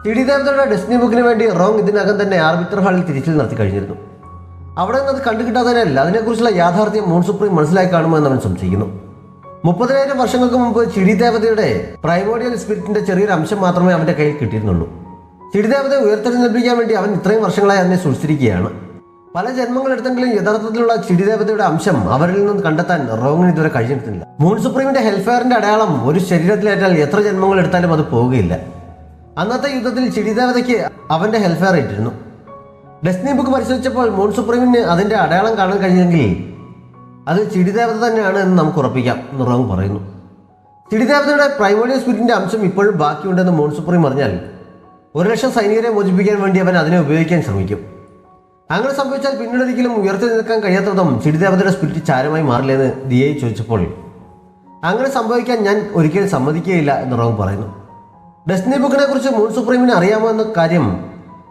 ചിടി ദേവതയുടെ ഡെസ്റ്റിനി ബുക്കിന് വേണ്ടി റോങ് ഇതിനകം തന്നെ ആർബിറ്റർ ഹാളിൽ തിരിച്ചിൽ നടത്തി കഴിഞ്ഞിരുന്നു. അവിടെ നിന്ന് അത് കണ്ടുകിട്ടാത്തതിനാൽ അതിനെക്കുറിച്ചുള്ള യാഥാർത്ഥ്യം മൂൺ സുപ്രീം മനസ്സിലാക്കി കാണുമെന്ന് അവൻ സംശയിക്കുന്നു. 30,000 വർഷങ്ങൾക്ക് മുമ്പ് ചിടി ദേവതയുടെ പ്രൈമോഡിയൽ സ്പിരിറ്റിന്റെ ചെറിയൊരു അംശം മാത്രമേ അവന്റെ കയ്യിൽ കിട്ടിയിരുന്നുള്ളൂ. ചിടി ദേവതയെ ഉയർത്തെഴുന്നേൽപ്പിക്കാൻ വേണ്ടി അവൻ ഇത്രയും വർഷങ്ങളായി അതിനെ സൂക്ഷിച്ചിരിക്കുകയാണ്. പല ജന്മങ്ങളെടുത്തെങ്കിലും യഥാർത്ഥത്തിലുള്ള ചിടി ദേവതയുടെ അംശം അവരിൽ നിന്ന് കണ്ടെത്താൻ റോങ്ങിന് ഇതുവരെ കഴിഞ്ഞിട്ടില്ല. മൂൺ സുപ്രീമിന്റെ ഹെൽഫെയറിന്റെ അടയാളം ഒരു ശരീരത്തിലേറ്റാൽ എത്ര ജന്മങ്ങൾ എടുത്താലും അത് പോവുകയില്ല. അന്നത്തെ യുദ്ധത്തിൽ ചിടി ദേവതയ്ക്ക് അവന്റെ ഹെൽഫെയർ ഇട്ടിരുന്നു. ഡെസ്റ്റിനി ബുക്ക് പരിശോധിച്ചപ്പോൾ മൂൺ സുപ്രീമിന് അതിന്റെ അടയാളം കാണാൻ കഴിഞ്ഞെങ്കിൽ അത് ചിടി ദേവത തന്നെയാണ് എന്ന് നമുക്ക് ഉറപ്പിക്കാം എന്ന് റോങ് പറയുന്നു. ചിടി ദേവതയുടെ പ്രൈമോഡിയൽ സ്പിരിറ്റിന്റെ അംശം ഇപ്പോഴും ബാക്കിയുണ്ടെന്ന് മൂൺ സുപ്രീം പറഞ്ഞാൽ 1,00,000 സൈനികരെ മോചിപ്പിക്കാൻ വേണ്ടി അവൻ അതിനെ ഉപയോഗിക്കാൻ ശ്രമിക്കും. അങ്ങനെ സംഭവിച്ചാൽ പിന്നീട് ഒരിക്കലും ഉയർത്തി നിൽക്കാൻ കഴിയാത്തതും ചിടി ദേവതയുടെ സ്പിരിറ്റ് ചാരമായി മാറില്ലെന്ന് ദിയെ ചോദിച്ചപ്പോൾ അങ്ങനെ സംഭവിക്കാൻ ഞാൻ ഒരിക്കലും സമ്മതിക്കുകയില്ല എന്ന് റോങ് പറയുന്നു. ഡെസ്റ്റിനി ബുക്കിനെ കുറിച്ച് മൂൺ സുപ്രീമിന് അറിയാമോ എന്ന കാര്യം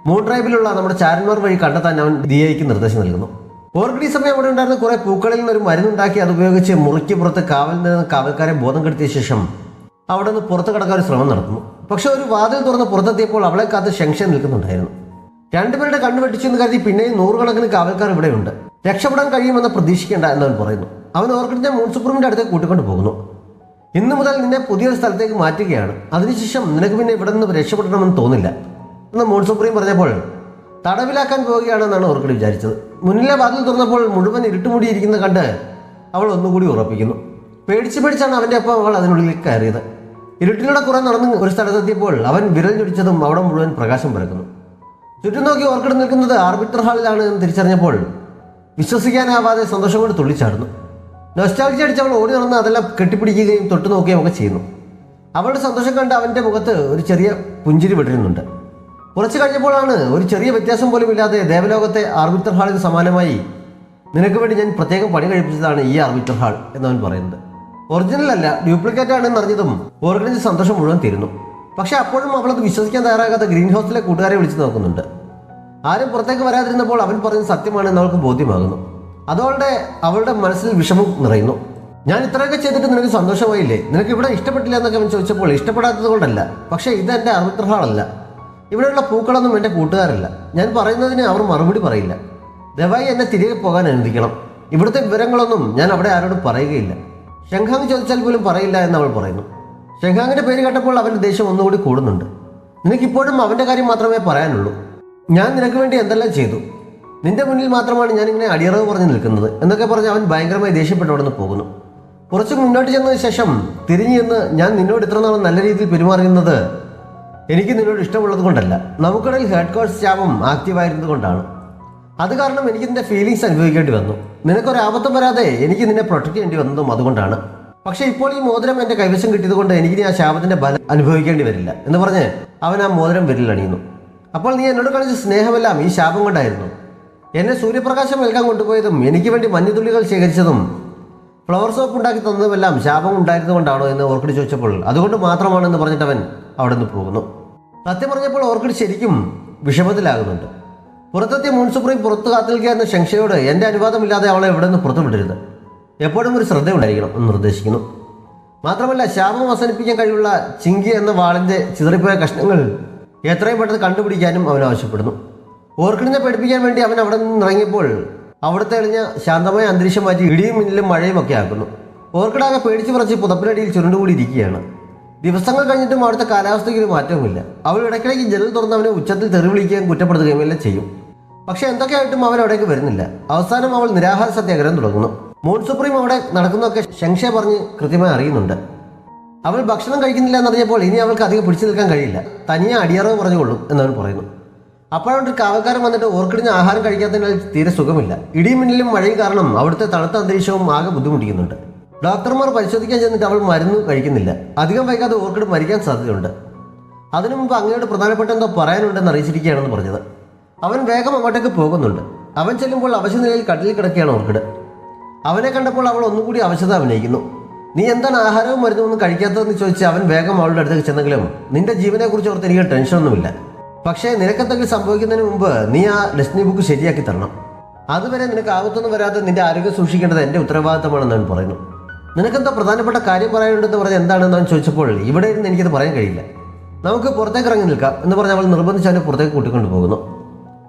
മൂൺ ട്രൈബിലുള്ള നമ്മുടെ ചാരന്മാർ വഴി കണ്ടെത്താൻ അവൻ ദിയയ്ക്ക് നിർദ്ദേശം നൽകുന്നു. ഓർക്കിഡ് സമയം അവിടെ ഉണ്ടായിരുന്ന കുറെ പൂക്കളിൽ നിന്ന് ഒരു മരുന്നുണ്ടാക്കി അത് ഉപയോഗിച്ച് മുറിക്ക് പുറത്ത് കാവലിൽ നിന്ന് കാവൽക്കാരെ ബോധം കെടുത്തിയ ശേഷം അവിടെ നിന്ന് പുറത്ത് കടക്കാൻ ഒരു ശ്രമം നടത്തുന്നു. പക്ഷെ ഒരു വാതിൽ തുറന്ന് പുറത്തെത്തിയപ്പോൾ അവളെ കാത്ത് ഷെങ്ഷൻ നിൽക്കുന്നുണ്ടായിരുന്നു. രണ്ടുപേരുടെ കണ്ണു വെട്ടിച്ചെന്ന് കരുതി പിന്നെയും 100 കണക്കിന് കാവൽക്കാർ ഇവിടെയുണ്ട്. രക്ഷപ്പെടാൻ കഴിയുമെന്ന് പ്രതീക്ഷിക്കേണ്ട എന്നവൻ പറയുന്നു. അവൻ ഓർക്കിഡിനെ മൂൺ സുപ്രീമിന്റെ അടുത്തേക്ക് കൂട്ടിക്കൊണ്ട് പോകുന്നു. ഇന്നു മുതൽ നിന്നെ പുതിയൊരു സ്ഥലത്തേക്ക് മാറ്റുകയാണ്. അതിനുശേഷം നിനക്ക് പിന്നെ ഇവിടെ നിന്ന് രക്ഷപ്പെടണമെന്ന് തോന്നില്ല എന്ന് മൂൺ സുപ്രീം പറഞ്ഞപ്പോൾ തടവിലാക്കാൻ പോവുകയാണെന്നാണ് ഓർക്കിഡ് വിചാരിച്ചത്. മുന്നിലെ വാതിൽ തുറന്നപ്പോൾ മുഴുവൻ ഇരുട്ടുമൂടിയിരിക്കുന്നത് കണ്ട് അവൾ ഒന്നുകൂടി ഉറപ്പിക്കുന്നു. പേടിച്ചാണ് അവൻ്റെ ഒപ്പം അവൾ അതിനുള്ളിലേക്ക് കയറിയത്. ഇരുട്ടിലൂടെ കുറെ നടന്ന് ഒരു സ്ഥലത്തെത്തിയപ്പോൾ അവൻ വിരൽ ചൊടിച്ചതും അവിടെ മുഴുവൻ പ്രകാശം പരക്കുന്നു. ചുറ്റും നോക്കി ഓർക്കിഡ് നിൽക്കുന്നത് ആർബിറ്റർ ഹാളിലാണ് എന്ന് തിരിച്ചറിഞ്ഞപ്പോൾ വിശ്വസിക്കാനാവാതെ സന്തോഷം കൊണ്ട് തുള്ളിച്ചാടുന്നു. നൊസ്റ്റാൾജി അടിച്ച് അവൾ ഓടി നടന്ന് അതെല്ലാം കെട്ടിപ്പിടിക്കുകയും തൊട്ടു നോക്കുകയും ഒക്കെ ചെയ്യുന്നു. അവളുടെ സന്തോഷം കണ്ട് അവൻ്റെ മുഖത്ത് ഒരു ചെറിയ പുഞ്ചിരി വിടരുന്നുണ്ട്. കുറച്ച് കഴിഞ്ഞപ്പോഴാണ് ഒരു ചെറിയ വ്യത്യാസം പോലും ഇല്ലാതെ ദേവലോകത്തെ ആർബിറ്റർ ഹാളിന് സമാനമായി നിനക്ക് വേണ്ടി ഞാൻ പ്രത്യേകം പണി കഴിപ്പിച്ചതാണ് ഈ ആർബിറ്റർ ഹാൾ എന്നവൻ പറയുന്നത്. ഒറിജിനൽ അല്ല, ഡ്യൂപ്ലിക്കേറ്റ് ആണെന്ന് അറിഞ്ഞതും ഓർക്കിഡിന്റെ സന്തോഷം മുഴുവൻ തീരുന്നു. പക്ഷെ അപ്പോഴും അവളത് വിശ്വസിക്കാൻ തയ്യാറാകാത്ത ഗ്രീൻ ഹൗസിലെ കൂട്ടുകാരെ വിളിച്ചു നോക്കുന്നുണ്ട്. ആരും പുറത്തേക്ക് വരാതിരുന്നപ്പോൾ അവൻ പറയുന്നത് സത്യമാണെന്ന് അവൾക്ക് ബോധ്യമാകുന്നു. അതോടെ അവളുടെ മനസ്സിൽ വിഷമം നിറയുന്നു. ഞാൻ ഇത്രയൊക്കെ ചെയ്തിട്ട് നിനക്ക് സന്തോഷമായില്ലേ? നിനക്ക് ഇവിടെ ഇഷ്ടപ്പെട്ടില്ല എന്നൊക്കെ അവൻ ചോദിച്ചപ്പോൾ ഇഷ്ടപ്പെടാത്തത് കൊണ്ടല്ല, പക്ഷേ ഇത് എൻ്റെ ആർബിറ്റർ ഹാളല്ല. ഇവിടെയുള്ള പൂക്കളൊന്നും എൻ്റെ കൂട്ടുകാരല്ല. ഞാൻ പറയുന്നതിന് അവർ മറുപടി പറയില്ല. ദയവായി എന്നെ തിരികെ പോകാൻ അനുവദിക്കണം. ഇവിടുത്തെ വിവരങ്ങളൊന്നും ഞാൻ അവിടെ ആരോടും പറയുകയില്ല. ഷെങ്ഹാങ് ചോദിച്ചാൽ പോലും പറയില്ല എന്ന് അവൾ പറയുന്നു. ഷെങ്ഹാങ്ങിന്റെ പേര് കേട്ടപ്പോൾ അവൻ്റെ ദേഷ്യം ഒന്നുകൂടി കൂടുന്നുണ്ട്. നിനക്കിപ്പോഴും അവൻ്റെ കാര്യം മാത്രമേ പറയാനുള്ളൂ. ഞാൻ നിനക്ക് വേണ്ടി എന്തെല്ലാം ചെയ്തു, നിന്റെ മുന്നിൽ മാത്രമാണ് ഞാനിങ്ങനെ അടിയറവ് പറഞ്ഞു നിൽക്കുന്നത് എന്നൊക്കെ പറഞ്ഞ് അവൻ ഭയങ്കരമായി ദേഷ്യപ്പെട്ട് അവിടെ നിന്ന് പോകുന്നു. കുറച്ച് മുന്നോട്ട് ചെന്നതിന് ശേഷം തിരിഞ്ഞു ചെന്ന് ഞാൻ നിന്നോട് ഇത്ര നാളും നല്ല രീതിയിൽ പെരുമാറുന്നത് എനിക്ക് നിന്നോട് ഇഷ്ടമുള്ളത് കൊണ്ടല്ല, നമുക്കിടയിൽ ഹെഡ് കോഴ്സ് ശാപം ആക്റ്റീവായിരുന്നത് കൊണ്ടാണ്. അത് കാരണം എനിക്ക് നിന്റെ ഫീലിങ്സ് അനുഭവിക്കേണ്ടി വന്നു. നിനക്കൊരാപത്തും വരാതെ എനിക്ക് നിന്നെ പ്രൊട്ടക്ട് ചെയ്യേണ്ടി വന്നതും അതുകൊണ്ടാണ്. പക്ഷേ ഇപ്പോൾ ഈ മോതിരം എൻ്റെ കൈവശം കിട്ടിയത് കൊണ്ട് എനിക്ക് ആ ശാപത്തിന്റെ ബലം അനുഭവിക്കേണ്ടി വരില്ല എന്ന് പറഞ്ഞ് അവൻ ആ മോതിരം വിരലിൽ അണിയുന്നു. അപ്പോൾ നീ എന്നോട് കാണിച്ച സ്നേഹമെല്ലാം ഈ ശാപം കൊണ്ടായിരുന്നു. എന്നെ സൂര്യപ്രകാശം ഏൽക്കാൻ കൊണ്ടുപോയതും എനിക്ക് വേണ്ടി മഞ്ഞുതുള്ളികൾ ശേഖരിച്ചതും ഫ്ലവർ സോപ്പ് ഉണ്ടാക്കി തന്നതുമെല്ലാം ശാപം ഉണ്ടായിരുന്നുകൊണ്ടാണോ എന്ന് ഓർക്കിഡ് ചോദിച്ചപ്പോൾ അതുകൊണ്ട് മാത്രമാണെന്ന് പറഞ്ഞിട്ട് അവൻ അവിടെ നിന്ന് പോകുന്നു. സത്യം പറഞ്ഞപ്പോൾ ഓർക്കിഡ് ശരിക്കും വിഷമത്തിലാകുന്നുണ്ട്. പുറത്തെത്തിയ മൂൺ സുപ്രീം പുറത്ത് കാത്തിരിക്കുന്ന ഷെങ്ഷയോട് എൻ്റെ അനുവാദമില്ലാതെ അവളെ എവിടെ നിന്ന് പുറത്തു വിടരുത്, എപ്പോഴും ഒരു ശ്രദ്ധ ഉണ്ടായിരിക്കണം എന്ന് നിർദ്ദേശിക്കുന്നു. മാത്രമല്ല ശാപം അവസാനിപ്പിക്കാൻ കഴിവുള്ള ചിങ്കി എന്ന വാളിൻ്റെ ചിതറിപ്പോയ കഷ്ണങ്ങൾ എത്രയും പെട്ടെന്ന് കണ്ടുപിടിക്കാനും അവൻ ആവശ്യപ്പെടുന്നു. ഓർക്കിഡിനെ പഠിപ്പിക്കാൻ വേണ്ടി അവൻ അവിടെ നിന്ന് ഇറങ്ങിയപ്പോൾ അവിടുത്തെ എളിഞ്ഞ ശാന്തമായ അന്തരീക്ഷം മാറ്റി ഇടിയും മിന്നലും മഴയും ഒക്കെ ആക്കുന്നു. ഓർക്കിഡാകെ പേടിച്ച് പറച്ച് പുതപ്പിനടിയിൽ ചുരുണ്ടുകൂടി ഇരിക്കുകയാണ്. ദിവസങ്ങൾ കഴിഞ്ഞിട്ടും അവിടുത്തെ കാലാവസ്ഥയ്ക്ക് ഒരു മാറ്റവുമില്ല. അവൾ ഇടയ്ക്കിടയ്ക്ക് ജനൽ തുറന്ന് അവനെ ഉച്ചത്തിൽ തെറി വിളിക്കുകയും കുറ്റപ്പെടുത്തുകയും എല്ലാം ചെയ്യും. പക്ഷെ എന്തൊക്കെയായിട്ടും അവൻ അവിടേക്ക് വരുന്നില്ല. അവസാനം അവൾ നിരാഹാര സത്യാഗ്രഹം തുടങ്ങുന്നു. മൂൺ സുപ്രീം അവിടെ നടക്കുന്നതൊക്കെ ഷെങ്ഷെ പറഞ്ഞ് കൃത്യമായി അറിയുന്നുണ്ട്. അവൾ ഭക്ഷണം കഴിക്കുന്നില്ല എന്നറിഞ്ഞപ്പോൾ ഇനി അവൾക്ക് അധികം പിടിച്ചു നിൽക്കാൻ കഴിയില്ല, തനിയെ അടിയറവ് പറഞ്ഞുകൊള്ളും എന്നവൻ പറയുന്നു. അപ്പോഴൊരു കാവൽക്കാരൻ വന്നിട്ട് ഓർക്കിഡിന് ആഹാരം കഴിക്കാത്തതിനാൽ തീരെ സുഖമില്ല. ഇടിയും മിന്നലും മഴയും കാരണം അവിടുത്തെ തണുത്ത അന്തരീക്ഷവും ആകെ ബുദ്ധിമുട്ടിക്കുന്നുണ്ട്. ഡോക്ടർമാർ പരിശോധിക്കാൻ ചെന്നിട്ട് അവൾ മരുന്ന് കഴിക്കുന്നില്ല. അധികം വൈകാതെ ഓർക്കിഡ് മരിക്കാൻ സാധ്യതയുണ്ട്. അതിനു മുമ്പ് അങ്ങയോട് പ്രധാനപ്പെട്ട എന്തോ പറയാനുണ്ടെന്ന് അറിയിച്ചിരിക്കുകയാണെന്ന് പറഞ്ഞത്. അവൻ വേഗം അങ്ങോട്ടേക്ക് പോകുന്നുണ്ട്. അവൻ ചെല്ലുമ്പോൾ അവശനിലയിൽ കട്ടിലിൽ കിടക്കുകയാണ് ഓർക്കിഡ്. അവനെ കണ്ടപ്പോൾ അവൾ ഒന്നുകൂടി അവശത അഭിനയിക്കുന്നു. നീ എന്താണ് ആഹാരവും മരുന്നൊന്നും കഴിക്കാത്തതെന്ന് ചോദിച്ച് അവൻ വേഗം അവളുടെ അടുത്തേക്ക് ചെന്നെങ്കിലും നിന്റെ ജീവനെക്കുറിച്ച് ഓർത്ത് എനിക്ക് ടെൻഷനൊന്നുമില്ല. പക്ഷേ നിനക്കെന്തെങ്കിലും സംഭവിക്കുന്നതിന് മുമ്പ് നീ ആ ഡെസ്റ്റിനി ബുക്ക് ശരിയാക്കി തരണം. അതുവരെ നിനക്ക് ആപത്തൊന്നും വരാതെ നിന്റെ ആരോഗ്യം സൂക്ഷിക്കേണ്ടത് എൻ്റെ ഉത്തരവാദിത്തമാണെന്ന് അവൻ പറയുന്നു. നിനക്കെന്തോ പ്രധാനപ്പെട്ട കാര്യം പറയാനുണ്ടെന്ന് പറഞ്ഞ് എന്താണെന്ന് അവൻ ചോദിച്ചപ്പോൾ ഇവിടെ ഇരുന്ന് എനിക്കത് പറയാൻ കഴിയില്ല. നമുക്ക് പുറത്തേക്ക് ഇറങ്ങി നിൽക്കാം എന്ന് പറഞ്ഞ് അവൾ നിർബന്ധിച്ച് അവനെ പുറത്തേക്ക് കൂട്ടിക്കൊണ്ടു പോകുന്നു.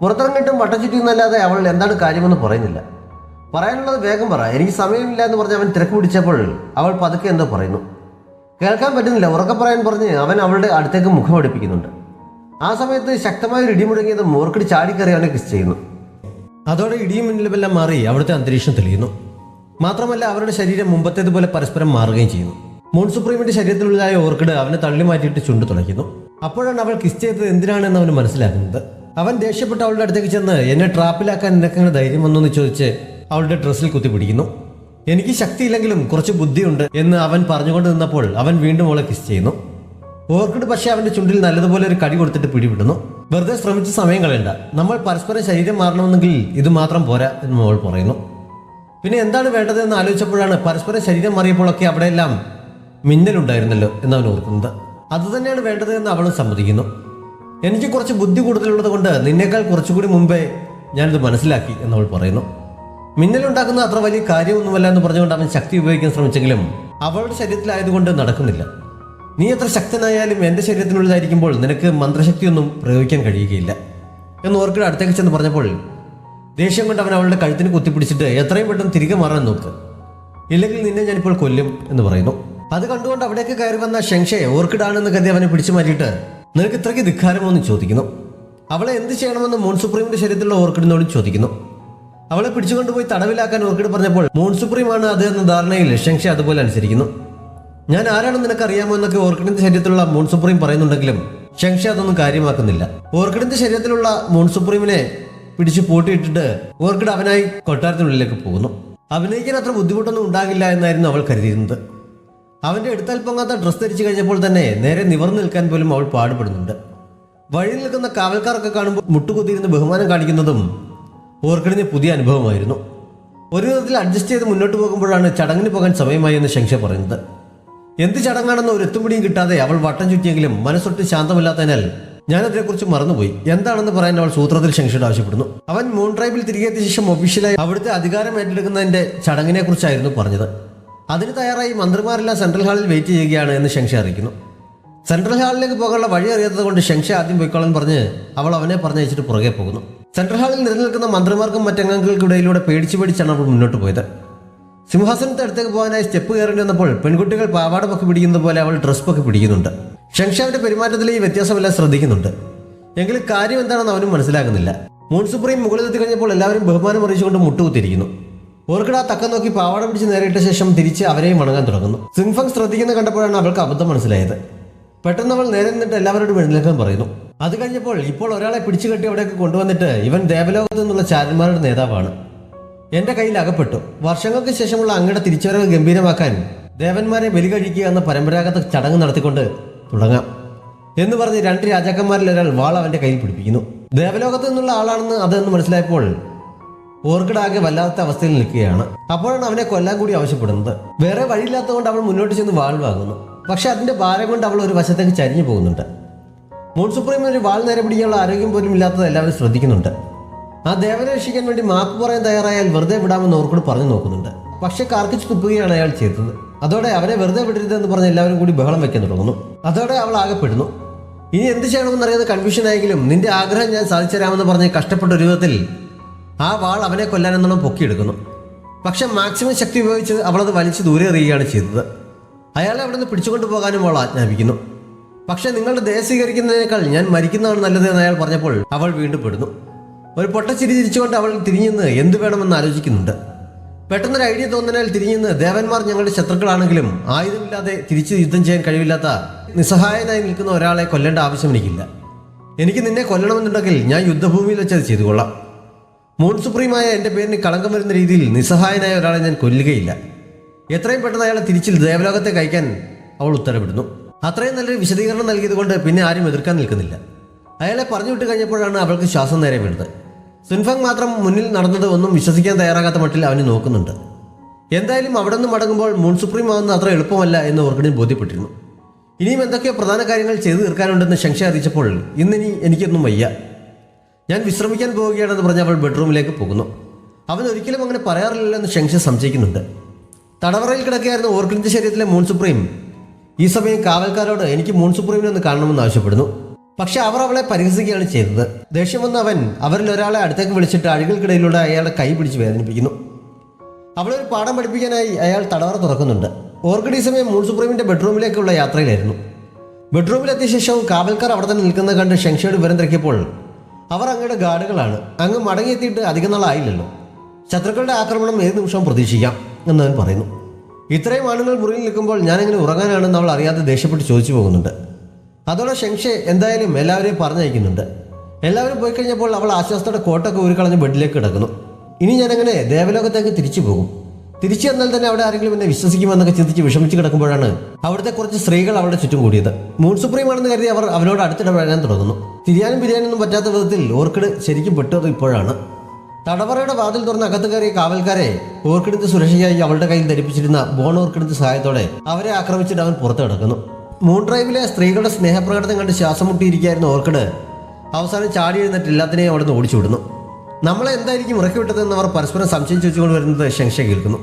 പുറത്തിറങ്ങിയിട്ടും വട്ടം ചുറ്റിയെന്നല്ലാതെ അവൾ എന്താണ് കാര്യമെന്ന് പറയുന്നില്ല. പറയാനുള്ളത് വേഗം പറ, എനിക്ക് സമയമില്ല എന്ന് പറഞ്ഞ് അവൻ തിരക്ക് പിടിച്ചപ്പോൾ അവൾ പതുക്കെ എന്തോ പറയുന്നു. കേൾക്കാൻ പറ്റുന്നില്ല, ഉറക്കെ പറയാൻ പറഞ്ഞ് അവൻ അവളുടെ അടുത്തേക്ക് മുഖം അടുപ്പിക്കുന്നുണ്ട്. ആ സമയത്ത് ശക്തമായ ഇടി മുഴങ്ങിയത് ഓർക്കിഡ് ചാടിക്കറി അവനെ കിസ് ചെയ്യുന്നു. അതോടെ ഇടിയും മിന്നലുമെല്ലാം മാറി അവിടുത്തെ അന്തരീക്ഷം തെളിയുന്നു. മാത്രമല്ല അവരുടെ ശരീരം മുമ്പത്തേതുപോലെ പരസ്പരം മാറുകയും ചെയ്യുന്നു. മൂൺ സുപ്രീമിന്റെ ശരീരത്തിലുള്ളതായ ഓർക്കിഡ് അവനെ തള്ളി മാറ്റിയിട്ട് ചുണ്ടു തുളയ്ക്കുന്നു. അപ്പോഴാണ് അവൾ കിസ് ചെയ്തത് എന്തിനാണെന്ന് അവന് മനസ്സിലാക്കുന്നത്. അവൻ ദേഷ്യപ്പെട്ട് അവളുടെ അടുത്തേക്ക് ചെന്ന് എന്നെ ട്രാപ്പിലാക്കാൻ നിനക്കങ്ങനെ ധൈര്യം വന്നു എന്ന് ചോദിച്ച് അവളുടെ ഡ്രസ്സിൽ കുത്തി പിടിക്കുന്നു. എനിക്ക് ശക്തിയില്ലെങ്കിലും കുറച്ച് ബുദ്ധിയുണ്ട് എന്ന് അവൻ പറഞ്ഞുകൊണ്ട് നിന്നപ്പോൾ അവൻ വീണ്ടും അവളെ കിസ് ചെയ്യുന്നു. ഓർക്കിഡ് പക്ഷേ അവന്റെ ചുണ്ടിൽ നല്ലതുപോലെ ഒരു കടി കൊടുത്തിട്ട് പിടിവിടുന്നു. വെറുതെ ശ്രമിച്ച് സമയം കളയണ്ട, നമ്മൾ പരസ്പരം ശരീരം മാറണമെന്നെങ്കിൽ ഇത് മാത്രം പോരാ എന്ന് അവൾ പറയുന്നു. പിന്നെ എന്താണ് വേണ്ടതെന്ന് ആലോചിച്ചപ്പോഴാണ് പരസ്പരം ശരീരം മാറിയപ്പോഴൊക്കെ അവിടെയെല്ലാം മിന്നലുണ്ടായിരുന്നല്ലോ എന്നവൻ ഓർക്കുന്നത്. അതുതന്നെയാണ് വേണ്ടത് എന്ന് അവളും സമ്മതിക്കുന്നു. എനിക്ക് കുറച്ച് ബുദ്ധി കൂടുതലുള്ളത് കൊണ്ട് നിന്നേക്കാൾ കുറച്ചുകൂടി മുമ്പേ ഞാനിത് മനസ്സിലാക്കി എന്നവൾ പറയുന്നു. മിന്നലുണ്ടാക്കുന്ന അത്ര വലിയ കാര്യമൊന്നുമല്ല എന്ന് പറഞ്ഞുകൊണ്ട് അവൻ ശക്തി ഉപയോഗിക്കാൻ ശ്രമിച്ചെങ്കിലും അവളുടെ ശരീരത്തിലായതുകൊണ്ട് നടക്കുന്നില്ല. നീ എത്ര ശക്തനായാലും എൻ്റെ ശരീരത്തിനുള്ളതായിരിക്കുമ്പോൾ നിനക്ക് മന്ത്രശക്തിയൊന്നും പ്രയോഗിക്കാൻ കഴിയുകയില്ല എന്ന് ഓർക്കിഡ് അടുത്തേക്ക് ചെന്ന് പറഞ്ഞപ്പോൾ ദേഷ്യം കൊണ്ട് അവൻ അവളുടെ കഴുത്തിന് കുത്തിപ്പിടിച്ചിട്ട് എത്രയും പെട്ടെന്ന് തിരികെ മാറാൻ നോക്ക്, ഇല്ലെങ്കിൽ നിന്നെ ഞാനിപ്പോൾ കൊല്ലും എന്ന് പറയുന്നു. അത് കണ്ടുകൊണ്ട് അവിടേക്ക് കയറി വന്ന ഷെങ്ഷെ ഓർക്കിഡാണെന്ന് കരുതി അവനെ പിടിച്ചു മാറ്റിയിട്ട് നിനക്ക് ഇത്രയ്ക്ക് ധിക്കാരമോ എന്ന് ചോദിക്കുന്നു. അവളെ എന്ത് ചെയ്യണമെന്ന് മൂൺ സുപ്രീമിന്റെ ശരീരത്തിലുള്ള ഓർക്കിഡിനോടും ചോദിക്കുന്നു. അവളെ പിടിച്ചുകൊണ്ടുപോയി തടവിലാക്കാൻ ഓർക്കിഡ് പറഞ്ഞപ്പോൾ മൂൺ സുപ്രീമാണ് അത് എന്ന ധാരണയിൽ ഷെങ്ഷെ അതുപോലെ അനുസരിക്കുന്നു. ഞാൻ ആരാണെന്ന് നിനക്കറിയാമോ എന്നൊക്കെ ഓർക്കിഡിന്റെ ശരീരത്തിലുള്ള മൂൺ സുപ്രീം പറയുന്നുണ്ടെങ്കിലും ഷെങ്ഷെ അതൊന്നും കാര്യമാക്കുന്നില്ല. ഓർക്കിഡിന്റെ ശരീരത്തിലുള്ള മൂൺ സുപ്രീമിനെ പിടിച്ച് പൂട്ടിയിട്ടിട്ട് ഓർക്കിഡ് അവനായി കൊട്ടാരത്തിനുള്ളിലേക്ക് പോകുന്നു. അഭിനയിക്കാൻ അത്ര ബുദ്ധിമുട്ടൊന്നും ഉണ്ടാകില്ല എന്നായിരുന്നു അവൾ കരുതിയിരുന്നത്. അവന്റെ എടുത്താൽ പൊങ്ങാത്ത ഡ്രസ് ധരിച്ചു കഴിഞ്ഞപ്പോൾ തന്നെ നേരെ നിവർന്നു നിൽക്കാൻ പോലും അവൾ പാടുപെടുന്നുണ്ട്. വഴിയിൽ നിൽക്കുന്ന കാവൽക്കാരൊക്കെ കാണുമ്പോൾ മുട്ടുകുത്തിയിരുന്ന് ബഹുമാനം കാണിക്കുന്നതും ഓർക്കിഡിന് പുതിയ അനുഭവമായിരുന്നു. ഒരു വിധത്തിൽ അഡ്ജസ്റ്റ് ചെയ്ത് മുന്നോട്ട് പോകുമ്പോഴാണ് ചടങ്ങിന് പോകാൻ സമയമായി എന്ന് ഷെങ്ഷെ പറയുന്നത്. എന്ത് ചടങ്ങാണെന്ന് ഒരു എത്തുംപിടിയും കിട്ടാതെ അവൾ വട്ടം ചുറ്റിയെങ്കിലും മനസ്സൊട്ട് ശാന്തമില്ലാത്തതിനാൽ ഞാൻ അതിനെക്കുറിച്ച് മറന്നുപോയി, എന്താണെന്ന് പറയാൻ അവൾ സൂത്രത്തിൽ ഷെങ്ഷയോട് ആവശ്യപ്പെടുന്നു. അവൻ മൂൺ ട്രൈബിൽ തിരികെ എത്തിയ ശേഷം ഒഫീഷ്യലായി അവിടുത്തെ അധികാരം ഏറ്റെടുക്കുന്നതിന്റെ ചടങ്ങിനെ കുറിച്ചായിരുന്നു പറഞ്ഞത്. അതിന് തയ്യാറായി മന്ത്രിമാരെല്ലാം സെൻട്രൽ ഹാളിൽ വെയിറ്റ് ചെയ്യുകയാണ് എന്ന് ഷെങ്ഷെ അറിയിക്കുന്നു. സെൻട്രൽ ഹാളിലേക്ക് പോകാനുള്ള വഴി അറിയാത്തത് കൊണ്ട് ഷെങ്ഷെ ആദ്യം പോയിക്കോളാൻ പറഞ്ഞ് അവൾ അവനെ പറഞ്ഞയച്ചിട്ട് പുറകെ പോകുന്നു. സെൻട്രൽ ഹാളിൽ നിലനിൽക്കുന്ന മന്ത്രിമാർക്കും മറ്റംഗങ്ങൾക്കിടയിലൂടെ പേടിച്ചാണ് അവൾ മുന്നോട്ട് പോയത്. സിംഹാസനത്തെ അടുത്തേക്ക് പോകാനായി സ്റ്റെപ്പ് കയറേണ്ടി വന്നപ്പോൾ പെൺകുട്ടികൾ പാവാട പൊക്കി പിടിക്കുന്നത് പോലെ അവൾ ഡ്രസ് പൊക്കി പിടിക്കുന്നുണ്ട്. ഷെങ്ഷെ അവന്റെ പെരുമാറ്റത്തിലെ ഈ വ്യത്യാസമെല്ലാം ശ്രദ്ധിക്കുന്നുണ്ട്. എങ്കിലും കാര്യം എന്താണെന്ന് അവനും മനസ്സിലാകുന്നില്ല. മൂൺ സുപ്രീം മുകളിലെത്തി കഴിഞ്ഞപ്പോൾ എല്ലാവരും ബഹുമാനം അറിയിച്ചുകൊണ്ട് മുട്ടുകുത്തിരിക്കുന്നു. ഓർക്കിഡ് ആ തക്കം നോക്കി പാവാട പിടിച്ച് നേരിട്ട ശേഷം തിരിച്ച് അവരെയും വണങ്ങാൻ തുടങ്ങുന്നു. സിംഫങ് ശ്രദ്ധിക്കുന്ന കണ്ടപ്പോഴാണ് അവൾക്ക് അബദ്ധം മനസ്സിലായത്. പെട്ടെന്ന് അവൾ നേരെ നിന്നിട്ട് എല്ലാവരോടും എഴുന്നേൽക്കാൻ പറയുന്നു. അത് കഴിഞ്ഞപ്പോൾ ഇപ്പോൾ ഒരാളെ പിടിച്ചു കെട്ടി അവിടേക്ക് കൊണ്ടുവന്നിട്ട് ഇവൻ ദേവലോകത്ത് നിന്നുള്ള ചാരന്മാരുടെ നേതാവാണ്, എന്റെ കയ്യിൽ അകപ്പെട്ടു. വർഷങ്ങൾക്ക് ശേഷമുള്ള അങ്ങയുടെ തിരിച്ചുവരവ് ഗംഭീരമാക്കാൻ ദേവന്മാരെ ബലി കഴിക്കുക എന്ന പരമ്പരാഗത ചടങ്ങ് നടത്തിക്കൊണ്ട് തുടങ്ങാം എന്ന് പറഞ്ഞ് രണ്ട് രാജാക്കന്മാരിൽ ഒരാൾ വാൾ അവന്റെ കയ്യിൽ പിടിപ്പിക്കുന്നു. ദേവലോകത്ത് നിന്നുള്ള ആളാണെന്ന് അതെന്ന് മനസ്സിലായപ്പോൾ ഓർക്കിഡ് ആകെ വല്ലാത്ത അവസ്ഥയിൽ നിൽക്കുകയാണ്. അപ്പോഴാണ് അവനെ കൊല്ലാൻ കൂടി ആവശ്യപ്പെടുന്നത്. വേറെ വഴിയില്ലാത്തതുകൊണ്ട് അവൾ മുന്നോട്ട് ചെന്ന് വാൾ വാങ്ങുന്നു. പക്ഷെ അതിന്റെ ഭാരം കൊണ്ട് അവൾ ഒരു വശത്തേക്ക് ചരിഞ്ഞു പോകുന്നുണ്ട്. മൂൺ സുപ്രീമിന് ഒരു വാൾ നേരെ പിടിക്കാനുള്ള ആരോഗ്യം പോലും ഇല്ലാത്തത് എല്ലാവരും ശ്രദ്ധിക്കുന്നുണ്ട്. ആ ദേവനെ രക്ഷിക്കാൻ വേണ്ടി മാപ്പ് പറയാൻ തയ്യാറായാൽ വെറുതെ വിടാമെന്ന് ഓർക്കിഡ് പറഞ്ഞു നോക്കുന്നുണ്ട്. പക്ഷെ കാർക്കിച്ച് തുപ്പുകയാണ് അയാൾ ചെയ്തത്. അതോടെ അവനെ വെറുതെ വിടരുതെന്ന് പറഞ്ഞ് എല്ലാവരും കൂടി ബഹളം വെക്കാൻ തുടങ്ങുന്നു. അതോടെ അവൾ ആകെപ്പെടുന്നു. ഇനി എന്ത് ചെയ്യണമെന്നറിയാതെ കൺഫ്യൂഷൻ ആയെങ്കിലും നിന്റെ ആഗ്രഹം ഞാൻ സാധിച്ചു തരാമെന്ന് പറഞ്ഞ് കഷ്ടപ്പെട്ട ഒരു വിധത്തിൽ ആ വാൾ അവനെ കൊല്ലാനെന്നോണം പൊക്കിയെടുക്കുന്നു. പക്ഷെ മാക്സിമം ശക്തി ഉപയോഗിച്ച് അവളത് വലിച്ചു ദൂരെ എറിയുകയാണ് ചെയ്തത്. അയാളെ അവിടെ നിന്ന് പിടിച്ചുകൊണ്ടു പോകാനും അവൾ ആജ്ഞാപിക്കുന്നു. പക്ഷെ നിങ്ങളുടെ ദയ സ്വീകരിക്കുന്നതിനേക്കാൾ ഞാൻ മരിക്കുന്നതാണ് നല്ലത് എന്ന് അയാൾ പറഞ്ഞപ്പോൾ അവൾ വീണ്ടും പെടുന്നു. ഒരു പൊട്ടച്ചിരി ചിരിച്ചുകൊണ്ട് അവൾ തിരിഞ്ഞെന്ന് എന്ത് വേണമെന്ന് ആലോചിക്കുന്നുണ്ട്. പെട്ടെന്നൊരു ഐഡിയ തോന്നുന്നതിനാൽ തിരിഞ്ഞെന്ന് ദേവന്മാർ ഞങ്ങളുടെ ശത്രുക്കളാണെങ്കിലും ആയുധമില്ലാതെ തിരിച്ച് യുദ്ധം ചെയ്യാൻ കഴിവില്ലാത്ത നിസ്സഹായനായി നിൽക്കുന്ന ഒരാളെ കൊല്ലേണ്ട ആവശ്യം എനിക്കില്ല. എനിക്ക് നിന്നെ കൊല്ലണമെന്നുണ്ടെങ്കിൽ ഞാൻ യുദ്ധഭൂമിയിൽ വെച്ച് അത് ചെയ്തു കൊള്ളാം. മൂൺ സുപ്രീമായ എൻ്റെ പേരിന് കളങ്കം വരുന്ന രീതിയിൽ നിസ്സഹായനായ ഒരാളെ ഞാൻ കൊല്ലുകയില്ല. എത്രയും പെട്ടെന്ന് അയാളെ തിരിച്ച് ദേവലോകത്തേക്ക് അയക്കാൻ അവൾ ഉത്തരവിടുന്നു. അത്രയും നല്ലൊരു വിശദീകരണം നൽകിയത് കൊണ്ട് പിന്നെ ആരും എതിർക്കാൻ നിൽക്കുന്നില്ല. അയാളെ പറഞ്ഞു വിട്ട് കഴിഞ്ഞപ്പോഴാണ് അവൾക്ക് ശ്വാസം നേരെ വീണത്. സിൻഫങ് മാത്രം മുന്നിൽ നടന്നത് ഒന്നും വിശ്വസിക്കാൻ തയ്യാറാകാത്ത മട്ടിൽ അവന് നോക്കുന്നുണ്ട്. എന്തായാലും അവിടെ നിന്ന് മടങ്ങുമ്പോൾ മൂൺ സുപ്രീം ആവുന്നത് അത്ര എളുപ്പമല്ല എന്ന് ഓർക്കിഡിന് ബോധ്യപ്പെട്ടിരുന്നു. ഇനിയും എന്തൊക്കെയോ പ്രധാന കാര്യങ്ങൾ ചെയ്തു തീർക്കാനുണ്ടെന്ന് ഷെങ്ഷെ അറിയിച്ചപ്പോൾ ഇന്നിനി എനിക്കൊന്നും വയ്യ, ഞാൻ വിശ്രമിക്കാൻ പോവുകയാണെന്ന് പറഞ്ഞ് അവൾ ബെഡ്റൂമിലേക്ക് പോകുന്നു. അവൻ ഒരിക്കലും അങ്ങനെ പറയാറില്ലെന്ന് ഷെങ്ഷെ സംശയിക്കുന്നുണ്ട്. തടവറയിൽ കിടക്കുകയായിരുന്ന ഓർക്കിഡിന്റെ ശരീരത്തിലെ മൂൺ സുപ്രീം ഈ സമയം കാവൽക്കാരോട് എനിക്ക് മൂൺ സുപ്രീമിനെ ഒന്ന് കാണണമെന്ന് ആവശ്യപ്പെടുന്നു. പക്ഷെ അവർ അവളെ പരിഹസിക്കുകയാണ് ചെയ്തത്. ദേഷ്യം വന്ന അവൻ അവരിൽ ഒരാളെ അടുത്തേക്ക് വിളിച്ചിട്ട് അഴികൾക്കിടയിലൂടെ അയാളുടെ കൈ പിടിച്ച് വേദനിപ്പിക്കുന്നു. അവളെ ഒരു പാഠം പഠിപ്പിക്കാനായി അയാൾ തടവറ തുറക്കുന്നുണ്ട്. ഓർക്കിഡ് ഈ സമയം മൂൺ സുപ്രീമിന്റെ ബെഡ്റൂമിലേക്കുള്ള യാത്രയിലായിരുന്നു. ബെഡ്റൂമിലെത്തിയ ശേഷവും കാവൽക്കാർ അവിടെ തന്നെ നിൽക്കുന്നത് കണ്ട് ഷെങ്ഷയോട് വിവരം തിരക്കിയപ്പോൾ അവർ അങ്ങയുടെ ഗാർഡുകളാണ്, അങ്ങ് മടങ്ങിയെത്തിയിട്ട് അധികം നാളായില്ലല്ലോ, ശത്രുക്കളുടെ ആക്രമണം ഏത് നിമിഷവും പ്രതീക്ഷിക്കാം എന്നവൻ പറയുന്നു. ഇത്രയും ആണുങ്ങൾ മുറിയിൽ നിൽക്കുമ്പോൾ ഞാനെങ്ങനെ ഉറങ്ങാനാണെന്ന് അവൾ അറിയാതെ ദേഷ്യപ്പെട്ട് ചോദിച്ചു പോകുന്നുണ്ട്. അതോടെ ഷെങ്ഷെ എന്തായാലും എല്ലാവരെയും പറഞ്ഞയക്കുന്നുണ്ട്. എല്ലാവരും പോയി കഴിഞ്ഞപ്പോൾ അവൾ ആശ്വാസത്തോടെ കോട്ടൊക്കെ ഊരിക്കളഞ്ഞ് ബെഡിലേക്ക് കിടക്കുന്നു. ഇനി ഞാനെങ്ങനെ ദേവലോകത്തേക്ക് തിരിച്ചു പോകും? തിരിച്ചു വന്നാൽ തന്നെ അവിടെ ആരെങ്കിലും എന്നെ വിശ്വസിക്കുമെന്നൊക്കെ ചിന്തിച്ച് വിഷമിച്ച് കിടക്കുമ്പോഴാണ് അവിടുത്തെ കുറച്ച് സ്ത്രീകൾ അവരുടെ ചുറ്റും കൂടിയത്. മൂൺ സുപ്രീം ആണെന്ന് കരുതി അവർ അവനോട് അടുത്തിടപഴകാൻ തുടങ്ങുന്നു. തിരിയാനും പിരിയാനൊന്നും പറ്റാത്ത വിധത്തിൽ ഓർക്കിഡ് ശരിക്കും പെട്ടത് ഇപ്പോഴാണ്. തടവറയുടെ വാതിൽ തുറന്ന് അകത്ത് കയറിയ കാവൽക്കാരെ ഓർക്കിഡിന്റെ സുരക്ഷയ്ക്കായി അവളുടെ കയ്യിൽ ധരിപ്പിച്ചിരുന്ന ബോൺ ഓർക്കിഡിന്റെ സഹായത്തോടെ അവരെ ആക്രമിച്ചിട്ട് അവൻ പുറത്ത് കിടക്കുന്നു. മൂൺ ഡ്രൈവിലെ സ്ത്രീകളുടെ സ്നേഹപ്രകടനം കണ്ട് ശ്വാസം മുട്ടിയിരിക്കുകയായിരുന്ന ഓർക്കിഡ് അവസാനം ചാടി എഴുന്നേറ്റ് എല്ലാത്തിനെയും അവിടെ നിന്ന് ഓടിച്ചു വിടുന്നു. നമ്മളെ എന്തായിരിക്കും ഇറക്കി വിട്ടതെന്ന് അവർ പരസ്പരം സംശയം ചോദിച്ചുകൊണ്ട് വരുന്നത് ഷെങ്ഷെ കേൾക്കുന്നു.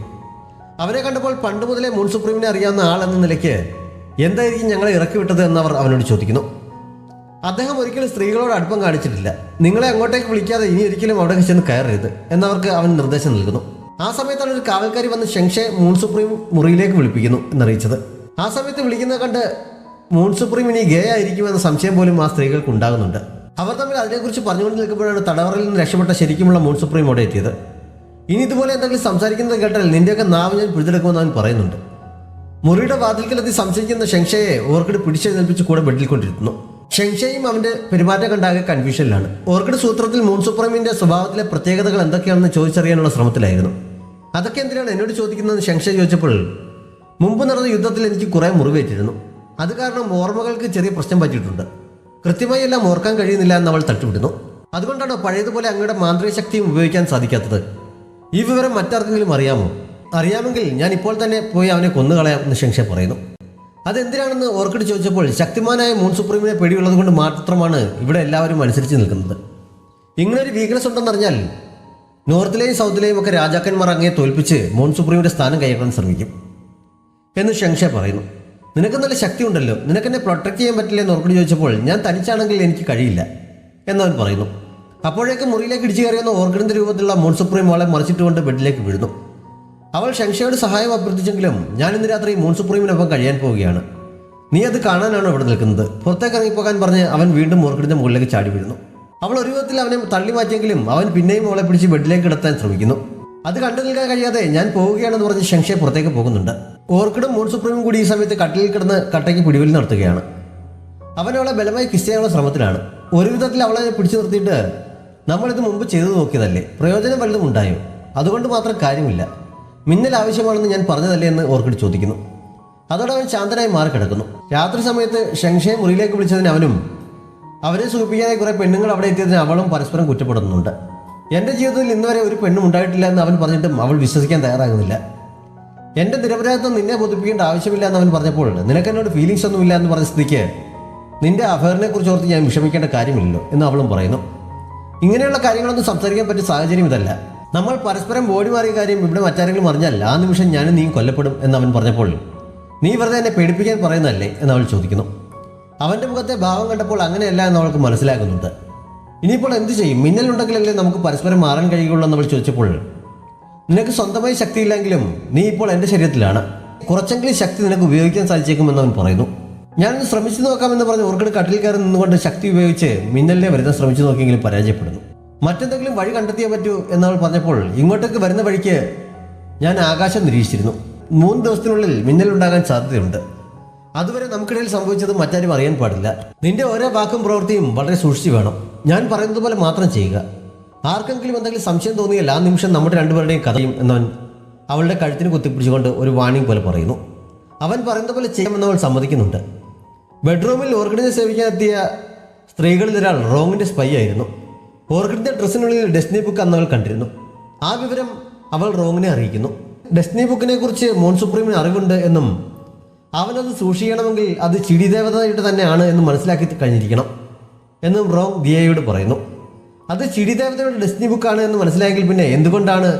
അവരെ കണ്ടപ്പോൾ പണ്ട് മുതലേ മൂൺ സുപ്രീമിനെ അറിയാവുന്ന ആളെന്ന നിലയ്ക്ക് എന്തായിരിക്കും ഞങ്ങളെ ഇറക്കി വിട്ടത് എന്നവർ അവനോട് ചോദിക്കുന്നു. അദ്ദേഹം ഒരിക്കലും സ്ത്രീകളോട് അടുപ്പം കാണിച്ചിട്ടില്ല. നിങ്ങളെ അങ്ങോട്ടേക്ക് വിളിക്കാതെ ഇനി ഒരിക്കലും അവിടെ ചെന്ന് കയറരുത് എന്നവർക്ക് അവൻ നിർദ്ദേശം നൽകുന്നു. ആ സമയത്താണ് ഒരു കാവൽക്കാരി വന്ന് ഷെങ്ഷെ മൂൺ സുപ്രീം മുറിയിലേക്ക് വിളിപ്പിക്കുന്നു എന്നറിയിച്ചത്. ആ സമയത്ത് വിളിക്കുന്നത് കണ്ട് മൂൺ സുപ്രീം ഇനി ഗേ ആയിരിക്കുമെന്ന സംശയം പോലും ആ സ്ത്രീകൾക്ക് ഉണ്ടാകുന്നുണ്ട്. അവർ തമ്മിൽ അതിനെക്കുറിച്ച് പറഞ്ഞുകൊണ്ട് നിൽക്കുമ്പോഴാണ് തടവറയിൽ നിന്ന് രക്ഷപ്പെട്ട ശരിക്കുമുള്ള മൂൺ സുപ്രീം അവിടെ എത്തിയത്. ഇനി ഇതുപോലെ എന്തെങ്കിലും സംസാരിക്കുന്നത് കേട്ടാൽ നിന്റെയൊക്കെ നാവ് ഞാൻ പിടിച്ചെടുക്കുമെന്ന് അവൻ പറയുന്നുണ്ട്. മുറിയുടെ വാതിൽക്കലെത്തി സംശയിക്കുന്ന ഷെങ്ഷയെ ഓർക്കിഡ് പിടിച്ചെഴുന്നേൽപ്പിച്ച് കൂടെ ബെഡിൽ കൊണ്ടിരുത്തുന്നു. ഷെങ്ഷയും അവന്റെ പെരുമാറ്റം കണ്ടാകെ കൺഫ്യൂഷനിലാണ്. ഓർക്കിഡ് സൂത്രത്തിൽ മൂൺ സുപ്രീമിന്റെ സ്വഭാവത്തിലെ പ്രത്യേകതകൾ എന്തൊക്കെയാണെന്ന് ചോദിച്ചറിയാനുള്ള ശ്രമത്തിലായിരുന്നു. അതൊക്കെ എന്തിനാണ് എന്നോട് ചോദിക്കുന്നതെന്ന് ഷെങ്ഷ ചോദിച്ചപ്പോൾ മുമ്പ് നടന്ന യുദ്ധത്തിൽ എനിക്ക് കുറെ മുറിവേറ്റിരുന്നു. അത് കാരണം ഓർമ്മകൾക്ക് ചെറിയ പ്രശ്നം പറ്റിയിട്ടുണ്ട്. കൃത്യമായി എല്ലാം ഓർക്കാൻ കഴിയുന്നില്ല എന്ന് അവൾ തട്ടിവിടുന്നു. അതുകൊണ്ടാണോ പഴയതുപോലെ അങ്ങയുടെ മാന്ത്രിക ശക്തിയും ഉപയോഗിക്കാൻ സാധിക്കാത്തത്? ഈ വിവരം മറ്റാർക്കെങ്കിലും അറിയാമോ? അറിയാമെങ്കിൽ ഞാൻ ഇപ്പോൾ തന്നെ പോയി അവനെ കൊന്നുകളയാം എന്ന് ഷെങ്ഷ പറയുന്നു. അതെന്തിനാണെന്ന് ഓർക്കിഡ് ചോദിച്ചപ്പോൾ ശക്തിമാനായ മൂൺ സുപ്രീമിനെ പേടിയുള്ളത് കൊണ്ട് മാത്രമാണ് ഇവിടെ എല്ലാവരും അനുസരിച്ച് നിൽക്കുന്നത്. ഇങ്ങനൊരു വീക്ക്നെസ് ഉണ്ടെന്നറിഞ്ഞാൽ നോർത്തിലെയും സൗത്തിലെയും ഒക്കെ രാജാക്കന്മാർ അങ്ങയെ തോൽപ്പിച്ച് മൂൺ സുപ്രീമിന്റെ സ്ഥാനം കൈയാക്കാൻ ശ്രമിക്കും എന്ന് ഷെങ്ഷ പറയുന്നു. നിനക്ക് നല്ല ശക്തി ഉണ്ടല്ലോ, നിനക്കെന്നെ പ്രൊട്ടക്ട് ചെയ്യാൻ പറ്റില്ല എന്ന് ഓർക്കിഡ് ചോദിച്ചപ്പോൾ ഞാൻ തനിച്ചാണെങ്കിൽ എനിക്ക് കഴിയില്ല എന്നവൻ പറയുന്നു. അപ്പോഴേക്കും മുറിയിലേക്ക് ഇടിച്ചു കയറിയെന്ന ഓർക്കിഡിന്റെ രൂപത്തിലുള്ള മൂൺ സുപ്രീം അവളെ മറിച്ചിട്ടുകൊണ്ട് ബെഡിലേക്ക് വീഴുന്നു. അവൾ ഷെങ്ഷയോട് സഹായം അഭ്യർത്ഥിച്ചെങ്കിലും ഞാൻ ഇന്ന് രാത്രി മൂൺ സുപ്രീമിനൊപ്പം കഴിയാൻ പോവുകയാണ്, നീ അത് കാണാനാണ് ഇവിടെ നിൽക്കുന്നത്, പുറത്തേക്ക് ഇറങ്ങിപ്പോകാൻ പറഞ്ഞ് അവൻ വീണ്ടും ഓർക്കിഡിന്റെ മുകളിലേക്ക് ചാടി വീഴുന്നു. അവൾ ഒരു വിധത്തിൽ അവനെ തള്ളി മാറ്റിയെങ്കിലും അവൻ പിന്നെയും അവളെ പിടിച്ച് ബെഡിലേക്ക് കിടത്താൻ ശ്രമിക്കുന്നു. അത് കണ്ടു നിൽക്കാൻ കഴിയാതെ ഞാൻ പോവുകയാണെന്ന് പറഞ്ഞ് ഷെങ്ഷെ പുറത്തേക്ക് പോകുന്നുണ്ട്. ഓർക്കിഡും മൂൺ സുപ്രീമും കൂടി ഈ സമയത്ത് കട്ടിലിൽ കിടന്ന് കട്ടയ്ക്ക് പിടിവലി നടത്തുകയാണ്. അവൻ അവളെ ബലമായി കിസ് ചെയ്യാനുള്ള ശ്രമത്തിലാണ്. ഒരു വിധത്തിൽ അവളെ പിടിച്ചു നിർത്തിയിട്ട് നമ്മളിത് മുമ്പ് ചെയ്തു നോക്കിയതല്ലേ, പ്രയോജനം വല്ലതും ഉണ്ടായോ? അതുകൊണ്ട് മാത്രം കാര്യമില്ല, മിന്നൽ ആവശ്യമാണെന്ന് ഞാൻ പറഞ്ഞതല്ലേ എന്ന് ഓർക്കിഡ് ചോദിക്കുന്നു. അതോടെ അവൻ ശാന്തനായി മാറിക്കിടക്കുന്നു. രാത്രി സമയത്ത് ഷെങ്ഷയെ മുറിയിലേക്ക് വിളിച്ചതിന് അവനും അവരെ സൂചിപ്പിക്കാനായി കുറെ പെണ്ണുങ്ങൾ അവിടെ എത്തിയതിന് അവളും പരസ്പരം കുറ്റപ്പെടുന്നുണ്ട്. എൻ്റെ ജീവിതത്തിൽ ഇന്നുവരെ ഒരു പെണ്ണും ഉണ്ടായിട്ടില്ല എന്ന് അവൻ പറഞ്ഞിട്ടും അവൾ വിശ്വസിക്കാൻ തയ്യാറാകുന്നില്ല. എൻ്റെ നിരപരാധിത്വം നിന്നെ ബോധിപ്പിക്കേണ്ട ആവശ്യമില്ല എന്ന് അവൻ പറഞ്ഞപ്പോൾ നിനക്ക് എന്നോട് ഫീലിങ്സ് ഒന്നുമില്ല എന്ന് പറഞ്ഞ സ്ഥിതിക്ക് നിന്റെ അഫയറിനെ കുറിച്ച് ഓർത്ത് ഞാൻ വിഷമിക്കേണ്ട കാര്യമില്ലല്ലോ എന്ന് അവളും പറയുന്നു. ഇങ്ങനെയുള്ള കാര്യങ്ങളൊന്നും സംസാരിക്കാൻ പറ്റിയ സാഹചര്യം ഇതല്ല. നമ്മൾ പരസ്പരം ബോഡി മാറിയ കാര്യം ഇവിടെ മറ്റാരെങ്കിലും അറിഞ്ഞാൽ ആ നിമിഷം ഞാനും നീയും കൊല്ലപ്പെടും എന്ന് അവൻ പറഞ്ഞപ്പോൾ നീ വെറുതെ എന്നെ പേടിപ്പിക്കാൻ പറയുന്നതല്ലേ എന്ന് അവൾ ചോദിക്കുന്നു. അവൻ്റെ മുഖത്തെ ഭാവം കണ്ടപ്പോൾ അങ്ങനെയല്ല എന്ന് അവൾക്ക് മനസ്സിലാകുന്നുണ്ട്. ഇനിയിപ്പോൾ എന്ത് ചെയ്യും? മിന്നലുണ്ടെങ്കിലല്ലേ നമുക്ക് പരസ്പരം മാറാൻ കഴിയുള്ളൂ എന്ന് അവൾ ചോദിച്ചപ്പോൾ നിനക്ക് സ്വന്തമായി ശക്തിയില്ലെങ്കിലും നീ ഇപ്പോൾ എൻ്റെ ശരീരത്തിലാണ്, കുറച്ചെങ്കിലും ശക്തി നിനക്ക് ഉപയോഗിക്കാൻ സാധിച്ചേക്കുമെന്ന് അവൻ പറയുന്നു. ഞാനൊന്ന് ശ്രമിച്ചു നോക്കാമെന്ന് പറഞ്ഞ് ഓർക്കിഡ് കട്ടിൽ കയറി നിന്നുകൊണ്ട് ശക്തി ഉപയോഗിച്ച് മിന്നലിനെ വരുത്താൻ ശ്രമിച്ചു നോക്കിയെങ്കിലും പരാജയപ്പെടുന്നു. മറ്റെന്തെങ്കിലും വഴി കണ്ടെത്തിയേ പറ്റൂ എന്നവൾ പറഞ്ഞപ്പോൾ ഇങ്ങോട്ടേക്ക് വരുന്ന വഴിക്ക് ഞാൻ ആകാശം നിരീക്ഷിച്ചിരുന്നു. 3 ദിവസത്തിനുള്ളിൽ മിന്നലുണ്ടാകാൻ സാധ്യതയുണ്ട്. അതുവരെ നമുക്കിടയിൽ സംഭവിച്ചത് മറ്റാരും അറിയാൻ പാടില്ല. നിന്റെ ഓരോ വാക്കും പ്രവൃത്തിയും വളരെ സൂക്ഷിച്ചു വേണം. ഞാൻ പറയുന്നത് പോലെ മാത്രം ചെയ്യുക. ആർക്കെങ്കിലും എന്തെങ്കിലും സംശയം തോന്നിയാൽ ആ നിമിഷം നമ്മുടെ രണ്ടുപേരുടെയും കഥയും എന്നവൻ അവളുടെ കഴുത്തിന് കുത്തിപ്പിടിച്ചുകൊണ്ട് ഒരു വാണിംഗ് പോലെ പറയുന്നു. അവൻ പറയുന്നത് പോലെ ചെയ്യാമെന്നവൾ സമ്മതിക്കുന്നുണ്ട്. ബെഡ്റൂമിൽ ഓർക്കിഡിനെ സേവിക്കാനെത്തിയ സ്ത്രീകളിൽ ഒരാൾ റോങ്ങിന്റെ സ്പൈ ആയിരുന്നു. ഓർക്കിഡിന്റെ ഡ്രസ്സിനുള്ളിൽ ഡെസ്റ്റിനി ബുക്ക് അന്നവൾ കണ്ടിരുന്നു. ആ വിവരം അവൾ റോങ്ങിനെ അറിയിക്കുന്നു. ഡെസ്റ്റിനി ബുക്കിനെ കുറിച്ച് മൂൺ സുപ്രീമിന് അറിവുണ്ട് എന്നും അവനത് സൂക്ഷിക്കണമെങ്കിൽ അത് ചിടിദേവതയുടെ തന്നെയാണ് എന്ന് മനസ്സിലാക്കി കഴിഞ്ഞിരിക്കണം എന്നും റോങ് ദിയയോട് പറയുന്നു. അത് ചിടിദേവതയുടെ ഡെസ്റ്റിനി ബുക്കാണ് എന്ന് മനസ്സിലായെങ്കിൽ പിന്നെ എന്തുകൊണ്ടാണ്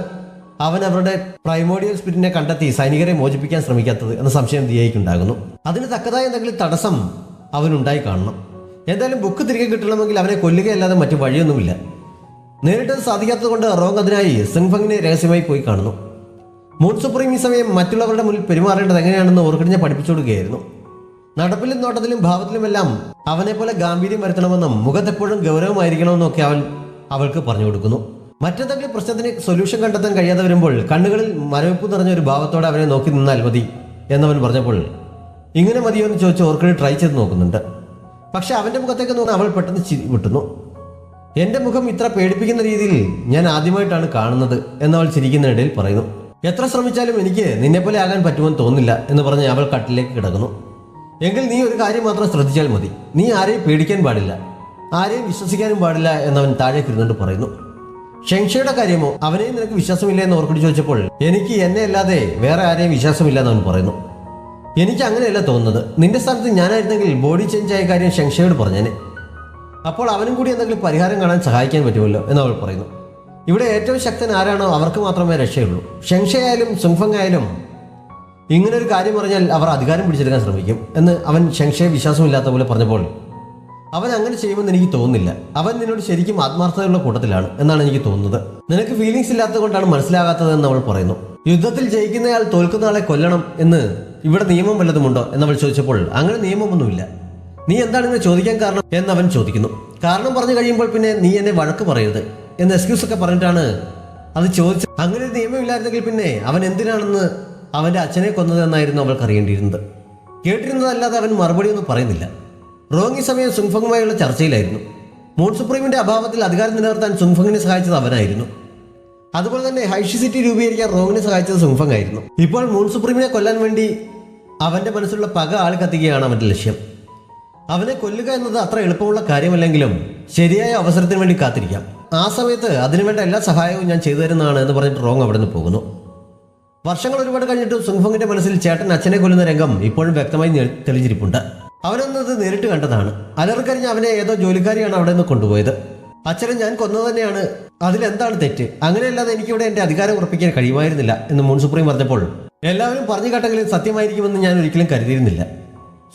അവൻ അവരുടെ പ്രൈമോഡിയൽ സ്പിരിറ്റിനെ കണ്ടെത്തി സൈനികരെ മോചിപ്പിക്കാൻ ശ്രമിക്കാത്തത് എന്ന സംശയം ദിയയ്ക്ക് ഉണ്ടാകുന്നു. അതിന് തക്കതായ എന്തെങ്കിലും തടസ്സം അവനുണ്ടായി കാണണം. എന്തായാലും ബുക്ക് തിരികെ കിട്ടണമെങ്കിൽ അവനെ കൊല്ലുകയല്ലാതെ മറ്റു വഴിയൊന്നുമില്ല. നേരിട്ട് സാധിക്കാത്തത് കൊണ്ട് റോങ് അതിനായി സിംഫങ്ങിനെ രഹസ്യമായി പോയി കാണുന്നു. മൂൺ സുപ്രീം ഈ സമയം മറ്റുള്ളവരുടെ മുന്നിൽ പെരുമാറേണ്ടത് എങ്ങനെയാണെന്ന് ഓർക്കിഡിനെ പഠിപ്പിച്ചു കൊടുക്കുകയായിരുന്നു. നടപ്പിലും നോട്ടത്തിലും ഭാവത്തിലുമെല്ലാം അവനെ പോലെ ഗാംഭീര്യം വരുത്തണമെന്നും മുഖത്തെപ്പോഴും ഗൗരവമായിരിക്കണമെന്നും ഒക്കെ അവൾക്ക് പറഞ്ഞു കൊടുക്കുന്നു. മറ്റെന്തെങ്കിലും പ്രശ്നത്തിന് സൊല്യൂഷൻ കണ്ടെത്താൻ കഴിയാതെ വരുമ്പോൾ കണ്ണുകളിൽ മരവിപ്പ് നിറഞ്ഞ ഒരു ഭാവത്തോടെ അവനെ നോക്കി നിന്നാൽ മതി എന്നവൻ പറഞ്ഞപ്പോൾ ഇങ്ങനെ മതിയോ എന്ന് ചോദിച്ച് ഓർക്കിഡ് ട്രൈ ചെയ്ത് നോക്കുന്നുണ്ട്. പക്ഷെ അവന്റെ മുഖത്തേക്ക് നോക്കാൻ അവൾ പെട്ടെന്ന് ചിരി വിട്ടുന്നു. എന്റെ മുഖം ഇത്ര പേടിപ്പിക്കുന്ന രീതിയിൽ ഞാൻ ആദ്യമായിട്ടാണ് കാണുന്നത് എന്നവൾ ചിരിക്കുന്നതിനിടയിൽ പറയുന്നു. എത്ര ശ്രമിച്ചാലും എനിക്ക് നിന്നെപ്പോലെ ആകാൻ പറ്റുമെന്ന് തോന്നില്ല എന്ന് പറഞ്ഞ് അവൾ കട്ടിലേക്ക് കിടക്കുന്നു. എങ്കിൽ നീ ഒരു കാര്യം മാത്രം ശ്രദ്ധിച്ചാൽ മതി. നീ ആരെയും പേടിക്കാൻ പാടില്ല, ആരെയും വിശ്വസിക്കാനും പാടില്ല എന്നവൻ താഴേക്ക് ഇരുന്നുകൊണ്ട് പറയുന്നു. ഷെങ്ഷയുടെ കാര്യമോ? അവനെയും നിനക്ക് വിശ്വാസമില്ല എന്ന് ഓർക്കിഡ് ചോദിച്ചപ്പോൾ എനിക്ക് എന്നെ അല്ലാതെ വേറെ ആരെയും വിശ്വാസമില്ല എന്ന് അവൻ പറയുന്നു. എനിക്ക് അങ്ങനെയല്ല തോന്നുന്നത്. നിന്റെ സ്ഥാനത്ത് ഞാനായിരുന്നെങ്കിൽ ബോഡി ചേഞ്ച് ആയ കാര്യം ഷെങ്ഷയോട് പറഞ്ഞേനെ. അപ്പോൾ അവനും കൂടി എന്തെങ്കിലും പരിഹാരം കാണാൻ സഹായിക്കാൻ പറ്റുമല്ലോ എന്ന് അവൾ പറയുന്നു. ഇവിടെ ഏറ്റവും ശക്തൻ ആരാണോ അവർക്ക് മാത്രമേ രക്ഷയുള്ളൂ. ഷെങ്ഷയായാലും സുങ്ഫങ് ആയാലും ഇങ്ങനെ ഒരു കാര്യം പറഞ്ഞാൽ അവർ അധികാരം പിടിച്ചെടുക്കാൻ ശ്രമിക്കും എന്ന് അവൻ ഷെങ്ഷയെ വിശ്വാസമില്ലാത്ത പോലെ പറഞ്ഞപ്പോൾ അവൻ അങ്ങനെ ചെയ്യുമെന്ന് എനിക്ക് തോന്നുന്നില്ല. അവൻ നിന്നോട് ശരിക്കും ആത്മാർത്ഥതയുള്ള കൂട്ടത്തിലാണ് എന്നാണ് എനിക്ക് തോന്നുന്നത്. നിനക്ക് ഫീലിങ്സ് ഇല്ലാത്തത് കൊണ്ടാണ് മനസ്സിലാകാത്തത് എന്ന് അവൾ പറയുന്നു. യുദ്ധത്തിൽ ജയിക്കുന്നയാൾ തോൽക്കുന്ന ആളെ കൊല്ലണം എന്ന് ഇവിടെ നിയമം വല്ലതുമുണ്ടോ എന്നവൾ ചോദിച്ചപ്പോൾ അങ്ങനെ നിയമമൊന്നുമില്ല. നീ എന്താണ് ഇങ്ങനെ ചോദിക്കാൻ കാരണം എന്നവൻ ചോദിക്കുന്നു. കാരണം പറഞ്ഞു കഴിയുമ്പോൾ പിന്നെ നീ എന്നെ വഴക്ക് പറയരുത് എന്ന് എക്സ്ക്യൂസ് ഒക്കെ പറഞ്ഞിട്ടാണ് അത് ചോദിച്ചത്. അങ്ങനെ ഒരു നിയമമില്ലായിരുന്നെങ്കിൽ പിന്നെ അവൻ എന്തിനാണെന്ന് അവന്റെ അച്ഛനെ കൊന്നത് എന്നായിരുന്നു അവൾക്ക് അറിയേണ്ടിയിരുന്നത്. കേട്ടിരുന്നതല്ലാതെ അവൻ മറുപടി ഒന്നും പറയുന്നില്ല. റോങ് ഈ സമയം സുങ്ഫങ്ങുമായുള്ള ചർച്ചയിലായിരുന്നു. മൂൺ സുപ്രീമിന്റെ അഭാവത്തിൽ അധികാരം നിലനിർത്താൻ സുങ്ഫങ്ങിനെ സഹായിച്ചത് അവനായിരുന്നു. അതുപോലെ തന്നെ ഹൈഷി സിറ്റി രൂപീകരിക്കാൻ റോങ്ങിനെ സഹായിച്ചത് സുങ്ഫങ് ആയിരുന്നു. ഇപ്പോൾ മൂൺ സുപ്രീമിനെ കൊല്ലാൻ വേണ്ടി അവന്റെ മനസ്സിലുള്ള പക ആൾ കത്തിക്കുകയാണ് അവന്റെ ലക്ഷ്യം. അവനെ കൊല്ലുക എന്നത് അത്ര എളുപ്പമുള്ള കാര്യമല്ലെങ്കിലും ശരിയായ അവസരത്തിന് വേണ്ടി കാത്തിരിക്കാം. ആ സമയത്ത് അതിനുവേണ്ട എല്ലാ സഹായവും ഞാൻ ചെയ്തു തരുന്നതാണ് എന്ന് പറഞ്ഞിട്ട് റോങ് അവിടെ നിന്ന് പോകുന്നു. വർഷങ്ങൾ ഒരുപാട് കഴിഞ്ഞിട്ട് സുങ്ഫങ്ങിന്റെ മനസ്സിൽ ചേട്ടൻ അച്ഛനെ കൊല്ലുന്ന രംഗം ഇപ്പോഴും വ്യക്തമായി തെളിഞ്ഞിരിപ്പുണ്ട്. അവനൊന്നത് നേരിട്ട് കണ്ടതാണ്. അലറിക്കരിഞ്ഞ് അവനെ ഏതോ ജോലിക്കാരിയാണ് അവിടെ നിന്ന് കൊണ്ടുപോയത്. അച്ഛനെ ഞാൻ കൊന്നത് തന്നെയാണ്, അതിലെന്താണ് തെറ്റ്? അങ്ങനെയല്ലാതെ എനിക്കിവിടെ എന്റെ അധികാരം ഉറപ്പിക്കാൻ കഴിയുമായിരുന്നില്ല എന്ന് മൂൺ സുപ്രീം പറഞ്ഞപ്പോൾ എല്ലാവരും പറഞ്ഞു കേട്ടെങ്കിലും സത്യമായിരിക്കുമെന്ന് ഞാൻ ഒരിക്കലും കരുതിയിരുന്നില്ല.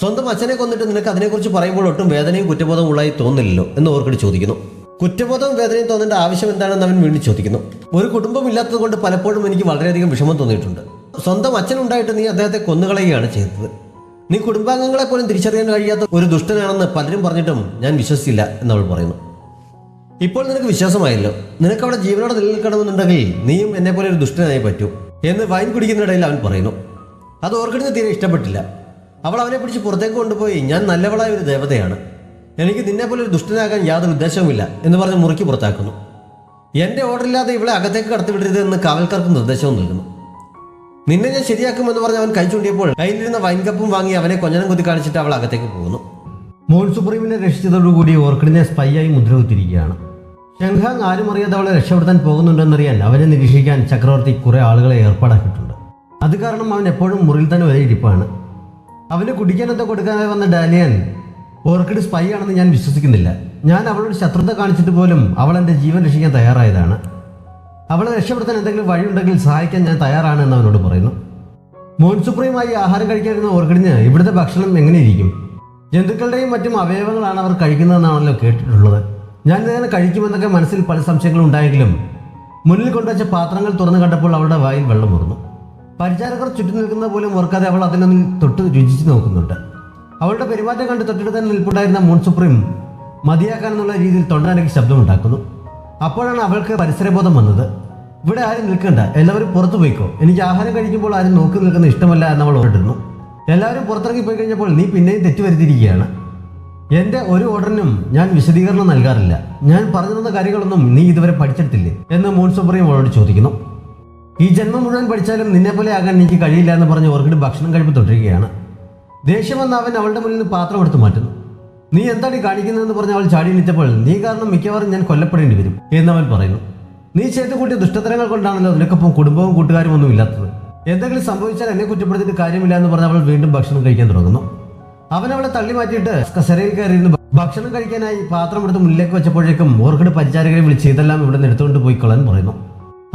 സ്വന്തം അച്ഛനെ കൊന്നിട്ട് നിനക്ക് അതിനെക്കുറിച്ച് പറയുമ്പോൾ ഒട്ടും വേദനയും കുറ്റബോധവും ഉള്ളതായി തോന്നില്ലല്ലോ എന്ന് ഓർക്കിഡ് ചോദിക്കുന്നു. കുറ്റബോധവും വേദനയും തോന്നേണ്ട ആവശ്യം എന്താണെന്ന് അവൻ വീണ്ടും ചോദിക്കുന്നു. ഒരു കുടുംബം ഇല്ലാത്തത് കൊണ്ട് പലപ്പോഴും എനിക്ക് വളരെയധികം വിഷമം തോന്നിയിട്ടുണ്ട്. സ്വന്തം അച്ഛനുണ്ടായിട്ട് നീ അദ്ദേഹത്തെ കൊന്നുകളയുകയാണ് ചെയ്തത്. നീ കുടുംബാംഗങ്ങളെ പോലും തിരിച്ചറിയാൻ കഴിയാത്ത ഒരു ദുഷ്ടനാണെന്ന് പലരും പറഞ്ഞിട്ടും ഞാൻ വിശ്വസിച്ചില്ല എന്നവൾ പറയുന്നു. ഇപ്പോൾ നിനക്ക് വിശ്വാസമായല്ലോ. നിനക്ക് അവിടെ ജീവനോടെ നിലനിൽക്കണമെന്നുണ്ടെങ്കിൽ നീയും എന്നെ പോലെ ഒരു ദുഷ്ടനായി പറ്റൂ എന്ന് വൈൻ കുടിക്കുന്നിടയിൽ അവൻ പറയുന്നു. അത് ഓർക്കിഡിന് തീരെ ഇഷ്ടപ്പെട്ടില്ല. അവൾ അവനെ പിടിച്ച് പുറത്തേക്ക് കൊണ്ടുപോയി ഞാൻ നല്ലവളായ ഒരു ദേവതയാണ്, എനിക്ക് നിന്നെ പോലെ ഒരു ദുഷ്ടനാകാൻ യാതൊരു ഉദ്ദേശവുമില്ല എന്ന് പറഞ്ഞ് മുറുക്കി പുറത്താക്കുന്നു. എന്റെ ഓർഡറില്ലാതെ ഇവളെ അകത്തേക്ക് കടത്തിവിടരുത് എന്ന് കാവൽക്കാർക്ക് നിർദ്ദേശവും നൽകുന്നു. നിന്നെ ഞാൻ ശരിയാക്കുമെന്ന് പറഞ്ഞ് അവൻ കൈ ചൂണ്ടിയപ്പോൾ കയ്യിലിരുന്ന വൈൻ കപ്പും വാങ്ങി അവനെ കൊഞ്ഞനം കുത്തി കാണിച്ചിട്ട് അവൾ അകത്തേക്ക് പോകുന്നു. മൂൺ സുപ്രീമിനെ രക്ഷിച്ചതോടുകൂടി ഓർക്കിഡിനെ സ്പൈയായി മുദ്രകുത്തിരിക്കുകയാണ്. ഷെങ്ഹാങ് ആരും അറിയാതെ അവളെ രക്ഷപ്പെടുത്താൻ പോകുന്നുണ്ടെന്നറിയാൻ അവനെ നിരീക്ഷിക്കാൻ ചക്രവർത്തി കുറെ ആളുകളെ ഏർപ്പാടാക്കിയിട്ടുണ്ട്. അത് കാരണം അവൻ എപ്പോഴും മുറിയിൽ തന്നെ വരെ ഇരിപ്പാണ്. അവന് കുടിക്കാൻ എന്തോ കൊടുക്കാതെ വന്ന ഡാലിയൻ ഓർക്കിഡ് സ്പൈ ആണെന്ന് ഞാൻ വിശ്വസിക്കുന്നില്ല. ഞാൻ അവളോട് ശത്രുത കാണിച്ചിട്ട് പോലും അവൾ എൻ്റെ ജീവൻ രക്ഷിക്കാൻ തയ്യാറായതാണ്. അവളെ രക്ഷപ്പെടുത്താൻ എന്തെങ്കിലും വഴിയുണ്ടെങ്കിൽ സഹായിക്കാൻ ഞാൻ തയ്യാറാണ് എന്ന് അവനോട് പറയുന്നു. മൂൺ സുപ്രീമായി ആഹാരം കഴിക്കാതിരുന്ന ഓർക്കിഡിന് ഇവിടുത്തെ ഭക്ഷണം എങ്ങനെയിരിക്കും? ജന്തുക്കളുടെയും മറ്റും അവയവങ്ങളാണ് അവർ കഴിക്കുന്നതെന്നാണല്ലോ കേട്ടിട്ടുള്ളത്. ഞാൻ ഇതങ്ങനെ കഴിക്കുമെന്നൊക്കെ മനസ്സിൽ പല സംശയങ്ങളും ഉണ്ടായെങ്കിലും മുന്നിൽ കൊണ്ടുവച്ച പാത്രങ്ങൾ തുറന്നു കണ്ടപ്പോൾ അവളുടെ വായിൽ വെള്ളം മുറന്നു. പരിചാരകർ ചുറ്റും നിൽക്കുന്നത് പോലും ഓർക്കാതെ അവൾ അതിനൊന്നിൽ തൊട്ട് രുചിച്ച് നോക്കുന്നുണ്ട്. അവളുടെ പെരുമാറ്റം കണ്ട് തൊട്ടടുത്ത് തന്നെ നിൽപ്പുണ്ടായിരുന്ന മൂൺ സുപ്രീം മതിയാക്കാനെന്നുള്ള രീതിയിൽ തൊണ്ടനക്ക് ശബ്ദമുണ്ടാക്കുന്നു. അപ്പോഴാണ് അവൾക്ക് പരിസരബോധം വന്നത്. ഇവിടെ ആരും നിൽക്കണ്ട, എല്ലാവരും പുറത്തു പോയിക്കോ, എനിക്ക് ആഹാരം കഴിക്കുമ്പോൾ ആരും നോക്കി നിൽക്കുന്ന ഇഷ്ടമല്ല എന്നവൾ ഓർഡിരുന്നു. എല്ലാവരും പുറത്തിറങ്ങി പോയി കഴിഞ്ഞപ്പോൾ നീ പിന്നെയും തെറ്റുവരുത്തിയിരിക്കുകയാണ്. എൻ്റെ ഒരു ഓർഡറിനും ഞാൻ വിശദീകരണം നൽകാറില്ല. ഞാൻ പറഞ്ഞു തന്ന കാര്യങ്ങളൊന്നും നീ ഇതുവരെ പഠിച്ചിട്ടില്ലേ എന്ന് മൂൺ സുപ്രീം അവളോട് ചോദിക്കുന്നു. ഈ ജന്മം മുഴുവൻ പഠിച്ചാലും നിന്നെപ്പോലെ ആകാൻ എനിക്ക് കഴിയില്ല എന്ന് പറഞ്ഞ് ഓർക്കിഡ് ഭക്ഷണം കഴിപ്പ് തുടരുകയാണ്. ദേഷ്യം വന്ന് അവൻ അവളുടെ മുന്നിൽ നിന്ന് പാത്രം എടുത്ത് മാറ്റുന്നു. നീ എന്താണ് കാണിക്കുന്നതെന്ന് പറഞ്ഞ് അവൾ ചാടി എണീറ്റപ്പോൾ നീ കാരണം മിക്കവാറും ഞാൻ കൊല്ലപ്പെടേണ്ടി വരും എന്നവൻ പറയുന്നു. നീ ചെയ്തു കൂട്ടിയ ദുഷ്ടതരങ്ങൾ കൊണ്ടാണല്ലോ നിനക്കൊപ്പം കുടുംബവും കൂട്ടുകാരും ഒന്നും ഇല്ലാത്തത്. എന്തെങ്കിലും സംഭവിച്ചാൽ എന്നെ കുറ്റപ്പെടുത്തിയിട്ട് കാര്യമില്ല എന്ന് പറഞ്ഞ് അവൾ വീണ്ടും ഭക്ഷണം കഴിക്കാൻ തുടങ്ങുന്നു. അവൻ അവളെ തള്ളി മാറ്റിയിട്ട് കസേരയിൽ കയറിയിരുന്ന് ഭക്ഷണം കഴിക്കാനായി പാത്രം എടുത്ത് മുന്നിലേക്ക് വെച്ചപ്പോഴേക്കും ഓർക്കിഡ് പരിചാരകരെ വിളിച്ച് ഇതെല്ലാം ഇവിടെ നിന്ന് എടുത്തുകൊണ്ട് പോയി കളയാൻ പറയുന്നു.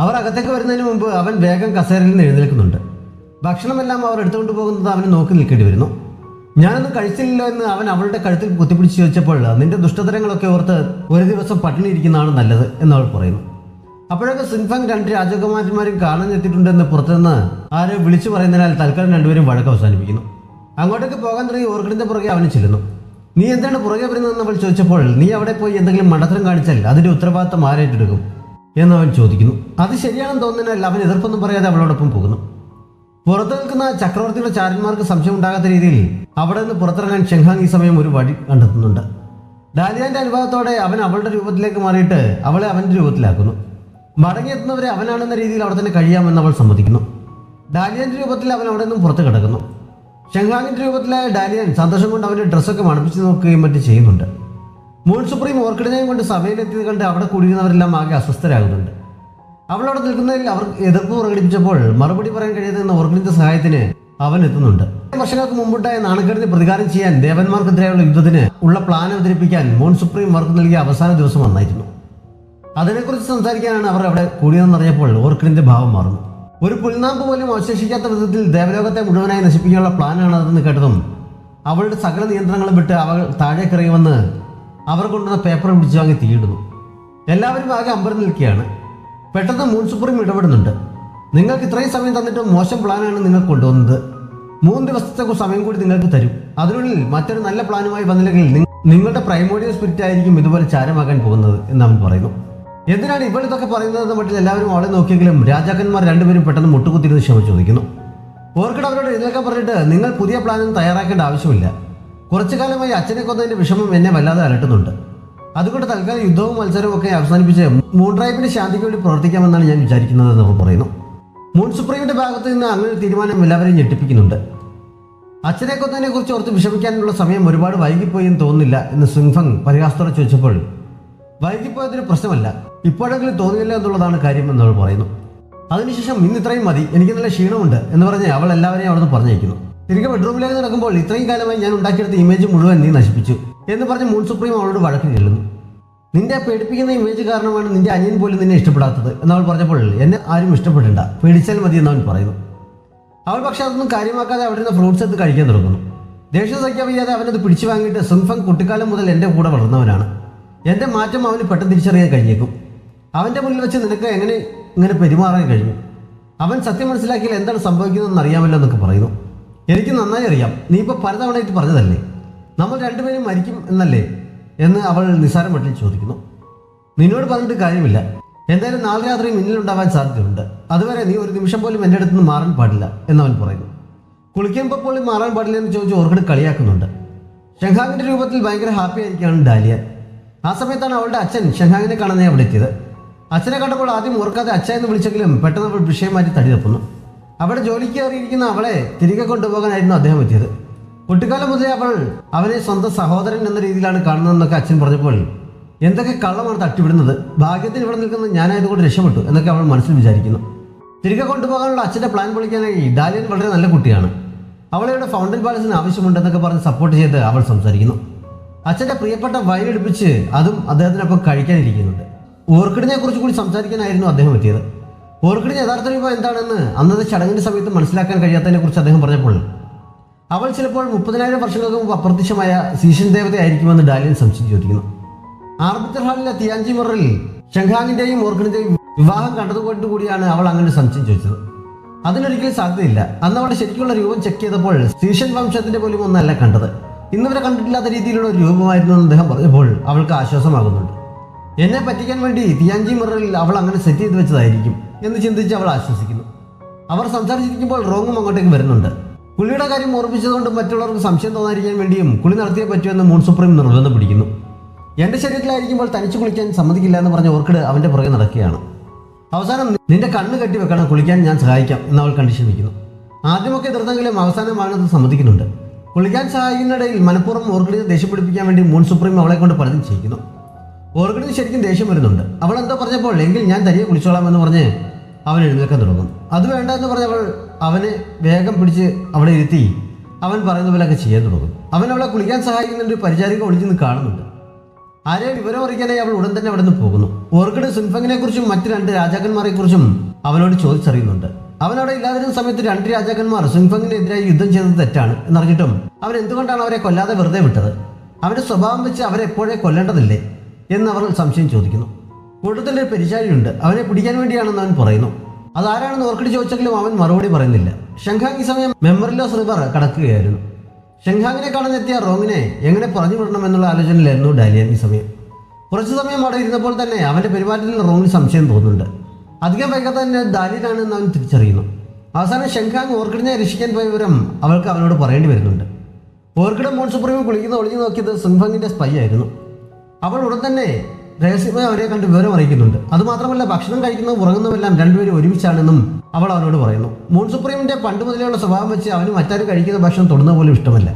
അവർ അകത്തേക്ക് വരുന്നതിന് മുമ്പ് അവൻ വേഗം കസേരയിൽ നിന്ന് എഴുന്നേൽക്കുന്നുണ്ട്. ഭക്ഷണമെല്ലാം അവർ എടുത്തുകൊണ്ട് പോകുന്നത് അവന് നോക്കി നിൽക്കേണ്ടി വരുന്നു. ഞാനൊന്നും കഴിച്ചില്ലല്ലോ എന്ന് അവൻ അവളുടെ കഴുത്തിൽ കുത്തിപ്പിടിച്ച് ചോദിച്ചപ്പോൾ നിന്റെ ദുഷ്ടതരങ്ങളൊക്കെ ഓർത്ത് ഒരു ദിവസം പട്ടിണി ഇരിക്കുന്നതാണ് നല്ലത് എന്നവൾ പറയുന്നു. അപ്പോഴൊക്കെ സിൻഫങ് 2 രാജകുമാരന്മാരും കാണാനെത്തിയിട്ടുണ്ടെന്ന് പുറത്തുനിന്ന് ആരോ വിളിച്ചു പറയുന്നതിനാൽ തൽക്കാലം രണ്ടുപേരും വഴക്ക് അവസാനിപ്പിക്കുന്നു. അങ്ങോട്ടേക്ക് പോകാൻ തുടങ്ങി ഓർക്കിഡിന്റെ പുറകെ അവന് ചെല്ലുന്നു. നീ എന്താണ് പുറകെ വരുന്നതെന്ന് അവൾ ചോദിച്ചപ്പോൾ നീ അവിടെ പോയി എന്തെങ്കിലും മണ്ടത്തരം കാണിച്ചാൽ അതിന്റെ ഉത്തരവാദിത്തം ആരേറ്റെടുക്കും എന്നവൻ ചോദിക്കുന്നു. അത് ശരിയാണെന്ന് തോന്നുന്നതിനാൽ അവൻ എതിർപ്പൊന്നും പറയാതെ അവളോടൊപ്പം പോകുന്നു. പുറത്തു നിൽക്കുന്ന ചക്രവർത്തിയുടെ ചാരന്മാർക്ക് സംശയം ഉണ്ടാകാത്ത രീതിയിൽ അവിടെ നിന്ന് പുറത്തിറങ്ങാൻ ഷെങ്ഹാങ് ഈ സമയം ഒരു വഴി കണ്ടെത്തുന്നുണ്ട്. ഡാലിയാന്റെ അനുഭവത്തോടെ അവൻ അവളുടെ രൂപത്തിലേക്ക് മാറിയിട്ട് അവളെ അവന്റെ രൂപത്തിലാക്കുന്നു. മടങ്ങിയെത്തുന്നവരെ അവനാണെന്ന രീതിയിൽ അവിടെ തന്നെ കഴിയാമെന്ന് അവൾ സമ്മതിക്കുന്നു. ഡാലിയന്റെ രൂപത്തിൽ അവൻ അവിടെ നിന്നും പുറത്ത് കിടക്കുന്നു. ഷെങ്ഹാങ്ങിന്റെ രൂപത്തിലായ ഡാലിയൻ സന്തോഷം കൊണ്ട് അവന്റെ ഡ്രസ്സൊക്കെ മണപ്പിച്ച് നോക്കുകയും മറ്റും ചെയ്യുന്നുണ്ട്. മൂൺ സുപ്രീം ഓർക്കിഡിനെയും കൊണ്ട് സഭയിലെത്തിയത് കണ്ട് അവിടെ കൂടിയിരുന്നവരെല്ലാം ആകെ അസ്വസ്ഥരാകുന്നുണ്ട്. അവളവിടെ നിൽക്കുന്നതിൽ അവർ എതിർപ്പ് പ്രകടിപ്പിച്ചപ്പോൾ മറുപടി പറയാൻ കഴിയാതെന്ന ഓർക്കിഡിന്റെ സഹായത്തിന് അവൻ എത്തുന്നുണ്ട്. വർഷങ്ങൾക്ക് മുമ്പുണ്ടായ നാണക്കേടിന് പ്രതികാരം ചെയ്യാൻ ദേവന്മാർക്കെതിരെയുള്ള യുദ്ധത്തിന് ഉള്ള പ്ലാൻ അവതരിപ്പിക്കാൻ മൂൺ സുപ്രീം അവർക്ക് നൽകിയ അവസാന ദിവസം വന്നായിരുന്നു. അതിനെക്കുറിച്ച് സംസാരിക്കാനാണ് അവർ അവിടെ കൂടിയതെന്നറിഞ്ഞപ്പോൾ ഓർക്കിഡിന്റെ ഭാവം മാറുന്നു. ഒരു പുൽനാമ്പ് പോലും അവശേഷിക്കാത്ത വിധത്തിൽ ദേവലോകത്തെ മുഴുവനായി നശിപ്പിക്കാനുള്ള പ്ലാനാണ് അതെന്ന് കേട്ടതും അവളുടെ സകല നിയന്ത്രണങ്ങളും വിട്ട് അവൾ താഴേക്കിറങ്ങിവന്ന് അവർ കൊണ്ടുവന്ന പേപ്പർ പിടിച്ചു വാങ്ങി തീയിടുന്നു. എല്ലാവരും ആകെ അമ്പരന്ന് നിൽക്കുകയാണ്. പെട്ടെന്ന് മൂൺ സുപ്രീം ഇടപെടുന്നുണ്ട്. നിങ്ങൾക്ക് ഇത്രയും സമയം തന്നിട്ട് മോശം പ്ലാനാണ് നിങ്ങൾ കൊണ്ടുവന്നത്. 3 ദിവസത്തെ സമയം കൂടി നിങ്ങൾക്ക് തരും. അതിനുള്ളിൽ മറ്റൊരു നല്ല പ്ലാനുമായി വന്നില്ലെങ്കിൽ നിങ്ങളുടെ പ്രൈമോഡിയൽ സ്പിരിറ്റ് ആയിരിക്കും ഇതുപോലെ ചാരമാകാൻ പോകുന്നത് എന്ന് അവൻ പറയുന്നു. എന്തിനാണ് ഇവൾ ഇതൊക്കെ പറയുന്നത് മട്ടിൽ എല്ലാവരും അവളെ നോക്കിയെങ്കിലും രാജാക്കന്മാർ രണ്ടുപേരും പെട്ടെന്ന് മുട്ടുകുത്തിരുന്ന് ക്ഷമ ചോദിക്കുന്നു. ഓർക്കിഡ് അവരോട് എഴുന്നേൽക്കാൻ പറഞ്ഞിട്ട് നിങ്ങൾ പുതിയ പ്ലാനൊന്നും തയ്യാറാക്കേണ്ട ആവശ്യമില്ല. കുറച്ചു കാലമായി അച്ഛനെ കൊന്നതിന്റെ വിഷമം എന്നെ വല്ലാതെ അലട്ടുന്നുണ്ട്. അതുകൊണ്ട് തൽക്കാലം യുദ്ധവും മത്സരവും ഒക്കെ അവസാനിപ്പിച്ച് മൂൺ ട്രൈബിന്റെ ശാന്തിക്ക് വേണ്ടി പ്രവർത്തിക്കാമെന്നാണ് ഞാൻ വിചാരിക്കുന്നതെന്ന് അവർ പറയുന്നു. മൂൺ സുപ്രീമിന്റെ ഭാഗത്ത് നിന്ന് അങ്ങനെ ഒരു തീരുമാനം എല്ലാവരെയും ഞെട്ടിപ്പിക്കുന്നുണ്ട്. അച്ഛനെ കൊന്നതിനെ കുറിച്ച് ഓർത്ത് വിഷമിക്കാനുള്ള സമയം ഒരുപാട് വൈകിപ്പോയി എന്ന് തോന്നുന്നില്ല എന്ന് സിൻഫങ് പരിഹാസത്തോടെ ചോദിച്ചപ്പോൾ വൈകിപ്പോയതൊരു പ്രശ്നമല്ല, ഇപ്പോഴെങ്കിലും തോന്നിയില്ല എന്നുള്ളതാണ് കാര്യം എന്നവൾ പറയുന്നു. അതിനുശേഷം ഇന്ന് ഇത്രയും മതി, എനിക്ക് നല്ല ക്ഷീണമുണ്ട് എന്ന് പറഞ്ഞ് അവൾ എല്ലാവരെയും അവിടെ നിന്ന് പറഞ്ഞയക്കുന്നു. തിരികെ ബെഡ്റൂമിലേക്ക് നടക്കുമ്പോൾ ഇത്രയും കാലമായി ഞാൻ ഉണ്ടാക്കിയെടുത്ത ഇമേജ് മുഴുവൻ നീ നശിപ്പിച്ചു എന്ന് പറഞ്ഞ് മൂൺ സുപ്രീം അവളോട് വഴക്കിന് ചെല്ലുന്നു. നിന്റെ പേടിപ്പിക്കുന്ന ഇമേജ് കാരണമാണ് നിന്റെ അനിയൻ പോലും നിന്നെ ഇഷ്ടപ്പെടാത്തത് എന്നവൾ പറഞ്ഞപ്പോൾ എന്നെ ആരും ഇഷ്ടപ്പെടേണ്ട, പേടിച്ചാൽ മതി എന്നവൻ പറയുന്നു. അവൾ പക്ഷെ അതൊന്നും കാര്യമാക്കാതെ അവിടെ നിന്ന് ഫ്രൂട്ട്സ് എടുത്ത് കഴിക്കാൻ തുടങ്ങുന്നു. ദേഷ്യം സഹിക്കാൻ വയ്യാതെ അവനത് പിടിച്ചു വാങ്ങിയിട്ട് സിൻഫങ് കുട്ടിക്കാലം മുതൽ എൻ്റെ കൂടെ വളർന്നവനാണ്. എൻ്റെ മാറ്റം അവന് പെട്ടെന്ന് തിരിച്ചറിയാൻ കഴിഞ്ഞേക്കും. അവൻ്റെ മുന്നിൽ വെച്ച് നിനക്ക് ഇങ്ങനെ പെരുമാറാൻ കഴിഞ്ഞു. അവൻ സത്യം മനസ്സിലാക്കിയാൽ എന്താണ് സംഭവിക്കുന്നതെന്ന് അറിയാമല്ലോ എന്നൊക്കെ പറയുന്നു. എനിക്ക് നന്നായി അറിയാം, നീ ഇപ്പോൾ പലതവണയായിട്ട് പറഞ്ഞതല്ലേ, നമ്മൾ രണ്ടുപേരും മരിക്കും എന്നല്ലേ എന്ന് അവൾ നിസ്സാരം മട്ടിൽ ചോദിക്കുന്നു. നിന്നോട് പറഞ്ഞിട്ട് കാര്യമില്ല, എന്തായാലും നാളെ രാത്രി മിന്നലുണ്ടാവാൻ സാധ്യതയുണ്ട്. അതുവരെ നീ ഒരു നിമിഷം പോലും എൻ്റെ അടുത്ത് നിന്ന് മാറാൻ പാടില്ല എന്നവൻ പറയുന്നു. കുളിക്കുമ്പോൾ പോലും മാറാൻ പാടില്ല എന്ന് ചോദിച്ച് ഓർക്കിഡ് കളിയാക്കുന്നുണ്ട്. ഷെങ്ഹാങ്ങിന്റെ രൂപത്തിൽ ഭയങ്കര ഹാപ്പി ആയിരിക്കുകയാണ് ഡാലിയ. ആ സമയത്താണ് അവളുടെ അച്ഛൻ ഷെങ്ഹാങ്ങിനെ കാണാൻ അവിടെ എത്തിയത്. അച്ഛനെ കണ്ടപ്പോൾ ആദ്യം ഓർക്കാതെ അച്ഛ എന്ന് വിളിച്ചെങ്കിലും പെട്ടെന്ന് അവൾ വിഷയം മാറ്റി തടി തപ്പുന്നു. അവിടെ ജോലിക്ക് കയറിയിരിക്കുന്ന അവളെ തിരികെ കൊണ്ടുപോകാനായിരുന്നു അദ്ദേഹം എത്തിയത്. കുട്ടിക്കാലം മുതലേ അവനെ സ്വന്തം സഹോദരൻ എന്ന രീതിയിലാണ് കാണുന്നതെന്നൊക്കെ അച്ഛൻ പറഞ്ഞപ്പോൾ എന്തൊക്കെ കള്ളമാണ് തട്ടിവിടുന്നത്, ഭാഗ്യത്തിന് ഇവിടെ നിൽക്കുന്നത് ഞാനായതുകൊണ്ട് രക്ഷപ്പെട്ടു എന്നൊക്കെ അവൾ മനസ്സിൽ വിചാരിക്കുന്നു. തിരികെ കൊണ്ടുപോകാനുള്ള അച്ഛൻ്റെ പ്ലാൻ പൊളിക്കാനായി ഡാലിയൻ വളരെ നല്ല കുട്ടിയാണ്. അവളെ ഫൗണ്ടൻ പാലസിന് ആവശ്യമുണ്ടെന്നൊക്കെ പറഞ്ഞ് സപ്പോർട്ട് ചെയ്ത് അവൾ സംസാരിക്കുന്നു. അച്ഛൻ്റെ പ്രിയപ്പെട്ട വൈൻ എടുപ്പിച്ച് അതും അദ്ദേഹത്തിനൊപ്പം കഴിക്കാനിരിക്കുന്നുണ്ട്. ഓർക്കിഡിനെ കുറിച്ച് കൂടി സംസാരിക്കാനായിരുന്നു അദ്ദേഹം എത്തിയത്. ഓർക്കിഡിന് യഥാർത്ഥ രൂപം എന്താണെന്ന് അന്നത്തെ ചടങ്ങിന്റെ സമയത്ത് മനസ്സിലാക്കാൻ കഴിയാത്തതിനെ കുറിച്ച് അദ്ദേഹം പറഞ്ഞപ്പോൾ അവൾ ചിലപ്പോൾ 30,000 വർഷങ്ങൾക്ക് മുമ്പ് അപ്രത്യക്ഷമായ സീഷൻ ദേവതയായിരിക്കുമെന്ന് ഡാലിയൻ സംശയം ചോദിക്കുന്നു. ആർബിറ്റർ ഹാളിലെ തിയാൻജി മിററിൽ ഷെങ്ഹാങ്ങിന്റെയും ഓർക്കിഡിന്റെയും വിവാഹം കണ്ടതുകൊണ്ടുകൂടിയാണ് അവൾ അങ്ങനെ സംശയം ചോദിച്ചത്. അതിനൊരിക്കലും സാധ്യതയില്ല. അന്ന് അവളുടെ ശരിക്കുള്ള രൂപം ചെക്ക് ചെയ്തപ്പോൾ സീഷൻ വംശത്തിന്റെ പോലും ഒന്നല്ല കണ്ടത്, ഇന്നുവരെ കണ്ടിട്ടില്ലാത്ത രീതിയിലുള്ള ഒരു രൂപമായിരുന്നു എന്ന് അദ്ദേഹം പറഞ്ഞപ്പോൾ അവൾക്ക് ആശ്വാസമാകുന്നുണ്ട്. എന്നെ പറ്റിക്കാൻ വേണ്ടി തിയാൻജി മിററിൽ അവൾ അങ്ങനെ സെറ്റ് ചെയ്ത് വെച്ചതായിരിക്കും എന്ന് ചിന്തിച്ച് അവൾ ആശ്വസിക്കുന്നു. അവർ സംസാരിച്ചിരിക്കുമ്പോൾ റോങ്ങും അങ്ങോട്ടേക്ക് വരുന്നുണ്ട്. കുളിയുടെ കാര്യം ഓർമ്മിച്ചതുകൊണ്ട് മറ്റുള്ളവർക്ക് സംശയം തോന്നാതിരിക്കാൻ വേണ്ടിയും കുളി നടത്തിയേ പറ്റുമെന്ന് മൂൺ സുപ്രീം നിർബന്ധം പിടിക്കുന്നു. എൻ്റെ ശരീരത്തിലായിരിക്കുമ്പോൾ തനിച്ച് കുളിക്കാൻ സമ്മതിക്കില്ല എന്ന് പറഞ്ഞ ഓർക്കിഡ് അവൻ്റെ പുറകെ നടക്കുകയാണ്. അവസാനം നിന്റെ കണ്ണ് കെട്ടി വെക്കണം, കുളിക്കാൻ ഞാൻ സഹായിക്കാം എന്ന് അവൾ കണ്ടീഷൻ വയ്ക്കുന്നു. ആദ്യമൊക്കെ എതിർത്തെങ്കിലും അവസാനം അവനത് സമ്മതിക്കുന്നുണ്ട്. കുളിക്കാൻ സഹായിക്കുന്നിടയിൽ മനഃപൂർവ്വം ഓർക്കിഡിനെ ദേഷ്യം പിടിപ്പിക്കാൻ വേണ്ടി മൂൺ സുപ്രീം അവളെ കൊണ്ട് പലതും ചെയ്യിക്കുന്നു. ഓർക്കിഡിന് ശരിക്കും ദേഷ്യം വരുന്നുണ്ട്. അവൾ എന്തോ പറഞ്ഞപ്പോൾ എങ്കിൽ ഞാൻ തനിയെ കുളിച്ചോളാം എന്ന് പറഞ്ഞ് അവൻ എഴുന്നേൽക്കാൻ തുടങ്ങും. അത് വേണ്ട എന്ന് പറഞ്ഞവൾ അവനെ വേഗം പിടിച്ച് അവിടെ ഇരുത്തി അവൻ പറയുന്ന പോലെയൊക്കെ ചെയ്യാൻ തുടങ്ങും. അവൻ അവളെ കുളിക്കാൻ സഹായിക്കുന്നുണ്ട്. പരിചാരിക ഒളിഞ്ഞു നിന്ന് കാണുന്നുണ്ട്. ആരെ വിവരം അറിയിക്കാനായി അവൾ ഉടൻ തന്നെ അവിടെ നിന്ന് പോകുന്നു. ഓർക്കിഡ് സുൻഫങ്ങിനെ കുറിച്ചും മറ്റ് 2 രാജാക്കന്മാരെ കുറിച്ചും അവനോട് ചോദിച്ചറിയുന്നുണ്ട്. അവൻ അവിടെ ഇല്ലാതിരുന്ന സമയത്ത് 2 രാജാക്കന്മാർ സുൻഫങ്ങിനെതിരായി യുദ്ധം ചെയ്തത് തെറ്റാണ് എന്നറിഞ്ഞിട്ടും അവൻ എന്തുകൊണ്ടാണ് അവരെ കൊല്ലാതെ വെറുതെ വിട്ടത്? അവന്റെ സ്വഭാവം വെച്ച് അവരെ എപ്പോഴേ കൊല്ലേണ്ടതില്ലേ എന്ന് അവർ സംശയം ചോദിക്കുന്നു. കൂട്ടത്തിലൊരു പെരിശാഴിയുണ്ട്, അവനെ പിടിക്കാൻ വേണ്ടിയാണെന്ന് അവൻ പറയുന്നു. അതാരാണെന്ന് ഓർക്കിഡ് ചോദിച്ചെങ്കിലും അവൻ മറുപടി പറയുന്നില്ല. ഷെങ്ഹാങ് ഈ സമയം മെമ്മറിലോസ് റിവർ കടക്കുകയായിരുന്നു. ഷെങ്ഹാങ്ങിനെ കാണാനെത്തിയ റോങ്ങിനെ എങ്ങനെ പറഞ്ഞു വിടണം എന്നുള്ള ആലോചനയിലായിരുന്നു ഡാലിയൻ ഈ സമയം. കുറച്ചു സമയം അവിടെ ഇരുന്നപ്പോൾ തന്നെ അവന്റെ പെരുമാറ്റത്തിൽ റോങ്ങിന് സംശയം തോന്നുന്നുണ്ട്. അധികം വൈകാതെ തന്നെ ഡാലിയനാണെന്ന് അവൻ തിരിച്ചറിയുന്നു. അവസാനം ഷെങ്ഹാങ് ഓർക്കിഡിനെ രക്ഷിക്കാൻ പോയ വിവരം അവൾക്ക് അവനോട് പറയേണ്ടി വരുന്നുണ്ട്. ഓർക്കിഡ് മോൺ സുപ്രീം കുളിക്കുന്ന ഒളിഞ്ഞു നോക്കിയത് സുൻഫങ്ങിന്റെ സ്പൈ ആയിരുന്നു. അവൾ ഉടൻ തന്നെ രഹസ്യമായി അവരെ കണ്ട് വിവരം അറിയിക്കുന്നുണ്ട്. അതുമാത്രമല്ല, ഭക്ഷണം കഴിക്കുന്നതും ഉറങ്ങുന്നതെല്ലാം രണ്ടുപേരും ഒരുമിച്ചാണെന്നും അവൾ അവനോട് പറയുന്നു. മോൺ സുപ്രീമിന്റെ പണ്ട് മുതലുള്ള സ്വഭാവം വെച്ച് അവന് മറ്റാരും കഴിക്കുന്ന ഭക്ഷണം തൊടുന്ന പോലും ഇഷ്ടമല്ല.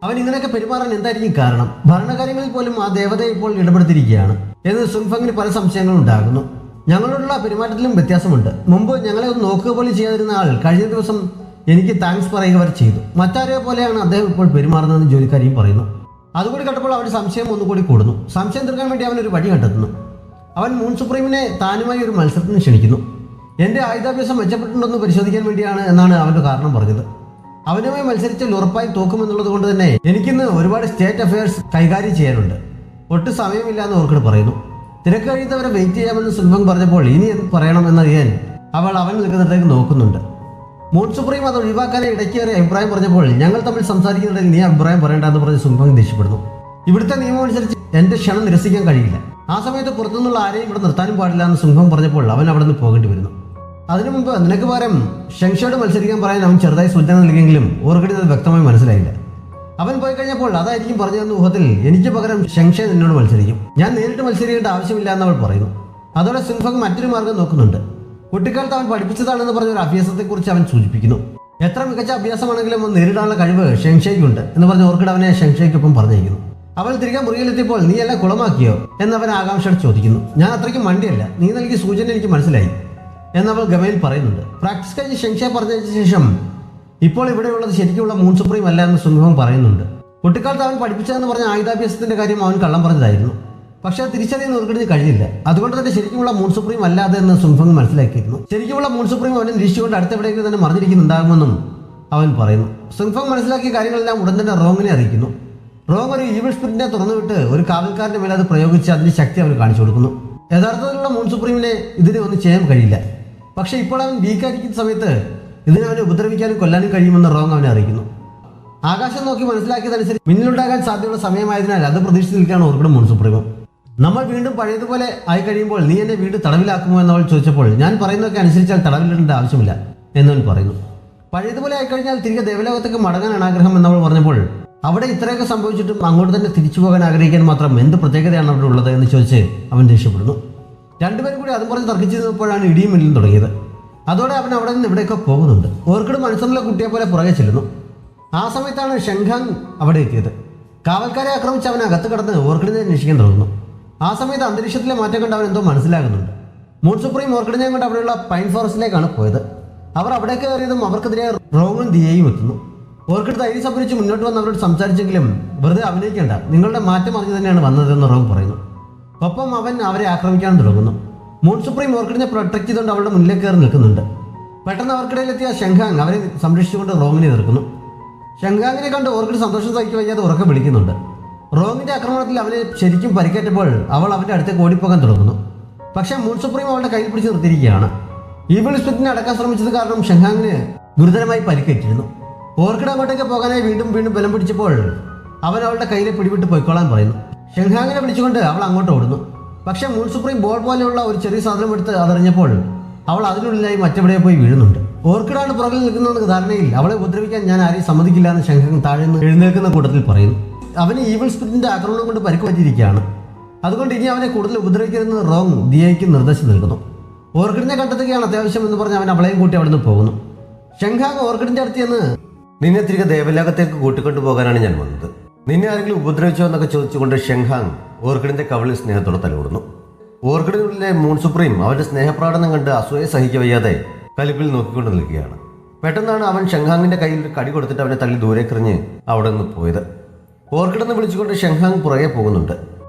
അവൻ ഇങ്ങനെയൊക്കെ പെരുമാറാൻ എന്തായിരിക്കും കാരണം? ഭരണകാര്യങ്ങളിൽ പോലും ആ ദേവതയെ ഇപ്പോൾ ഇടപെടുത്തിയിരിക്കുകയാണ് എന്ന് സുൻഫങ്ങിന് പല സംശയങ്ങളും ഉണ്ടാകുന്നു. ഞങ്ങളോടുള്ള പെരുമാറ്റത്തിലും വ്യത്യാസമുണ്ട്. മുമ്പ് ഞങ്ങളെ ഒന്ന് നോക്കുക പോലും ചെയ്യാതിരുന്ന ആൾ കഴിഞ്ഞ ദിവസം എനിക്ക് താങ്ക്സ് പറയുക വരെ ചെയ്തു. മറ്റാരെ പോലെയാണ് അദ്ദേഹം ഇപ്പോൾ പെരുമാറുന്നതെന്ന് ജോലിക്കാരിയും പറയുന്നു. അതുകൂടി കണ്ടപ്പോൾ അവന്റെ സംശയം ഒന്നുകൂടി കൂടുന്നു. സംശയം തീർക്കാൻ വേണ്ടി അവൻ ഒരു വഴി കണ്ടെത്തുന്നു. അവൻ മൂൺ സുപ്രീമിനെ താനുമായി ഒരു മത്സരത്തിന് ക്ഷണിക്കുന്നു. എൻ്റെ ആയുധാഭ്യാസം മെച്ചപ്പെട്ടിട്ടുണ്ടെന്ന് പരിശോധിക്കാൻ വേണ്ടിയാണ് എന്നാണ് അവന്റെ കാരണം പറഞ്ഞത്. അവനുമായി മത്സരിച്ചാൽ ഉറപ്പായി തോക്കുമെന്നുള്ളത് കൊണ്ട് തന്നെ എനിക്കിന്ന് ഒരുപാട് സ്റ്റേറ്റ് അഫയേഴ്സ് കൈകാര്യം ചെയ്യാനുണ്ട്. ഒട്ടും സമയമില്ല എന്ന് ഓർക്കിഡ് പറയുന്നു. തിരക്ക് കഴിയുന്നവരെ വെയിറ്റ് ചെയ്യാമെന്ന് സുൽഭങ് പറഞ്ഞപ്പോൾ ഇനി എന്ത് പറയണമെന്നറിയാൻ അവൻ നിൽക്കുന്നിടത്തേക്ക് നോക്കുന്നുണ്ട്. മൂൺ സുപ്രീം അത് ഒഴിവാക്കാനായി ഇടയ്ക്കേറി അഭിപ്രായം പറഞ്ഞപ്പോൾ ഞങ്ങൾ തമ്മിൽ സംസാരിക്കുന്നുണ്ടെങ്കിൽ നീ അഭിപ്രായം പറയേണ്ടെന്ന് പറഞ്ഞ് സുൽഭങ് ദേഷ്യപ്പെടുന്നു. ഇവിടുത്തെ നിയമം അനുസരിച്ച് എന്റെ ക്ഷണം നിരസിക്കാൻ കഴിയില്ല. ആ സമയത്ത് പുറത്തുനിന്നുള്ള ആരെയും ഇവിടെ നിർത്താനും പാടില്ല എന്ന് സുൽഭങ് പറഞ്ഞപ്പോൾ അവൻ അവിടെ നിന്ന് പോകേണ്ടി വരുന്നു. അതിനു മുമ്പ് നിനക്ക് പകരം ഷെങ്ഷയോട് മത്സരിക്കാൻ പറയാൻ അവൻ ചെറുതായി സൂചന നൽകിയെങ്കിലും ഓർക്കിഡിന് അത് വ്യക്തമായി മനസ്സിലായില്ല. അവൻ പോയി കഴിഞ്ഞപ്പോൾ അതായിരിക്കും പറഞ്ഞതെന്ന ഊഹത്തിൽ എനിക്ക് പകരം ഷെങ്ഷെ നിന്നോട് മത്സരിക്കും, ഞാൻ നേരിട്ട് മത്സരിക്കേണ്ട ആവശ്യമില്ല എന്ന് അവൾ പറയുന്നു. അതോടെ സുൽഭങ് മറ്റൊരു മാർഗം നോക്കുന്നുണ്ട്. കുട്ടിക്കാലത്ത് അവൻ പഠിപ്പിച്ചതാണെന്ന് പറഞ്ഞ ഒരു അഭ്യാസത്തെക്കുറിച്ച് അവൻ സൂചിപ്പിക്കുന്നു. എത്ര മികച്ച അഭ്യാസമാണെങ്കിലും അവൻ നേരിടാനുള്ള കഴിവ് ഷെങ്ഷയ്ക്കുണ്ട് എന്ന് പറഞ്ഞ് ഓർക്കിഡ് അവനെ ഷെങ്ഷയ്ക്കൊപ്പം പറഞ്ഞയക്കുന്നു. അവൾ തിരികെ മുറിയിലെത്തിയപ്പോൾ നീ എല്ലാം കുളമാക്കിയോ എന്നവൻ ആകാംക്ഷയോടെ ചോദിക്കുന്നു. ഞാൻ അത്രയ്ക്കും മണ്ടിയല്ല, നീ നൽകിയ സൂചന എനിക്ക് മനസ്സിലായി എന്നവൾ ഗമയിൽ പറയുന്നുണ്ട്. പ്രാക്ടീസ് കഴിഞ്ഞ് ഷെങ്ഷയെ പറഞ്ഞയച്ച ശേഷം ഇപ്പോൾ ഇവിടെയുള്ളത് ശരിക്കുള്ള മൂൺ സുപ്രീം അല്ല എന്ന് സുൽഭങ് പറയുന്നുണ്ട്. കുട്ടിക്കാലത്ത് അവൻ പഠിപ്പിച്ചതെന്ന് പറഞ്ഞ ആയുധാഭ്യാസത്തിന്റെ കാര്യം അവൻ കള്ളം പറഞ്ഞതായിരുന്നു. പക്ഷെ അത് തിരിച്ചറിയാൻ ഓർക്കിഡിന് കഴിഞ്ഞില്ല. അതുകൊണ്ട് തന്നെ ശരിക്കുമുള്ള മൂൺ സുപ്രീം അല്ലാതെ എന്ന് സുൽഭങ് മനസ്സിലാക്കിയിരുന്നു. ശരിക്കുമുള്ള മൂൺ സുപ്രീം അവനെ നിരീക്ഷിച്ചുകൊണ്ട് അടുത്തെവിടെയെങ്കിലും തന്നെ മറിഞ്ഞിരിക്കുന്നുണ്ടാകുമെന്നും അവൻ പറയുന്നു. സുൽഭങ് മനസ്സിലാക്കിയ കാര്യങ്ങളെല്ലാം ഉടൻ തന്നെ റോങ്ങിനെ അറിയിക്കുന്നു. റോങ് ഒരു ഈവിൾ സ്പിരിറ്റിനെ തുറന്നുവിട്ട് ഒരു കാവൽക്കാരന്റെ മേലെ അത് പ്രയോഗിച്ച് അതിന്റെ ശക്തി അവന് കാണിച്ചു കൊടുക്കുന്നു. യഥാർത്ഥത്തിലുള്ള മൂൺ സുപ്രീമിനെ ഇതിനെ ഒന്നും ചെയ്യാൻ കഴിയില്ല. പക്ഷെ ഇപ്പോൾ അവൻ വീക്കായിരിക്കുന്ന സമയത്ത് ഇതിനെ അവനെ ഉപദ്രവിക്കാനും കൊല്ലാനും കഴിയുമെന്ന് റോങ് അവനെ അറിയിക്കുന്നു. ആകാശം നോക്കി മനസ്സിലാക്കിയതനുസരിച്ച് മിന്നലുണ്ടാകാൻ സാധ്യതയുള്ള സമയമായതിനാൽ അത് പ്രതീക്ഷിച്ച് നിൽക്കുകയാണ് ഓർക്കിഡും മൂൺ സുപ്രീമും. നമ്മൾ വീണ്ടും പഴയതുപോലെ ആയി കഴിയുമ്പോൾ നീ എന്നെ വീണ്ടും തടവിലാക്കുമോ എന്നവൾ ചോദിച്ചപ്പോൾ ഞാൻ പറയുന്നതൊക്കെ അനുസരിച്ചാൽ തടവിലിടേണ്ട ആവശ്യമില്ല എന്നവൻ പറയുന്നു. പഴയതുപോലെ ആയിക്കഴിഞ്ഞാൽ തിരികെ ദേവലോകത്തേക്ക് മടങ്ങാനാണ് ആഗ്രഹം എന്നവൾ പറഞ്ഞപ്പോൾ അവിടെ ഇത്രയൊക്കെ സംഭവിച്ചിട്ടും അങ്ങോട്ട് തന്നെ തിരിച്ചു പോകാൻ ആഗ്രഹിക്കാൻ മാത്രം എന്ത് പ്രത്യേകതയാണ് അവിടെ ഉള്ളത് എന്ന് ചോദിച്ച് അവൻ ദേഷ്യപ്പെടുന്നു. രണ്ടുപേരും കൂടി അതും പറഞ്ഞ് തർക്കിച്ചിരുന്നപ്പോഴാണ് ഇടിയും മിന്നലും തുടങ്ങിയത്. അതോടെ അവൻ അവിടെ നിന്ന് ഇവിടെയൊക്കെ പോകുന്നുണ്ട്. ഓർക്കിഡ് മനസ്സിലുള്ള കുട്ടിയെ പോലെ പുറകെ ചെല്ലുന്നു. ആ സമയത്താണ് ഷെങ്ഹാങ് അവിടെ എത്തിയത്. കാവൽക്കാരെ ആക്രമിച്ച് അവൻ അകത്ത് കടന്ന് ഓർക്കിഡിനെ അന്വേഷിക്കാൻ തുടങ്ങുന്നു. ആ സമയത്ത് അന്തരീക്ഷത്തിലെ മാറ്റം കണ്ട് അവൻ എന്തോ മനസ്സിലാകുന്നുണ്ട്. മൂൺ സുപ്രീം ഓർക്കിഡിനെ കൊണ്ട് അവിടെയുള്ള പൈൻ ഫോറസ്റ്റിലേക്കാണ് പോയത്. അവർ അവിടേക്ക് കയറിയതും അവർക്കെതിരെ റോങ്ങും ദിയയും എത്തുന്നു. ഓർക്കിഡ് ധൈര്യം സംഭരിച്ച് മുന്നോട്ട് വന്ന് അവരോട് സംസാരിച്ചെങ്കിലും വെറുതെ അഭിനയിക്കേണ്ട, നിങ്ങളുടെ മാറ്റം അറിഞ്ഞു തന്നെയാണ് വന്നതെന്ന് റോങ് പറയുന്നു. ഒപ്പം അവൻ അവരെ ആക്രമിക്കാൻ തുടങ്ങുന്നു. മൂൺ സുപ്രീം ഓർക്കിഡിനെ പ്രൊട്ടക്ട് ചെയ്തുകൊണ്ട് അവരുടെ മുന്നിലേക്ക് കയറി നിൽക്കുന്നുണ്ട്. പെട്ടെന്ന് അവർക്കിടയിലെത്തിയ ഷെങ്ഹാങ് അവരെ സംരക്ഷിച്ചുകൊണ്ട് റോങ്ങിനെ എതിർക്കുന്നു. ഷെങ്ഹാങ്ങിനെ കണ്ട് ഓർക്കിഡ് സന്തോഷം സഹിക്കുക വയ്യാതെ ഉറക്കെ വിളിക്കുന്നുണ്ട്. റോങ്ങിന്റെ ആക്രമണത്തിൽ അവനെ ശരിക്കും പരിക്കേറ്റപ്പോൾ അവൾ അവന്റെ അടുത്തേക്ക് ഓടിപ്പോകാൻ തുടങ്ങുന്നു. പക്ഷേ മൂൺ സുപ്രീം അവളുടെ കയ്യിൽ പിടിച്ച് നിർത്തിയിരിക്കുകയാണ്. ഈവിൾ സ്പിരിറ്റിനെ അടക്കാൻ ശ്രമിച്ചത് കാരണം ഷെങ്ഹാങ്ങിന് ഗുരുതരമായി പരിക്കേറ്റിരുന്നു. ഓർക്കിഡ് അങ്ങോട്ടേക്ക് പോകാനായി വീണ്ടും വീണ്ടും ബലം പിടിച്ചപ്പോൾ അവൻ അവളുടെ കയ്യിലെ പിടിവിട്ട് പോയിക്കോളാൻ പറയുന്നു. ഷെങ്ഹാങ്ങിനെ പിടിച്ചുകൊണ്ട് അവൾ അങ്ങോട്ട് ഓടുന്നു. പക്ഷേ മൂൺ സുപ്രീം ബോൾ പോലെയുള്ള ഒരു ചെറിയ സാധനം എടുത്ത് അതറിഞ്ഞപ്പോൾ അവൾ അതിനുള്ളിലായി മറ്റെവിടെയോ പോയി വീഴുന്നുണ്ട്. ഓർക്കിഡാണ് പുറകിൽ നിൽക്കുന്നതെന്ന് ധാരണയിൽ അവളെ ഉപദ്രവിക്കാൻ ഞാൻ ആരെയും സമ്മതിക്കില്ല എന്ന് ഷെങ്ഹാങ് താഴെ നിന്ന് എഴുന്നേൽക്കുന്ന കൂട്ടത്തിൽ പറയുന്നു. അവന് ഈവിൾ സ്പിരിറ്റിന്റെ ആക്രമണം കൊണ്ട് പരിക്ക് പറ്റിയിരിക്കുകയാണ്. അതുകൊണ്ട് ഇനി അവനെ കൂടുതൽ ഉപദ്രവിക്കരുതെന്ന് റോങ് ദിയയ്ക്ക് നിർദ്ദേശം നൽകുന്നു. ഓർക്കിഡിനെ കണ്ടെത്തുകയാണ് അത്യാവശ്യം എന്ന് പറഞ്ഞ് അവൻ അവളെയും കൂട്ടി അവിടെ നിന്ന് പോകുന്നു. ഷെങ്ഹാങ് ഓർക്കിഡിന്റെ അടുത്ത് ചെന്ന് നിന്നെ തിരികെ ദേവലോകത്തേക്ക് കൂട്ടിക്കൊണ്ടു പോകാനാണ് ഞാൻ വന്നത്. നിന്നെ ആരെങ്കിലും ഉപദ്രവിച്ചോ എന്നൊക്കെ ചോദിച്ചുകൊണ്ട് ഷെങ്ഹാങ് ഓർക്കിഡിന്റെ കവിളിൽ സ്നേഹത്തോടെ തലോടുന്നു. ഓർക്കിഡിനുള്ളിലെ മൂൺ സുപ്രീം അവന്റെ സ്നേഹപ്രകടനം കണ്ട് അസൂയ സഹിക്കവയ്യാതെ കലിപ്പിൽ നോക്കിക്കൊണ്ട് നിൽക്കുകയാണ്. പെട്ടെന്നാണ് അവൻ ഷെങ്ഹാങ്ങിന്റെ കയ്യിൽ ഒരു കടി കൊടുത്തിട്ട് അവനെ തള്ളി ദൂരേക്കെറിഞ്ഞ് അവിടെ നിന്ന് പോയത്. ഓർക്കിഡെന്ന് വിളിച്ചുകൊണ്ട് ഷെങ്ഹാങ് പുറകെ പോകുന്നുണ്ട്.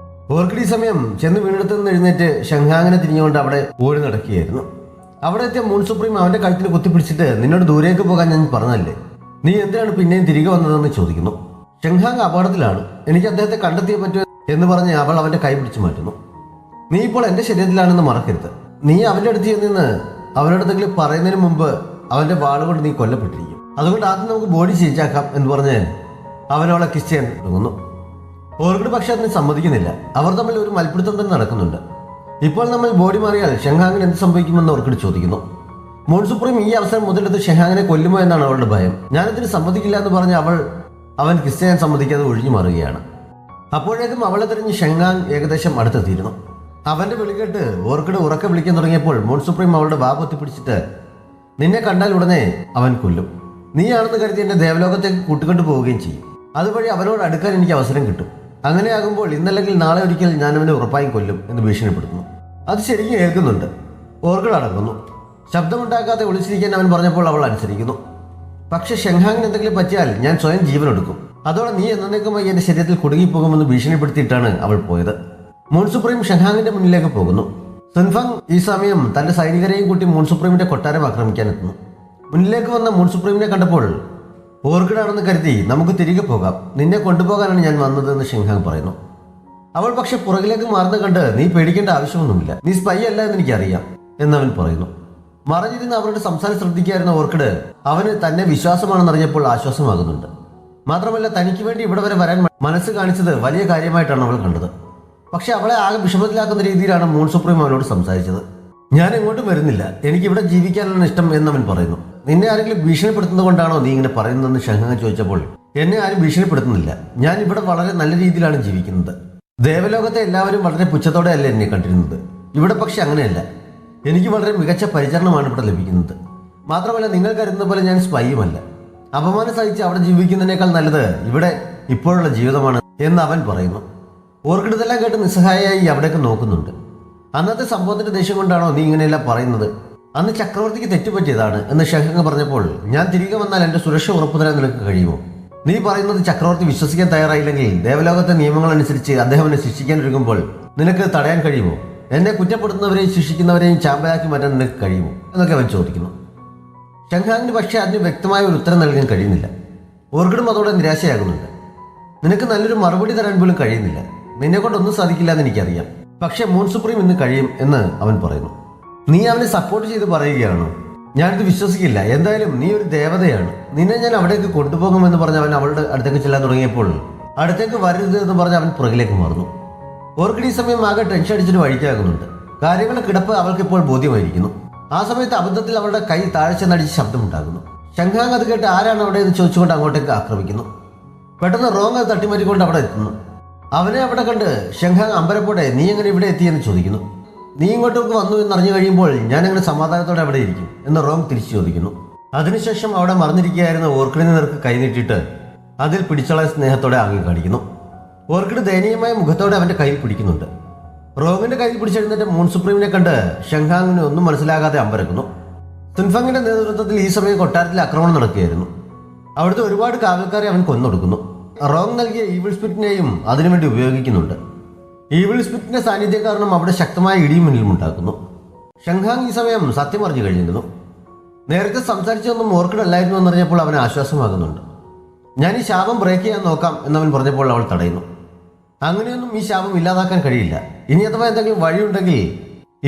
ഓർക്കിഡ് ഈ സമയം ചെന്ന് വീണെടുത്ത് നിന്ന് എഴുന്നേറ്റ് ഷെങ്ഹാങ്ങിനെ തിരിഞ്ഞുകൊണ്ട് അവിടെ ഓടി നടക്കുകയായിരുന്നു. അവിടെ എത്തിയ മൂൺ സുപ്രീം അവന്റെ കഴുത്തിന് കുത്തിപ്പിടിച്ചിട്ട് നിന്നോട് ദൂരേക്ക് പോകാൻ ഞാൻ പറഞ്ഞല്ലേ, നീ എന്തിനാണ് പിന്നെയും തിരികെ വന്നതെന്ന് ചോദിക്കുന്നു. ഷെങ്ഹാങ് അപകടത്തിലാണ്, എനിക്ക് അദ്ദേഹത്തെ കണ്ടെത്തിയേ പറ്റൂ എന്ന് പറഞ്ഞ് അവൾ അവന്റെ കൈ പിടിച്ചു മാറ്റുന്നു. നീ ഇപ്പോൾ എന്റെ ശരീരത്തിലാണെന്ന് മറക്കരുത്. നീ അവന്റെ അടുത്ത് നിന്ന് അവനോടെന്തെങ്കിലും പറയുന്നതിന് മുമ്പ് അവന്റെ വാളുകൊണ്ട് നീ കൊല്ലപ്പെട്ടിരിക്കും. അതുകൊണ്ട് ആദ്യം നമുക്ക് ബോഡി ചേഞ്ചാക്കാം എന്ന് പറഞ്ഞ് അവനവളെ കിസ് ചെയ്യാൻ തുടങ്ങുന്നു. ഓർക്കിഡ് പക്ഷെ അതിന് സമ്മതിക്കുന്നില്ല. അവർ തമ്മിൽ ഒരു മൽപ്പിടുത്തം തന്നെ നടക്കുന്നുണ്ട്. ഇപ്പോൾ നമ്മൾ ബോഡി മാറിയാൽ ഷെങ്ഹാങ്ങിന് എന്ത് സംഭവിക്കുമെന്ന് ഓർക്കിഡ് ചോദിക്കുന്നു. മൂൺ സുപ്രീം ഈ അവസരം മുതലെടുത്ത് ഷെങ്ഹാങ്ങിനെ കൊല്ലുമോ എന്നാണ് അവളുടെ ഭയം. ഞാനതിന് സമ്മതിക്കില്ല എന്ന് പറഞ്ഞ് അവൻ കിസ് ചെയ്യാൻ സമ്മതിക്കാതെ ഒഴിഞ്ഞു മാറുകയാണ്. അപ്പോഴേക്കും അവളെ തിരിഞ്ഞ് ഷെങ്ഹാങ് ഏകദേശം അടുത്തെത്തിയിരുന്നു. അവന്റെ വിളികേട്ട് ഓർക്കിഡ് ഉറക്കെ വിളിക്കാൻ തുടങ്ങിയപ്പോൾ മൂൺ സുപ്രീം അവളുടെ വാ പൊത്തിപ്പിടിച്ചിട്ട് നിന്നെ കണ്ടാൽ ഉടനെ അവൻ കൊല്ലും, നീയാണെന്ന് കരുതി എന്നെ ദേവലോകത്തേക്ക് കൂട്ടിക്കൊണ്ടു പോവുകയും ചെയ്യും. അതുവഴി അവനോട് അടുക്കാൻ എനിക്ക് അവസരം കിട്ടും. അങ്ങനെയാകുമ്പോൾ ഇന്നല്ലെങ്കിൽ നാളെ ഒരിക്കൽ ഞാൻ അവനെ ഉറപ്പായും കൊല്ലും എന്ന് ഭീഷണിപ്പെടുത്തുന്നു. അത് ശരിക്കും കേൾക്കുന്നുണ്ട്. ഓർക്കിഡ് അടങ്ങുന്നു. ശബ്ദമുണ്ടാക്കാതെ ഒളിച്ചിരിക്കാൻ അവൻ പറഞ്ഞപ്പോൾ അവൾ അനുസരിക്കുന്നു. പക്ഷെ ഷെങ്ഹാങ്ങിന് എന്തെങ്കിലും പറ്റിയാൽ ഞാൻ സ്വയം ജീവനെടുക്കും, അതോടെ നീ എന്നേക്കുമായി എന്റെ ശരീരത്തിൽ കുടുങ്ങിപ്പോകുമെന്ന് ഭീഷണിപ്പെടുത്തിയിട്ടാണ് അവൾ പോയത്. മൂൺ സുപ്രീം ഷെങ്ഹാങ്ങിന്റെ മുന്നിലേക്ക് പോകുന്നു. സുൻഫങ് ഈ സമയം തന്റെ സൈനികരെയും കൂട്ടി മൂൺ സുപ്രീമിന്റെ കൊട്ടാരം ആക്രമിക്കാൻ എത്തുന്നു. മുന്നിലേക്ക് വന്ന മൂൺ സുപ്രീമിനെ കണ്ടപ്പോൾ ഓർക്കിഡാണെന്ന് കരുതി നമുക്ക് തിരികെ പോകാം, നിന്നെ കൊണ്ടുപോകാനാണ് ഞാൻ വന്നതെന്ന് ഷെങ്ഹാങ് പറയുന്നു. അവൾ പക്ഷെ പുറകിലേക്ക് മാറുന്ന കണ്ട് നീ പേടിക്കേണ്ട ആവശ്യമൊന്നുമില്ല, നീ സ്പൈ അല്ല എന്ന് എനിക്കറിയാം എന്നവൻ പറയുന്നു. മറഞ്ഞിരുന്ന് അവരുടെ സംസാരം ശ്രദ്ധിക്കായിരുന്ന ഓർക്കിഡ് അവന് തന്നെ വിശ്വാസമാണെന്നറിഞ്ഞപ്പോൾ ആശ്വാസമാകുന്നുണ്ട്. മാത്രമല്ല തനിക്ക് വേണ്ടി ഇവിടെ വരെ വരാൻ മനസ്സ് കാണിച്ചത് വലിയ കാര്യമായിട്ടാണ് അവൾ കണ്ടത്. പക്ഷെ അവളെ ആകെ വിഷമത്തിലാക്കുന്ന രീതിയിലാണ് മൂൺ സുപ്രീം അവനോട് സംസാരിച്ചത്. ഞാൻ എങ്ങോട്ടും വരുന്നില്ല, എനിക്ക് ഇവിടെ ജീവിക്കാനാണ് ഇഷ്ടം എന്നവൻ പറയുന്നു. നിന്നെ ആരെങ്കിലും ഭീഷണിപ്പെടുത്തുന്നത് കൊണ്ടാണോ നീ ഇങ്ങനെ പറയുന്നതെന്ന് ഷെങ്ഹാങ് ചോദിച്ചപ്പോൾ എന്നെ ആരും ഭീഷണിപ്പെടുത്തുന്നില്ല, ഞാൻ ഇവിടെ വളരെ നല്ല രീതിയിലാണ് ജീവിക്കുന്നത്. ദേവലോകത്തെ എല്ലാവരും വളരെ പുച്ഛത്തോടെ അല്ല എന്നെ കണ്ടിരുന്നത്, ഇവിടെ പക്ഷെ അങ്ങനെയല്ല, എനിക്ക് വളരെ മികച്ച പരിചരണമാണ് ഇവിടെ ലഭിക്കുന്നത്. മാത്രമല്ല നിങ്ങൾ കരുതുന്ന പോലെ ഞാൻ സ്പൈയുമല്ല, അപമാനം സഹിച്ച് അവിടെ ജീവിക്കുന്നതിനേക്കാൾ നല്ലത് ഇവിടെ ഇപ്പോഴുള്ള ജീവിതമാണ് എന്ന് അവൻ പറയുന്നു. ഓർക്കിഡ് ഇതെല്ലാം കേട്ട് നിസ്സഹായമായി അവിടേക്ക് നോക്കുന്നുണ്ട്. അന്നത്തെ സംഭവത്തിന്റെ ദേഷ്യം കൊണ്ടാണോ നീ ഇങ്ങനെയെല്ലാം പറയുന്നത്, അന്ന് ചക്രവർത്തിക്ക് തെറ്റുപറ്റിയതാണ് എന്ന് ഷെങ്ഹാങ് പറഞ്ഞപ്പോൾ ഞാൻ തിരികെ വന്നാൽ എന്റെ സുരക്ഷ ഉറപ്പു തരാൻ നിനക്ക് കഴിയുമോ? നീ പറയുന്നത് ചക്രവർത്തി വിശ്വസിക്കാൻ തയ്യാറായില്ലെങ്കിൽ ദേവലോകത്തെ നിയമങ്ങൾ അനുസരിച്ച് അദ്ദേഹം എന്നെ ശിക്ഷിക്കാൻ ഒരുങ്ങുമ്പോൾ നിനക്ക് തടയാൻ കഴിയുമോ? എന്നെ കുറ്റപ്പെടുത്തുന്നവരെയും ശിക്ഷിക്കുന്നവരെയും ചാമ്പലാക്കി മാറ്റാൻ നിനക്ക് കഴിയുമോ എന്നൊക്കെ അവൻ ചോദിക്കുന്നു. ഷെങ്ഹാങ്ങിന് പക്ഷേ അതിന് വ്യക്തമായ ഒരു ഉത്തരം നൽകാൻ കഴിയുന്നില്ല. ഓർക്കിഡും അതോടെ നിരാശയാകുന്നുണ്ട്. നിനക്ക് നല്ലൊരു മറുപടി തരാൻ പോലും കഴിയുന്നില്ല, നിന്നെ കൊണ്ടൊന്നും സാധിക്കില്ല എന്ന് എനിക്കറിയാം, പക്ഷെ മൂൺ സുപ്രീം ഇന്ന് കഴിയും എന്ന് അവൻ പറയുന്നു. നീ അവനെ സപ്പോർട്ട് ചെയ്ത് പറയുകയാണോ? ഞാനിത് വിശ്വസിക്കില്ല, എന്തായാലും നീ ഒരു ദേവതയാണ്, നിന്നെ ഞാൻ അവിടേക്ക് കൊണ്ടുപോകുമെന്ന് പറഞ്ഞ് അവൻ അവളുടെ അടുത്തേക്ക് ചെല്ലാൻ തുടങ്ങിയപ്പോൾ അടുത്തേക്ക് വരരുത് എന്ന് പറഞ്ഞ് അവൻ പുറകിലേക്ക് മാറുന്നു. ഓർക്കിഡ് ഈ സമയം ആകെ ടെൻഷൻ അടിച്ചിട്ട് വഴിക്കാകുന്നുണ്ട്. കാര്യങ്ങളുടെ കിടപ്പ് അവൾക്ക് ഇപ്പോൾ ബോധ്യമായിരിക്കുന്നു. ആ സമയത്ത് അബദ്ധത്തിൽ അവളുടെ കൈ താഴെ ചെന്നടിച്ച് ശബ്ദമുണ്ടാകുന്നു. ഷെങ്ഹാങ് അത് കേട്ട് ആരാണ് അവിടെ എന്ന് ചോദിച്ചുകൊണ്ട് അങ്ങോട്ടേക്ക് ആക്രമിക്കുന്നു. പെട്ടെന്ന് റോങ് അത് തട്ടിമാറ്റിക്കൊണ്ട് അവിടെ എത്തുന്നു. അവനെ അവിടെ കണ്ട് ഷെങ്ഹാങ് അമ്പരപ്പോടെ നീ എങ്ങനെ ഇവിടെ എത്തിയെന്ന് ചോദിക്കുന്നു. നീ ഇങ്ങോട്ടേക്ക് വന്നു എന്നറിഞ്ഞു കഴിയുമ്പോൾ ഞാൻ അങ്ങനെ സമാധാനത്തോടെ അവിടെ ഇരിക്കും എന്ന് റോങ് തിരിച്ചു ചോദിക്കുന്നു. അതിനുശേഷം അവിടെ മറിഞ്ഞിരിക്കുകയായിരുന്ന ഓർക്കിഡിനെ നേർക്ക് കൈനീട്ടിയിട്ട് അതിൽ പിടിച്ചോളാൻ സ്നേഹത്തോടെ ആംഗ്യം കാണിക്കുന്നു. ഓർക്കിഡ് ദയനീയമായ മുഖത്തോടെ അവന്റെ കയ്യിൽ പിടിക്കുന്നുണ്ട്. റോങ്ങിന്റെ കയ്യിൽ പിടിച്ചെഴുന്നേറ്റ് മൂൺ സുപ്രീമിനെ കണ്ട് ഷെങ്ഹാങ്ങിന് ഒന്നും മനസ്സിലാകാതെ അമ്പരക്കുന്നു. സുൻഫങ്ങിന്റെ നേതൃത്വത്തിൽ ഈ സമയം കൊട്ടാരത്തിൽ ആക്രമണം നടക്കുകയായിരുന്നു. അവിടുത്തെ ഒരുപാട് കാവൽക്കാരെ അവൻ കൊന്നൊടുക്കുന്നു. റോങ് നൽകിയ ഈവിൾ സ്പിറ്റിനെയും അതിനുവേണ്ടി ഉപയോഗിക്കുന്നുണ്ട്. ഈവിൾ സ്പിറ്റിന്റെ സാന്നിധ്യം കാരണം അവിടെ ശക്തമായ ഇടിയും മിന്നലും ഉണ്ടാക്കുന്നു. ഷെങ്ഹാങ് ഈ സമയം സത്യം അറിഞ്ഞു കഴിഞ്ഞിരുന്നു. നേരത്തെ സംസാരിച്ചതൊന്നും ഓർക്കിഡ് അല്ലായിരുന്നു എന്നറിഞ്ഞപ്പോൾ അവന് ആശ്വാസമാകുന്നുണ്ട്. ഞാൻ ഈ ശാപം ബ്രേക്ക് ചെയ്യാൻ നോക്കാം എന്നവൻ പറഞ്ഞപ്പോൾ അവൾ തടയുന്നു. അങ്ങനെയൊന്നും ഈ ശാപം ഇല്ലാതാക്കാൻ കഴിയില്ല. ഇനി അഥവാ എന്തെങ്കിലും വഴിയുണ്ടെങ്കിൽ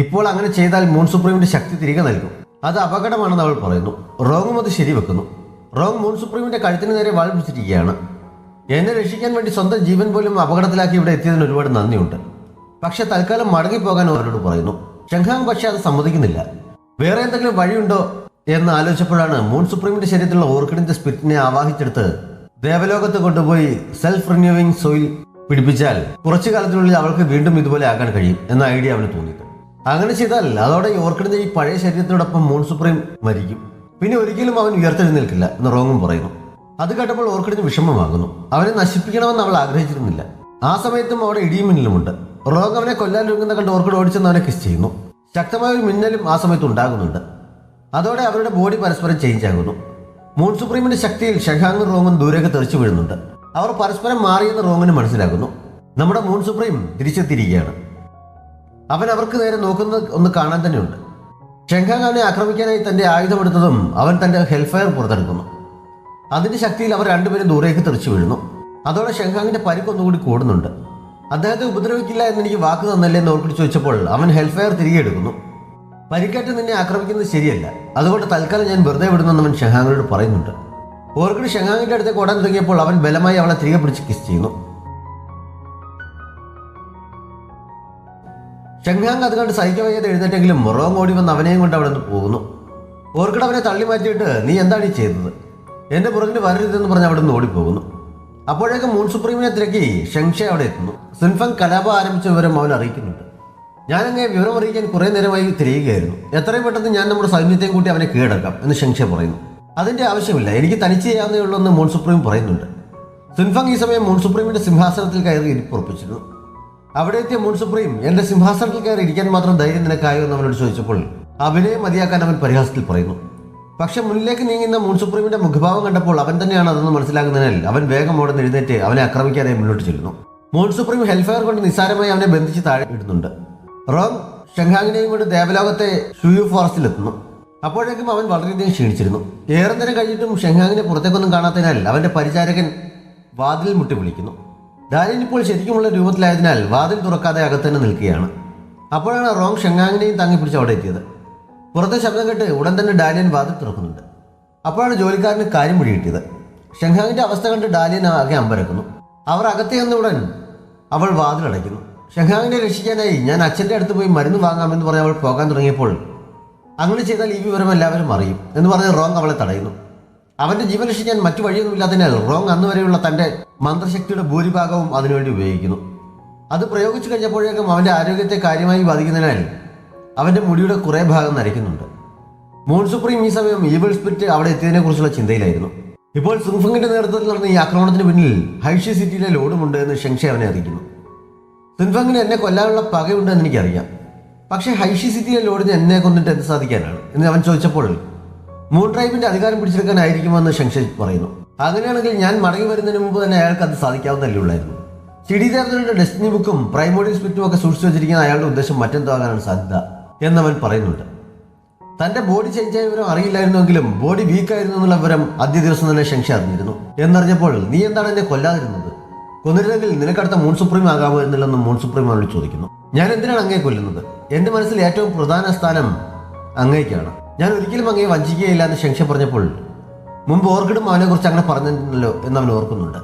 ഇപ്പോൾ അങ്ങനെ ചെയ്താൽ മൂൺ സുപ്രീമിന്റെ ശക്തി തിരികെ നൽകും, അത് അപകടമാണെന്ന് അവൾ പറയുന്നു. റോങ്ങും അത് ശരിവെക്കുന്നു. റോങ് മൂൺ സുപ്രീമിന്റെ കഴുത്തിന് നേരെ വാൾ പിടിച്ചിരിക്കുകയാണ്. എന്നെ രക്ഷിക്കാൻ വേണ്ടി സ്വന്തം ജീവൻ പോലും അപകടത്തിലാക്കി ഇവിടെ എത്തിയതിന് ഒരുപാട് നന്ദിയുണ്ട്, പക്ഷെ തൽക്കാലം മടങ്ങിപ്പോകാൻ അവരോട് പറയുന്നു. ഷെങ്ഹാങ് പക്ഷെ അത് സമ്മതിക്കുന്നില്ല. വേറെ എന്തെങ്കിലും വഴിയുണ്ടോ എന്ന് ആലോചിച്ചപ്പോഴാണ് മൂൺ സുപ്രീമിന്റെ ശരീരത്തിലുള്ള ഓർക്കിഡിന്റെ സ്പിരിറ്റിനെ ആവാഹിച്ചെടുത്ത് ദേവലോകത്ത് കൊണ്ടുപോയി സെൽഫ് റിന്യൂവിംഗ് സോയിൽ പിടിപ്പിച്ചാൽ കുറച്ചു കാലത്തിനുള്ളിൽ അവൾക്ക് വീണ്ടും ഇതുപോലെ ആകാൻ കഴിയും എന്ന ഐഡിയ അവന് തോന്നിയത്. അങ്ങനെ ചെയ്താൽ അതോടെ ഓർക്കിഡിന്റെ ഈ പഴയ ശരീരത്തോടൊപ്പം മൂൺ സുപ്രീം മരിക്കും, പിന്നെ ഒരിക്കലും അവൻ ഉയർത്തെഴുന്നേൽക്കില്ല എന്ന് റോങ്ങും പറയുന്നു. അത് കേട്ടപ്പോൾ ഓർക്കിഡിന് വിഷമമാകുന്നു. അവനെ നശിപ്പിക്കണമെന്ന് അവൾ ആഗ്രഹിച്ചിരുന്നില്ല. ആ സമയത്തും അവിടെ ഇടിയും മിന്നലുമുണ്ട്. റോങ് അവനെ കൊല്ലാൻ ഒരുങ്ങുന്ന കണ്ട് ഓർക്കിഡ് ഓടിച്ചെന്ന് അവനെ കിസ് ചെയ്യുന്നു. ശക്തമായ ഒരു മിന്നലും ആ സമയത്ത് ഉണ്ടാകുന്നുണ്ട്. അതോടെ അവരുടെ ബോഡി പരസ്പരം ചേഞ്ച് ആകുന്നു. മൂൺ സുപ്രീമിന്റെ ശക്തിയിൽ ഷെങ്ഹാങ്ങും റോങ്ങും ദൂരേക്ക് തെറിച്ചു വീഴുന്നുണ്ട്. അവർ പരസ്പരം മാറിയെന്ന് റോങ്ങിന് മനസ്സിലാക്കുന്നു. നമ്മുടെ മൂൺ സുപ്രീം തിരിച്ചെത്തിയിരിക്കുകയാണ്. അവൻ അവർക്ക് നേരെ നോക്കുന്നത് ഒന്ന് കാണാൻ തന്നെയുണ്ട്. ഷെങ്ഹാങ് അവനെ ആക്രമിക്കാനായി തന്റെ ആയുധമെടുത്തതും അവൻ തന്റെ ഹെൽഫയർ പുറത്തെടുക്കുന്നു. അതിന്റെ ശക്തിയിൽ അവർ രണ്ടുപേരും ദൂരേക്ക് തെറിച്ചു വീഴുന്നു. അതോടെ ഷെങ്ഹാങ്ങിന്റെ പരിക്കൊന്നുകൂടി കൂടുന്നുണ്ട്. അദ്ദേഹത്തെ ഉപദ്രവിക്കില്ല എന്ന് എനിക്ക് വാക്ക് തന്നല്ലേ എന്ന് ഓർക്കിഡ് ചോദിച്ചപ്പോൾ അവൻ ഹെൽഫയർ തിരികെ എടുക്കുന്നു. പരിക്കേറ്റ് നിന്നെ ആക്രമിക്കുന്നത് ശരിയല്ല, അതുകൊണ്ട് തൽക്കാലം ഞാൻ വെറുതെ വിടുന്നെന്ന് അവൻ ഷെങ്ഹാങ്ങിനോട് പറയുന്നുണ്ട്. ഓർക്കിഡ് ഷെങ്ഹാങ്ങിന്റെ അടുത്തേക്ക് ഓടാൻ തുടങ്ങിയപ്പോൾ അവൻ ബലമായി അവളെ തിരികെ പിടിച്ച് കിസ് ചെയ്യുന്നു. ഷെങ്ഹാങ് അത് കണ്ട് സഹിക്കാൻ വയ്യാതെ എഴുന്നേറ്റെങ്കിലും റോങ് ഓടി വന്ന് അവനെയും കൊണ്ട് അവിടെ നിന്ന് പോകുന്നു. ഓർക്കിഡ് അവനെ തള്ളി മാറ്റിയിട്ട് നീ എന്താണ് ഈ ചെയ്തത്, എന്റെ പുറകിൽ വരരുതെന്ന് പറഞ്ഞ് അവിടെ നിന്ന് ഓടിപ്പോകുന്നു. അപ്പോഴേക്കും മൂൺ സുപ്രീമിനെ തിരക്കി ഷെങ്ഷെ അവിടെ എത്തുന്നു. സിൻഫങ് കലാപം ആരംഭിച്ച വിവരം അവൻ അറിയിക്കുന്നുണ്ട്. ഞാനങ്ങനെ വിവരം അറിയിക്കാൻ കുറെ നേരമായി തിരിയുകയായിരുന്നു. എത്രയും പെട്ടെന്ന് ഞാൻ നമ്മുടെ സൈന്യത്തെയും കൂട്ടി അവനെ കീഴടക്കാം എന്ന് ഷെങ്ഷെ പറയുന്നു. അതിന്റെ ആവശ്യമില്ല, എനിക്ക് തനിച്ച് ചെയ്യാവുന്നേ ഉള്ളൂ എന്ന് മൂൺ സുപ്രീം പറയുന്നുണ്ട്. സിൻഫങ് ഈ സമയം മൂൺ സുപ്രീമിന്റെ സിംഹാസനത്തിൽ കയറി ഇരിപ്പുറപ്പിച്ചിരുന്നു. അവിടെ എത്തിയ മൂൺ സുപ്രീം എന്റെ സിംഹാസനത്തിൽ കയറി ഇരിക്കാൻ മാത്രം ധൈര്യം നിനക്കായോ എന്ന് അവനോട് ചോദിച്ചപ്പോൾ അഭിനയം മതിയാക്കാൻ അവൻ പരിഹാസത്തിൽ പറയുന്നു. പക്ഷെ മുന്നിലേക്ക് നീങ്ങുന്ന മൂൺ സുപ്രീമിന്റെ മുഖഭാവം കണ്ടപ്പോൾ അവൻ തന്നെയാണ് അതെന്ന് മനസ്സിലാക്കുന്നതിനാൽ അവൻ വേഗം ഓടുന്ന എഴുന്നേറ്റ് അവനെ ആക്രമിക്കാതെ മുന്നോട്ട് ചെല്ലുന്നു. മൂൺ സുപ്രീം ഹെൽഫയർ കൊണ്ട് നിസ്സാരമായി അവനെ ബന്ധിച്ച് താഴെ ഇടുന്നുണ്ട്. റോങ് ഷെങ്ഹാങ്ങിനെയും കൊണ്ട് ദേവലോകത്തെ ഷുയു ഫോറസ്റ്റിലെത്തുന്നു. അപ്പോഴേക്കും അവൻ വളരെയധികം ക്ഷീണിച്ചിരുന്നു. ഏറെ നേരം കഴിഞ്ഞിട്ടും ഷെങ്ഹാങ്ങിനെ പുറത്തേക്കൊന്നും കാണാത്തതിനാൽ അവന്റെ പരിചാരകൻ വാതിൽ മുട്ടി വിളിക്കുന്നു. ഡാലിയൻ ഇപ്പോൾ ശരിക്കുമുള്ള രൂപത്തിലായതിനാൽ വാതിൽ തുറക്കാതെ അകത്ത് തന്നെ നിൽക്കുകയാണ്. അപ്പോഴാണ് റോങ് ഷെങ്ഹാങ്ങിനെയും താങ്ങി പിടിച്ച് അവിടെ എത്തിയത്. പുറത്തെ ശബ്ദം കേട്ട് ഉടൻ തന്നെ ഡാലിയൻ വാതിൽ തുറക്കുന്നുണ്ട്. അപ്പോഴാണ് ജോലിക്കാരന് കാര്യം പിടികിട്ടിയത്. ഷെങ്ഹാങ്ങിന്റെ അവസ്ഥ കണ്ട് ഡാലിയൻ ആകെ അമ്പരക്കുന്നു. അവർ അകത്തെ ഉടൻ അവൾ വാതിലടയ്ക്കുന്നു. ഷെങ്ഹാങ്ങിനെ രക്ഷിക്കാനായി ഞാൻ അച്ഛൻ്റെ അടുത്ത് പോയി മരുന്ന് വാങ്ങാമെന്ന് പറഞ്ഞ് അവൾ പോകാൻ തുടങ്ങിയപ്പോൾ അങ്ങനെ ചെയ്താൽ ഈ വിവരം എല്ലാവരും അറിയും എന്ന് പറഞ്ഞ് റോങ് അവളെ തടയുന്നു. അവന്റെ ജീവൻ രക്ഷിക്കാൻ മറ്റു വഴിയൊന്നുമില്ലാത്തതിനാൽ റോങ് അന്നുവരെയുള്ള തന്റെ മന്ത്രശക്തിയുടെ ഭൂരിഭാഗവും അതിനുവേണ്ടി ഉപയോഗിക്കുന്നു. അത് പ്രയോഗിച്ചു കഴിഞ്ഞപ്പോഴേക്കും അവന്റെ ആരോഗ്യത്തെ കാര്യമായി ബാധിക്കുന്നതിനാൽ അവന്റെ മുടിയുടെ കുറേ ഭാഗം നരയ്ക്കുന്നുണ്ട്. മൂൺ സുപ്രീം ഈ സമയം ഈവിൾ സ്പിരിറ്റ് അവിടെ എത്തിയതിനെ കുറിച്ചുള്ള ചിന്തയിലായിരുന്നു. ഇപ്പോൾ സിൻഫങ്ങിന്റെ നേതൃത്വത്തിൽ നടന്ന ഈ ആക്രമണത്തിന് പിന്നിൽ ഹൈഷി സിറ്റിയിലെ ലോഡുമുണ്ട് എന്ന് ഷെങ്ഷെ അവനെ അറിയിക്കുന്നു. സിൻഫങ്ങിന് എന്നെ കൊല്ലാനുള്ള പകയുണ്ടെന്ന് എനിക്കറിയാം, പക്ഷേ ഹൈഷി സിറ്റിയിലെ ലോഡിന് എന്നെ കൊന്നിട്ട് എന്ത് സാധിക്കാനാണ് എന്ന് അവൻ ചോദിച്ചപ്പോൾ മൂൺ ട്രൈബിന്റെ അധികാരം പിടിച്ചെടുക്കാനായിരിക്കുമെന്ന് ഷെങ്ഷെ പറയുന്നു. അങ്ങനെയാണെങ്കിൽ ഞാൻ മടങ്ങി വരുന്നതിന് മുമ്പ് തന്നെ അയാൾക്ക് അത് സാധിക്കാവുന്നല്ലേ ഉള്ളായിരുന്നു. ചിടി ദേവതയുടെ ഡെസ്റ്റിനി ബുക്കും പ്രൈമോഡിയൽ സ്പിരിറ്റും ഒക്കെ സൂക്ഷിച്ചു വെച്ചിരിക്കുന്ന അയാളുടെ ഉദ്ദേശം മറ്റെന്തോ ആകാനാണ് സാധ്യത എന്നവൻ പറയുന്നുണ്ട്. തന്റെ ബോഡി ചേഞ്ച് ആയ വിവരം അറിയില്ലായിരുന്നെങ്കിലും ബോഡി വീക്കായിരുന്നു എന്നുള്ള വിവരം ആദ്യ ദിവസം തന്നെ ഷെങ്ഷെ അറിഞ്ഞിരുന്നു. എന്നറിഞ്ഞപ്പോൾ നീ എന്താണ് എന്നെ കൊല്ലാതിരുന്നത്, കൊന്നിരുന്നെങ്കിൽ നിനക്കടുത്ത മൂൺ സുപ്രീം ആകാമോ എന്നില്ലെന്ന് മൂൺ സുപ്രീം അവനോട് ചോദിക്കുന്നു. ഞാൻ എന്തിനാണ് അങ്ങയെ കൊല്ലുന്നത്, എന്റെ മനസ്സിൽ ഏറ്റവും പ്രധാന സ്ഥാനം അങ്ങേക്കാണ്, ഞാൻ ഒരിക്കലും അങ്ങയെ വഞ്ചിക്കുകയില്ല എന്ന് ഷെങ്ഷെ പറഞ്ഞപ്പോൾ മുമ്പ് ഓർക്കിഡും അവനെ കുറിച്ച് അങ്ങനെ പറഞ്ഞിട്ടുണ്ടല്ലോ എന്ന് അവൻ ഓർക്കുന്നുണ്ട്.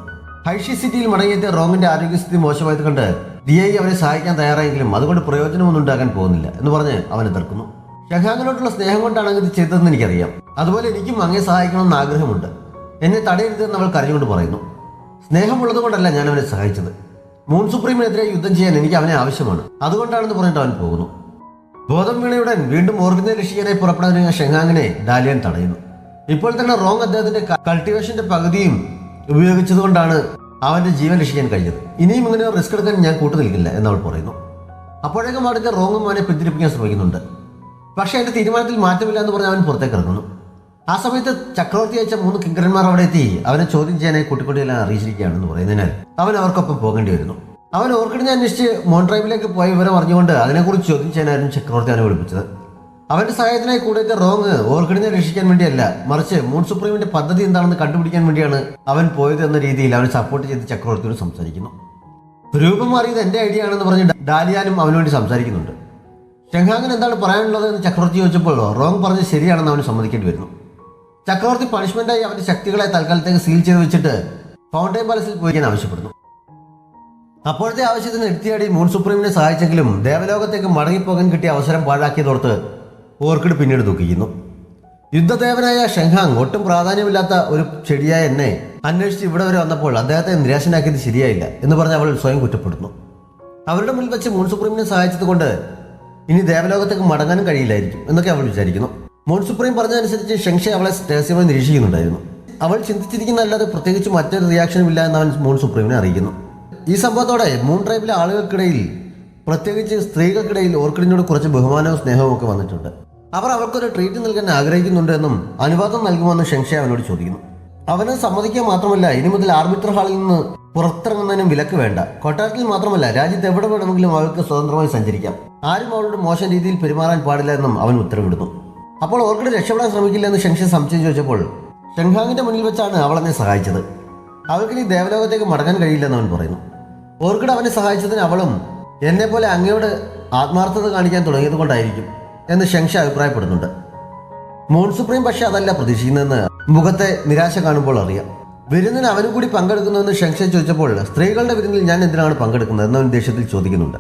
ഹൈഷി സിറ്റിയിൽ മടങ്ങിയെത്തിയ റോങ്ങിന്റെ ആരോഗ്യസ്ഥിതി മോശമായത് കണ്ട് DI അവനെ സഹായിക്കാൻ തയ്യാറായെങ്കിലും അതുകൊണ്ട് പ്രയോജനമൊന്നും ഉണ്ടാകാൻ പോകുന്നില്ല എന്ന് പറഞ്ഞ് അവൻ എതിർക്കുന്നു. ഷെങ്ഹാങ്ങിനോടുള്ള സ്നേഹം കൊണ്ടാണ് ഇത് ചെയ്തതെന്ന് എനിക്കറിയാം, അതുപോലെ എനിക്കും അങ്ങയെ സഹായിക്കണമെന്ന് ആഗ്രഹമുണ്ട്, എന്നെ തടയരുതെന്ന് അവൾ കരഞ്ഞുകൊണ്ട് പറയുന്നു. സ്നേഹമുള്ളത് കൊണ്ടല്ല ഞാൻ അവനെ സഹായിച്ചത്, മൂൺ സുപ്രീമിനെതിരെ യുദ്ധം ചെയ്യാൻ എനിക്ക് അവനെ ആവശ്യമാണ്, അതുകൊണ്ടാണെന്ന് പറഞ്ഞിട്ട് അവൻ പോകുന്നു. ബോധം വീണയുടൻ വീണ്ടും ഓർക്കിഡിനെ രക്ഷിക്കാനായി പുറപ്പെടാൻ ഷെങ്ഹാങ്ങിനെ ഡാലിയൻ തടയുന്നു. ഇപ്പോൾ തന്നെ റോങ് അദ്ദേഹത്തിന്റെ കൾട്ടിവേഷന്റെ പകുതിയും ഉപയോഗിച്ചതുകൊണ്ടാണ് അവന്റെ ജീവൻ രക്ഷിക്കാൻ കഴിഞ്ഞത്, ഇനിയും ഇങ്ങനെ റിസ്ക് എടുക്കാൻ ഞാൻ കൂട്ടുനിൽക്കില്ല എന്നവൾ പറയുന്നു. അപ്പോഴേക്കും അവിടുത്തെ റോങ്ങും അവനെ പിന്തിരിപ്പിക്കാൻ ശ്രമിക്കുന്നുണ്ട്. പക്ഷേ എന്റെ തീരുമാനത്തിൽ മാറ്റമില്ല എന്ന് പറഞ്ഞ് അവൻ പുറത്തേക്ക് ഇറങ്ങുന്നു. ആ സമയത്ത് ചക്രവർത്തി അയച്ച 3 കിങ്കരന്മാർ അവിടെ എത്തി അവനെ ചോദ്യം ചെയ്യാനായി കുട്ടിക്കുട്ടിയെല്ലാം അറിയിച്ചിരിക്കുകയാണെന്ന് പറയുന്നതിനാൽ അവൻ അവർക്കൊപ്പം പോകേണ്ടി വരുന്നു. അവൻ ഓർക്കിഡിനെ അന്വേഷിച്ച് മോൺ ട്രൈബിലേക്ക് പോയ വിവരം അറിഞ്ഞുകൊണ്ട് അതിനെക്കുറിച്ച് ചോദ്യം ചെയ്യാനായിരുന്നു ചക്രവർത്തി അവനെ വിളിപ്പിച്ചത്. അവന്റെ സഹായത്തിനായി കൂടെയൊക്കെ റോങ് ഓർക്കിഡിനെ രക്ഷിക്കാൻ വേണ്ടിയല്ല, മറിച്ച് മൂൺ സുപ്രീമിന്റെ പദ്ധതി എന്താണെന്ന് കണ്ടുപിടിക്കാൻ വേണ്ടിയാണ് അവൻ പോയത് എന്ന രീതിയിൽ അവനെ സപ്പോർട്ട് ചെയ്ത് ചക്രവർത്തിയോട് സംസാരിക്കുന്നു. രൂപം മാറിയത് എന്റെ ഐഡിയ ആണെന്ന് പറഞ്ഞ് ഡാലിയാനും അവന് വേണ്ടി സംസാരിക്കുന്നുണ്ട്. ഷെങ്ഹാങ്ങിന് എന്താണ് പറയാനുള്ളത് എന്ന് ചക്രവർത്തി ചോദിച്ചപ്പോൾ റോങ് പറഞ്ഞ് ശരിയാണെന്ന് അവന് സമ്മതിക്കേണ്ടി വരുന്നു. ചക്രവർത്തി പണിഷ്മെന്റായി അവന്റെ ശക്തികളെ തൽക്കാലത്തേക്ക് സീൽ ചെയ്ത് വെച്ചിട്ട് ഫൗണ്ടൈൻ പാലസിൽ പോയിക്കാൻ ആവശ്യപ്പെടുന്നു. അപ്പോഴത്തെ ആവശ്യത്തിന് എടുത്തിയാടി മൂൺ സുപ്രീമിനെ സഹായിച്ചെങ്കിലും ദേവലോകത്തേക്ക് മടങ്ങിപ്പോകാൻ കിട്ടിയ അവസരം പാഴാക്കിയതോർത്ത് ഓർക്കിഡ് പിന്നീട് ദുഃഖിക്കുന്നു. യുദ്ധദേവനായ ഷെങ്ഹാങ് ഒട്ടും പ്രാധാന്യമില്ലാത്ത ഒരു ചെടിയായ എന്നെ അന്വേഷിച്ച് ഇവിടെ വരെ വന്നപ്പോൾ അദ്ദേഹത്തെ നിരാശനാക്കിയത് ശരിയായില്ല എന്ന് പറഞ്ഞ് അവൾ സ്വയം കുറ്റപ്പെടുന്നു. അവരുടെ മുന്നിൽ വെച്ച് മൂൺ സുപ്രീമിനെ സഹായിച്ചത് കൊണ്ട് ഇനി ദേവലോകത്തേക്ക് മടങ്ങാനും കഴിയില്ലായിരിക്കും എന്നൊക്കെ അവൾ വിചാരിക്കുന്നു. മൂൺ സുപ്രീം പറഞ്ഞതനുസരിച്ച് ഷെങ്ഷെ അവളെ രഹസ്യമായി നിരീക്ഷിക്കുന്നുണ്ടായിരുന്നു. അവൾ ചിന്തിച്ചിരിക്കുന്നതല്ലാതെ പ്രത്യേകിച്ച് മറ്റൊരു റിയാക്ഷനും ഇല്ല എന്ന് അവൻ മൂൺ സുപ്രീമിനെ അറിയിക്കുന്നു. ഈ സംഭവത്തോടെ മൂൺ ട്രൈബിലെ ആളുകൾക്കിടയിൽ, പ്രത്യേകിച്ച് സ്ത്രീകൾക്കിടയിൽ ഓർക്കിഡിനോട് കുറച്ച് ബഹുമാനവും സ്നേഹവും ഒക്കെ വന്നിട്ടുണ്ട്. അവർ അവർക്കൊരു ട്രീറ്റ് നൽകാൻ ആഗ്രഹിക്കുന്നുണ്ട് എന്നും അനുവാദം നൽകുമെന്നും ഷെങ്ഷെ അവനോട് ചോദിക്കുന്നു. അവന് സമ്മതിക്കുക മാത്രമല്ല ഇനി മുതൽ ആർബിറ്റർ ഹാളിൽ നിന്ന് പുറത്തിറങ്ങുന്നതിനും വിലക്ക് വേണ്ട. കൊട്ടാരത്തിൽ മാത്രമല്ല, രാജ്യത്ത് എവിടെ വേണമെങ്കിലും അവൾക്ക് സ്വതന്ത്രമായി സഞ്ചരിക്കാം. ആരും അവളോട് മോശം രീതിയിൽ പെരുമാറാൻ പാടില്ല എന്നും അവൻ ഉത്തരവിടുന്നു. അപ്പോൾ ഓർക്കിഡ് രക്ഷപ്പെടാൻ ശ്രമിക്കില്ല എന്ന് ഷെങ്ഷെ സംശയം ചോദിച്ചപ്പോൾ ഷെങ്ഹാങ്ങിന്റെ മുന്നിൽ വെച്ചാണ് അവൾ എന്നെ സഹായിച്ചത്. അവൾക്ക് ഇനി ദേവലോകത്തേക്ക് മടങ്ങാൻ കഴിയില്ലെന്ന് അവൻ പറയുന്നു. ഓർക്കിഡ് അവനെ സഹായിച്ചതിന് അവളും എന്നെ പോലെ അങ്ങയോട് ആത്മാർത്ഥത കാണിക്കാൻ തുടങ്ങിയത് കൊണ്ടായിരിക്കും എന്ന് ഷെങ്ഷെ അഭിപ്രായപ്പെടുന്നുണ്ട്. മൂൺ സുപ്രീം പക്ഷെ അതല്ല പ്രതീക്ഷിക്കുന്നതെന്ന് മുഖത്തെ നിരാശ കാണുമ്പോൾ അറിയാം. വിരുന്നിന് അവനും കൂടി പങ്കെടുക്കുന്നുവെന്ന് ഷെങ്ഷെ ചോദിച്ചപ്പോൾ സ്ത്രീകളുടെ വിരുന്നിൽ ഞാൻ എന്തിനാണ് പങ്കെടുക്കുന്നത് എന്ന് അവൻ ദേഷ്യത്തിൽ ചോദിക്കുന്നുണ്ട്.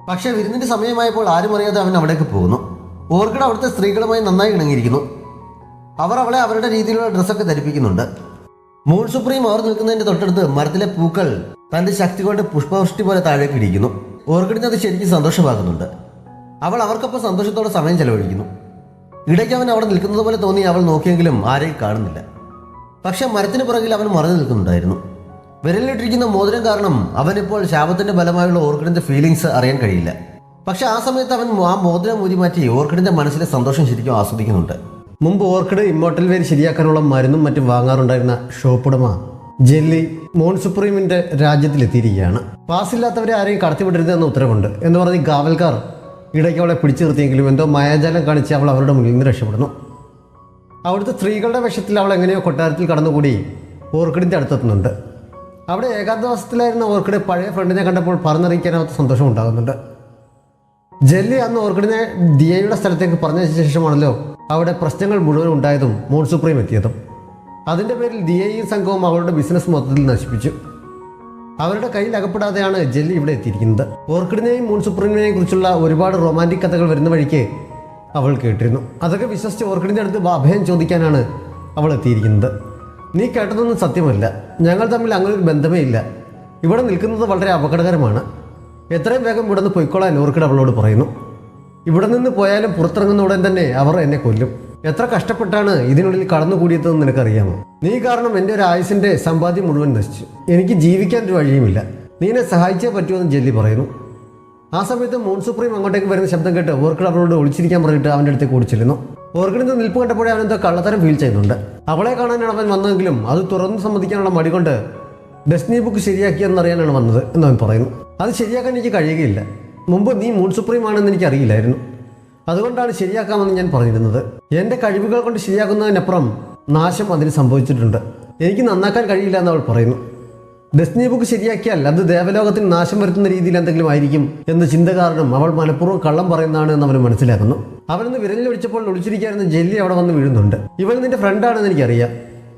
പക്ഷേ വിരുന്നിന്റെ സമയമായപ്പോൾ ആരും അറിയാതെ അവൻ അവിടേക്ക് പോകുന്നു. ഓർക്കിഡ് അവിടുത്തെ സ്ത്രീകളുമായി നന്നായി ഇണങ്ങിയിരിക്കുന്നു. അവർ അവളെ അവരുടെ രീതിയിലുള്ള ഡ്രസ്സൊക്കെ ധരിപ്പിക്കുന്നുണ്ട്. മൂൺ സുപ്രീം അവർ നിൽക്കുന്നതിന്റെ തൊട്ടടുത്ത് മരത്തിലെ പൂക്കൾ തന്റെ ശക്തി കൊണ്ട് പുഷ്പവൃഷ്ടി പോലെ താഴേക്ക് ഇടിക്കുന്നു. ഓർക്കിഡിന് അത് ശരിക്കും സന്തോഷമാകുന്നുണ്ട്. അവൾ അവർക്കൊപ്പം സന്തോഷത്തോടെ സമയം ചെലവഴിക്കുന്നു. ഇടയ്ക്ക് അവൻ അവിടെ നിൽക്കുന്നത് പോലെ തോന്നി അവൾ നോക്കിയെങ്കിലും ആരെയും കാണുന്നില്ല. പക്ഷെ മരത്തിന് പുറകിൽ അവൻ മറഞ്ഞു നിൽക്കുന്നുണ്ടായിരുന്നു. വിരലിലിട്ടിരിക്കുന്ന മോതിരം കാരണം അവനിപ്പോൾ ശാപത്തിന്റെ ബലമായുള്ള ഓർക്കിഡിന്റെ ഫീലിങ്സ് അറിയാൻ കഴിയില്ല. പക്ഷെ ആ സമയത്ത് അവൻ ആ മോതിരം ഊരി മാറ്റി ഓർക്കിഡിന്റെ മനസ്സിലെ സന്തോഷം ശരിക്കും ആസ്വദിക്കുന്നുണ്ട്. മുമ്പ് ഓർക്കിഡ് ഇമ്മോർട്ടൽ വേര് ശരിയാക്കാനുള്ള മരുന്നും മറ്റും വാങ്ങാറുണ്ടായിരുന്ന ഷോപ്പുടമ ജെല്ലി മൂൺ സുപ്രീമിന്റെ രാജ്യത്തിലെത്തിയിരിക്കുകയാണ്. പാസില്ലാത്തവരെ ആരെയും കടത്തിവിടരുതെന്ന ഉത്തരവുണ്ട് എന്ന് പറഞ്ഞ് കാവൽക്കാർ ഇടയ്ക്ക് അവളെ പിടിച്ചു നിർത്തിയെങ്കിലും എന്തോ മായാജാലം കാണിച്ച് അവൾ അവരുടെ മുന്നിൽ നിന്ന് രക്ഷപ്പെടുന്നു. അവിടുത്തെ സ്ത്രീകളുടെ വേഷത്തിൽ അവൾ എങ്ങനെയോ കൊട്ടാരത്തിൽ കടന്നുകൂടി ഓർക്കിഡിന്റെ അടുത്തെത്തുന്നുണ്ട്. അവിടെ ഏകാന്തവാസത്തിലായിരുന്ന ഓർക്കിഡ് പഴയ ഫ്രണ്ടിനെ കണ്ടപ്പോൾ പറഞ്ഞറിയിക്കാനാവാത്ത സന്തോഷം ഉണ്ടാകുന്നുണ്ട്. ജെല്ലി അന്ന് ഓർക്കിഡിനെ ദിയയുടെ സ്ഥലത്തേക്ക് പറഞ്ഞ ശേഷമാണല്ലോ അവിടെ പ്രശ്നങ്ങൾ മുഴുവൻ ഉണ്ടായതും മൂൺ സുപ്രീം എത്തിയതും. അതിൻ്റെ പേരിൽ ദിയയും സംഘവും അവളുടെ ബിസിനസ് മൊത്തത്തിൽ നശിപ്പിച്ചു. അവരുടെ കയ്യിൽ അകപ്പെടാതെയാണ് ജെല്ലി ഇവിടെ എത്തിയിരിക്കുന്നത്. ഓർക്കിഡിനെയും മൂൺ സുപ്രീമിനെയും കുറിച്ചുള്ള ഒരുപാട് റൊമാൻറ്റിക് കഥകൾ വരുന്ന വഴിക്ക് അവൾ കേട്ടിരുന്നു. അതൊക്കെ വിശ്വസിച്ച് ഓർക്കിഡിൻ്റെ അടുത്ത് അഭയം ചോദിക്കാനാണ് അവൾ എത്തിയിരിക്കുന്നത്. നീ കേട്ടതൊന്നും സത്യമല്ല. ഞങ്ങൾ തമ്മിൽ അങ്ങനെ ഒരു ബന്ധമേ ഇല്ല. ഇവിടെ നിൽക്കുന്നത് വളരെ അപകടകരമാണ്. എത്രയും വേഗം ഇവിടെ നിന്ന് പൊയ്ക്കൊള്ളാൻ ഓർക്കിഡ് അവളോട് പറയുന്നു. ഇവിടെ നിന്ന് പോയാലും പുറത്തിറങ്ങുന്ന ഉടൻ തന്നെ അവർ എന്നെ കൊല്ലും. എത്ര കഷ്ടപ്പെട്ടാണ് ഇതിനുള്ളിൽ കടന്നുകൂടിയതെന്ന് നിനക്കറിയാമോ? നീ കാരണം എൻ്റെ ഒരു ആയുസിൻ്റെ സമ്പാദ്യം മുഴുവൻ നശിച്ചു. എനിക്ക് ജീവിക്കാൻ ഒരു വഴിയുമില്ല. നീ എന്നെ സഹായിച്ചേ പറ്റുമെന്ന് ജെല്ലി പറയുന്നു. ആ സമയത്ത് മൂൺ സുപ്രീം അങ്ങോട്ടേക്ക് വരുന്ന ശബ്ദം കേട്ട് ഓർക്കിഡ് അവളോട് ഒളിച്ചിരിക്കാൻ പറഞ്ഞിട്ട് അവൻ്റെ അടുത്തേക്ക് ഓടിച്ചിരുന്നു. ഓർക്കിഡിൻ്റെ നിൽപ്പ് കണ്ടപ്പോഴേ അവനെന്തോ കള്ളത്തരം ഫീൽ ചെയ്യുന്നുണ്ട്. അവളെ കാണാനാണ് അവൻ വന്നതെങ്കിലും അത് തുറന്ന് സമ്മതിക്കാനുള്ള മടി കൊണ്ട് ഡെസ്നി ബുക്ക് ശരിയാക്കിയെന്നറിയാനാണ് വന്നത് എന്ന് അവൻ പറയുന്നു. അത് ശരിയാക്കാൻ എനിക്ക് കഴിയുകയില്ല. മുമ്പ് നീ മൂൺ സുപ്രീം ആണെന്ന് എനിക്ക് അറിയില്ലായിരുന്നു. അതുകൊണ്ടാണ് ശരിയാക്കാമെന്ന് ഞാൻ പറഞ്ഞിരുന്നത്. എൻ്റെ കഴിവുകൾ കൊണ്ട് ശരിയാക്കുന്നതിനപ്പുറം നാശം അതിന് സംഭവിച്ചിട്ടുണ്ട്. എനിക്ക് നന്നാക്കാൻ കഴിയില്ല എന്ന് അവൾ പറയുന്നു. ഡെസ്നി ബുക്ക് ശരിയാക്കിയാൽ അത് ദേവലോകത്തിന് നാശം വരുത്തുന്ന രീതിയിൽ എന്തെങ്കിലും ആയിരിക്കും എന്ന ചിന്ത കാരണം അവൾ മനഃപൂർവ്വം കള്ളം പറയുന്നതാണ് എന്ന് അവൻ മനസ്സിലാക്കുന്നു. അവനെന്ന് വിരലിൽ ഒഴിച്ചപ്പോൾ ഒളിച്ചിരിക്കായിരുന്ന ജെല്ലി അവിടെ വന്ന് വീഴുന്നുണ്ട്. ഇവൾ നിന്റെ ഫ്രണ്ടാണെന്ന് എനിക്കറിയാം.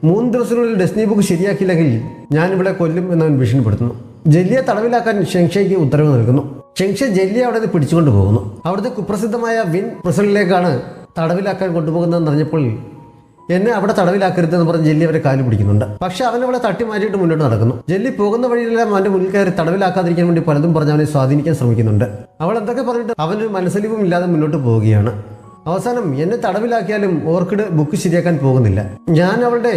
3 ദിവസത്തിനുള്ളിൽ ഡെസ്നി ബുക്ക് ശരിയാക്കിയില്ലെങ്കിൽ ഞാൻ ഇവിടെ കൊല്ലും എന്നവൻ ഭീഷണിപ്പെടുത്തുന്നു. ജെല്ലിയെ തടവിലാക്കാൻ ഷെങ്ഷയ്ക്ക് ഉത്തരവ് നൽകുന്നു. ഷെങ്ഷെ ജെല്ലിയെ അവിടെ നിന്ന് പിടിച്ചുകൊണ്ട് പോകുന്നു. അവിടുത്തെ കുപ്രസിദ്ധമായ വിൻ പ്രസിഡന്റിലേക്കാണ് തടവിലാക്കാൻ കൊണ്ടുപോകുന്നതെന്ന് അറിഞ്ഞപ്പോൾ എന്നെ അവിടെ തടവിലാക്കരുതെന്ന് പറഞ്ഞ് ജെല്ലി അവരെ കാലു പിടിക്കുന്നുണ്ട്. പക്ഷെ അവൻ അവളെ തട്ടി മാറ്റിയിട്ട് മുന്നോട്ട് നടക്കുന്നു. ജെല്ലി പോകുന്ന വഴിയിലെല്ലാം അവൻ്റെ മുന്നിൽ കയറി തടവിലാക്കാതിരിക്കാൻ വേണ്ടി പലതും പറഞ്ഞ് അവനെ സ്വാധീനിക്കാൻ ശ്രമിക്കുന്നുണ്ട്. അവൾ എന്തൊക്കെ പറഞ്ഞിട്ട് അവനൊരു മനസ്സലിവും ഇല്ലാതെ മുന്നോട്ട് പോവുകയാണ്. അവസാനം എന്നെ തടവിലാക്കിയാലും ഓർക്കിഡ് ബുക്ക് ശരിയാക്കാൻ പോകുന്നില്ല. ഞാൻ അവളുടെ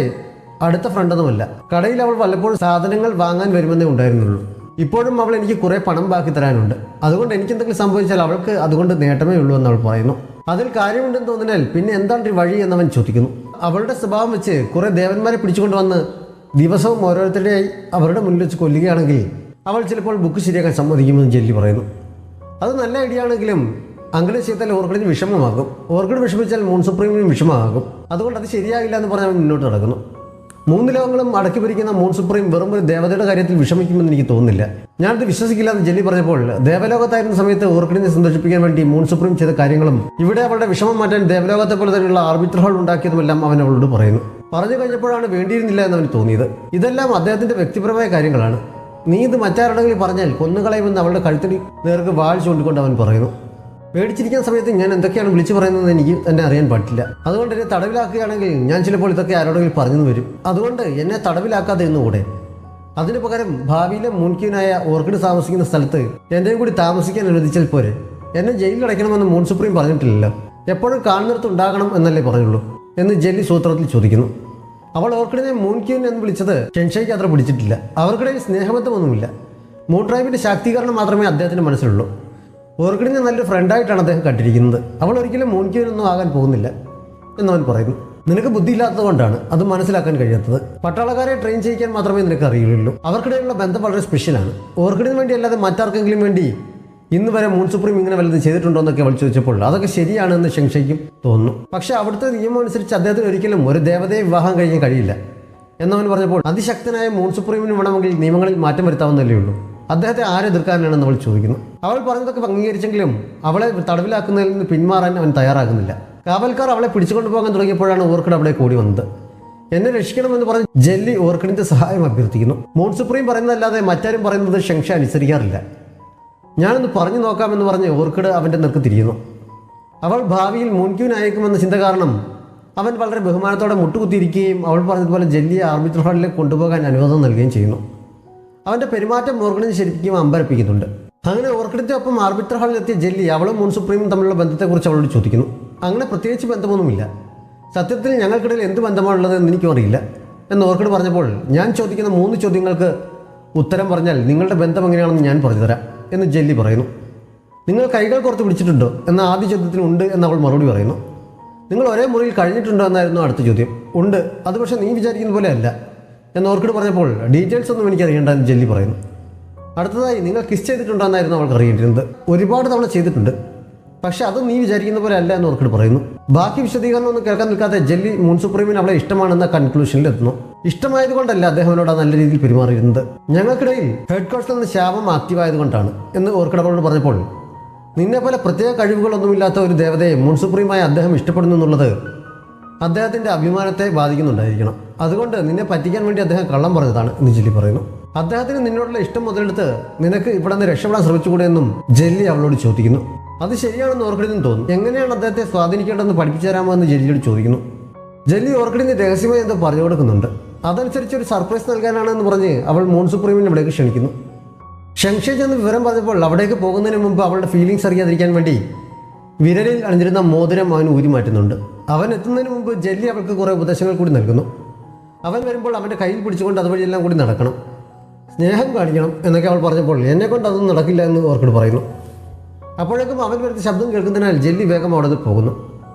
അടുത്ത ഫ്രണ്ടൊന്നുമല്ല. കടയിൽ അവൾ വല്ലപ്പോഴും സാധനങ്ങൾ വാങ്ങാൻ വരുമെന്നേ ഉണ്ടായിരുന്നുള്ളൂ. ഇപ്പോഴും അവൾ എനിക്ക് കുറേ പണം ബാക്കി തരാനുണ്ട്. അതുകൊണ്ട് എനിക്കെന്തെങ്കിലും സംഭവിച്ചാൽ അവൾക്ക് അതുകൊണ്ട് നേട്ടമേ ഉള്ളൂ എന്ന് അവൾ പറയുന്നു. അതിൽ കാര്യമുണ്ടെന്ന് തോന്നിയാൽ പിന്നെ എന്താണ് ഒരു വഴി എന്നവൻ ചോദിക്കുന്നു. അവളുടെ സ്വഭാവം വെച്ച് കുറേ ദേവന്മാരെ പിടിച്ചുകൊണ്ട് വന്ന് ദിവസവും ഓരോരുത്തരുടെയായി അവരുടെ മുന്നിൽ വെച്ച് കൊല്ലുകയാണെങ്കിൽ അവൾ ചിലപ്പോൾ ബുക്ക് ശരിയാക്കാൻ സമ്മതിക്കുമെന്ന് ജെല്ലി പറയുന്നു. അത് നല്ല ഐഡിയ ആണെങ്കിലും അങ്ങനെ ചെയ്താൽ ഓർക്കിഡിന് വിഷമമാകും. Orchid വിഷമിച്ചാൽ moon സുപ്രീമിനും വിഷമമാകും. അതുകൊണ്ട് അത് ശരിയാകില്ല എന്ന് പറഞ്ഞ് അവൻ മുന്നോട്ട് നടക്കുന്നു. 3 ലോകങ്ങളും അടക്കി ഭരിക്കുന്ന മൂൺ സുപ്രീം വെറും ഒരു ദേവതയുടെ കാര്യത്തിൽ വിഷമിക്കുമെന്ന് എനിക്ക് തോന്നുന്നില്ല. ഞാനത് വിശ്വസിക്കില്ല എന്ന് ജെല്ലി പറഞ്ഞപ്പോൾ ദേവലോകത്തായിരുന്ന സമയത്ത് ഓർക്കിഡിനെ സന്തോഷിപ്പിക്കാൻ വേണ്ടി മൂൺ സുപ്രീം ചെയ്ത കാര്യങ്ങളും ഇവിടെ അവളുടെ വിഷമം മാറ്റാൻ ദേവലോകത്തെ പോലെ തന്നെയുള്ള ആർബിട്രൽ ഹാൾ ഉണ്ടാക്കിയതുമെല്ലാം അവൻ അവളോട് പറയുന്നു. പറഞ്ഞു കഴിഞ്ഞപ്പോഴാണ് വേണ്ടിയിരുന്നില്ല എന്ന് അവന് തോന്നിയത്. ഇതെല്ലാം അദ്ദേഹത്തിന്റെ വ്യക്തിപരമായ കാര്യങ്ങളാണ്. നീ ഇത് മറ്റാരുടെങ്കിലും പറഞ്ഞാൽ കൊന്നുകളയുമെന്ന് അവളുടെ കഴുത്തിന് നേർക്ക് വാൾ ചൂണ്ടിക്കൊണ്ട് അവൻ പറയുന്നു. പേടിച്ചിരിക്കുന്ന സമയത്ത് ഞാൻ എന്തൊക്കെയാണ് വിളിച്ചു പറയുന്നത് എനിക്ക് തന്നെ അറിയാൻ പറ്റില്ല. അതുകൊണ്ട് എന്നെ തടവിലാക്കുകയാണെങ്കിൽ ഞാൻ ചിലപ്പോൾ ഇതൊക്കെ ആരോടെങ്കിലും പറഞ്ഞു വരും. അതുകൊണ്ട് എന്നെ തടവിലാക്കാതെ എന്നുകൂടെ. അതിനു പകരം ഭാവിയിലെ മുൻക്യൂനായ ഓർക്കിഡ് താമസിക്കുന്ന സ്ഥലത്ത് എൻ്റെയും കൂടി താമസിക്കാൻ അനുവദിച്ചാൽ പോരെ. എന്നെ ജയിലിൽ അടയ്ക്കണമെന്ന് മൂൺ സുപ്രീം പറഞ്ഞിട്ടില്ലല്ലോ. എപ്പോഴും കാണുന്നിടത്ത് ഉണ്ടാകണം എന്നല്ലേ പറഞ്ഞുള്ളൂ എന്ന് ജെല്ലി സൂത്രത്തിൽ ചോദിക്കുന്നു. അവൾ ഓർക്കിഡിനെ മൂൺക്യൂൻ എന്ന് വിളിച്ചത് ഷെങ്ഷയ്ക്ക് അത്ര പിടിച്ചിട്ടില്ല. അവർക്കിടയിൽ സ്നേഹബന്ധമൊന്നുമില്ല. മൂൺ ട്രൈബിൻ്റെ ശാക്തീകരണം മാത്രമേ അദ്ദേഹത്തിൻ്റെ മനസ്സിലുള്ളൂ. ഓർക്കിഡിനെ നല്ലൊരു ഫ്രണ്ടായിട്ടാണ് അദ്ദേഹം കണ്ടിരിക്കുന്നത്. അവൾ ഒരിക്കലും മൂൺക്യൂനൊന്നും ആകാൻ പോകുന്നില്ല എന്നവൻ പറയുന്നു. നിനക്ക് ബുദ്ധിയില്ലാത്തതുകൊണ്ടാണ് അത് മനസ്സിലാക്കാൻ കഴിയാത്തത്. പട്ടാളക്കാരെ ട്രെയിൻ ചെയ്യിക്കാൻ മാത്രമേ നിനക്ക് അറിയുള്ളൂ. അവർക്കിടയിലുള്ള ബന്ധം വളരെ സ്പെഷ്യലാണ്. ഓർക്കിഡിന് വേണ്ടി അല്ലാതെ മറ്റാർക്കെങ്കിലും വേണ്ടി ഇന്ന് വരെ മൂൺ സുപ്രീം ഇങ്ങനെ വല്ലതും ചെയ്തിട്ടുണ്ടോ എന്നൊക്കെ അവൾ ചോദിച്ചപ്പോൾ അതൊക്കെ ശരിയാണെന്ന് ഷെങ്ഷയ്ക്കും തോന്നുന്നു. പക്ഷേ അവിടുത്തെ നിയമം അനുസരിച്ച് അദ്ദേഹത്തിന് ഒരിക്കലും ഒരു ദേവതയെ വിവാഹം കഴിക്കാൻ കഴിയില്ല എന്നവൻ പറഞ്ഞപ്പോൾ അതിശക്തനായ മൂൺ സുപ്രീമിന് വേണമെങ്കിൽ നിയമങ്ങളിൽ മാറ്റം വരുത്താവുന്നല്ലേ ഉള്ളൂ. അദ്ദേഹത്തെ ആരെ എതിർക്കാനാണെന്ന് അവൾ ചോദിക്കുന്നു. അവൾ പറഞ്ഞതൊക്കെ അംഗീകരിച്ചെങ്കിലും അവളെ തടവിലാക്കുന്നതിൽ നിന്ന് പിന്മാറാൻ അവൻ തയ്യാറാകുന്നില്ല. കാവൽക്കാർ അവളെ പിടിച്ചുകൊണ്ടു പോകാൻ തുടങ്ങിയപ്പോഴാണ് ഓർക്കിഡ് അവിടെ കൂടി വന്നത്. എന്നെ രക്ഷിക്കണമെന്ന് പറഞ്ഞ് ജെല്ലി ഓർക്കിഡിന്റെ സഹായം അഭ്യർത്ഥിക്കുന്നു. മൂൺ സുപ്രീം പറയുന്നതല്ലാതെ മറ്റാരും പറയുന്നത് ഷെങ്ഷ അനുസരിക്കാറില്ല. ഞാനൊന്ന് പറഞ്ഞു നോക്കാമെന്ന് പറഞ്ഞ് ഓർക്കിഡ് അവൻ്റെ നേർക്ക് തിരിയുന്നു. അവൾ ഭാവിയിൽ മൂൺക്യൂൻ അയക്കുമെന്ന ചിന്ത കാരണം അവൻ വളരെ ബഹുമാനത്തോടെ മുട്ടുകുത്തിയിരിക്കുകയും അവൾ പറഞ്ഞതുപോലെ ജെല്ലിയെ ആർബിറ്റർ ഹാളിലേക്ക് കൊണ്ടുപോകാൻ അനുവാദം നൽകുകയും ചെയ്യുന്നു. അവൻ്റെ പെരുമാറ്റം ഓർക്കിഡിനെ ശരിക്കും അമ്പരപ്പിക്കുന്നുണ്ട്. അങ്ങനെ ഓർക്കിഡിൻ്റെ ഒപ്പം ആർബിറ്റർ ഹാളിലെത്തിയ ജെല്ലി അവളും മൂൺ സുപ്രീമും തമ്മിലുള്ള ബന്ധത്തെക്കുറിച്ച് അവളോട് ചോദിക്കുന്നു. അങ്ങനെ പ്രത്യേകിച്ച് ബന്ധമൊന്നുമില്ല, സത്യത്തിൽ ഞങ്ങൾക്കിടയിൽ എന്ത് ബന്ധമാണുള്ളത് എന്ന് എനിക്കും അറിയില്ല എന്ന് ഓർക്കിഡ് പറഞ്ഞപ്പോൾ ഞാൻ ചോദിക്കുന്ന 3 ചോദ്യങ്ങൾക്ക് ഉത്തരം പറഞ്ഞാൽ നിങ്ങളുടെ ബന്ധം എങ്ങനെയാണെന്ന് ഞാൻ പറഞ്ഞുതരാം എന്ന് ജെല്ലി പറയുന്നു. നിങ്ങൾ കൈകൾ പുറത്ത് പിടിച്ചിട്ടുണ്ടോ എന്ന ആദ്യ ചോദ്യത്തിന് ഉണ്ട് എന്ന് അവൾ മറുപടി പറയുന്നു. നിങ്ങൾ ഒരേ മുറിയിൽ കഴിഞ്ഞിട്ടുണ്ടോ എന്നായിരുന്നു അടുത്ത ചോദ്യം. ഉണ്ട്, അത് പക്ഷേ നീ വിചാരിക്കുന്ന പോലെ അല്ല എന്ന് ഓർക്കിഡ് പറഞ്ഞപ്പോൾ ഡീറ്റെയിൽസ് ഒന്നും എനിക്കറിയേണ്ട എന്ന് ജെല്ലി പറയുന്നു. അടുത്തതായി നിങ്ങൾ കിസ് ചെയ്തിട്ടുണ്ടോ എന്നായിരുന്നു അവൾക്ക് അറിയേണ്ടിരുന്നത്. ഒരുപാട് തവണ ചെയ്തിട്ടുണ്ട്, പക്ഷേ അത് നീ വിചാരിക്കുന്ന പോലെ അല്ല എന്ന് ഓർക്കിഡ് പറയുന്നു. ബാക്കി വിശദീകരണം ഒന്നും കേൾക്കാൻ നിൽക്കാതെ ജെല്ലി മൂൺ സുപ്രീമിന് അവളെ ഇഷ്ടമാണെന്ന കൺക്ലൂഷനിൽ എത്തുന്നു. ഇഷ്ടമായതുകൊണ്ടല്ല അദ്ദേഹത്തിനോട് നല്ല രീതിയിൽ പെരുമാറിയിരുന്നത്, ഞങ്ങൾക്കിടയിൽ ഹെഡ് കോഴ്സിൽ നിന്ന് ശാപം ആക്റ്റീവായതുകൊണ്ടാണ് എന്ന് ഓർക്കിഡ് അവളോട് പറഞ്ഞപ്പോൾ നിന്നെപ്പോലെ പ്രത്യേക കഴിവുകളൊന്നുമില്ലാത്ത ഒരു ദേവതയെ മൂൺ സുപ്രീമായി അദ്ദേഹം ഇഷ്ടപ്പെടുന്നു എന്നുള്ളത് അദ്ദേഹത്തിൻ്റെ അഭിമാനത്തെ ബാധിക്കുന്നുണ്ടായിരിക്കണം. അതുകൊണ്ട് നിന്നെ പറ്റിക്കാൻ വേണ്ടി അദ്ദേഹം കള്ളം പറഞ്ഞതാണ് എന്ന് ജെല്ലി പറയുന്നു. അദ്ദേഹത്തിന് നിന്നോടുള്ള ഇഷ്ടം മുതലെടുത്ത് നിനക്ക് ഇവിടെ നിന്ന് രക്ഷപ്പെടാൻ ശ്രമിച്ചുകൂടെ എന്നും ജെല്ലി അവളോട് ചോദിക്കുന്നു. അത് ശരിയാണെന്ന് ഓർക്കിഡിനും തോന്നുന്നു. എങ്ങനെയാണ് അദ്ദേഹത്തെ സ്വാധീനിക്കേണ്ടതെന്ന് പഠിപ്പിച്ചു തരാമോ എന്ന് ജെല്ലിയോട് ചോദിക്കുന്നു. ജെല്ലി ഓർക്കിഡിന് രഹസ്യമായി എന്തോ പറഞ്ഞു കൊടുക്കുന്നുണ്ട്. അതനുസരിച്ച് ഒരു സർപ്രൈസ് നൽകാനാണെന്ന് പറഞ്ഞ് അവൾ മൂൺ സുപ്രീമിനെ ഇവിടേക്ക് ക്ഷണിക്കുന്നു. ഷെങ്ഷെ ചെന്ന് വിവരം പറഞ്ഞപ്പോൾ അവിടേക്ക് പോകുന്നതിന് മുമ്പ് അവളുടെ ഫീലിങ്സ് അറിയാതിരിക്കാൻ വേണ്ടി വിരലിൽ അണിഞ്ഞിരുന്ന മോതിരം അവൻ ഊരി മാറ്റുന്നുണ്ട്. അവൻ എത്തുന്നതിന് മുമ്പ് ജെല്ലി അവൾക്ക് കുറേ ഉപദേശങ്ങൾ കൂടി നൽകുന്നു. അവൻ വരുമ്പോൾ അവൻ്റെ കയ്യിൽ പിടിച്ചുകൊണ്ട് അതുവഴിയെല്ലാം കൂടി നടക്കണം, സ്നേഹം കാണിക്കണം എന്നൊക്കെ അവൾ പറഞ്ഞപ്പോൾ എന്നെക്കൊണ്ട് അതൊന്നും നടക്കില്ല എന്ന് ഓർക്കിഡ് പറയുന്നു. അപ്പോഴേക്കും അവൻ വരുന്ന ശബ്ദം കേൾക്കുന്നതിനാൽ ജെല്ലി വേഗം അവിടെ നിന്ന് പോകുന്നു.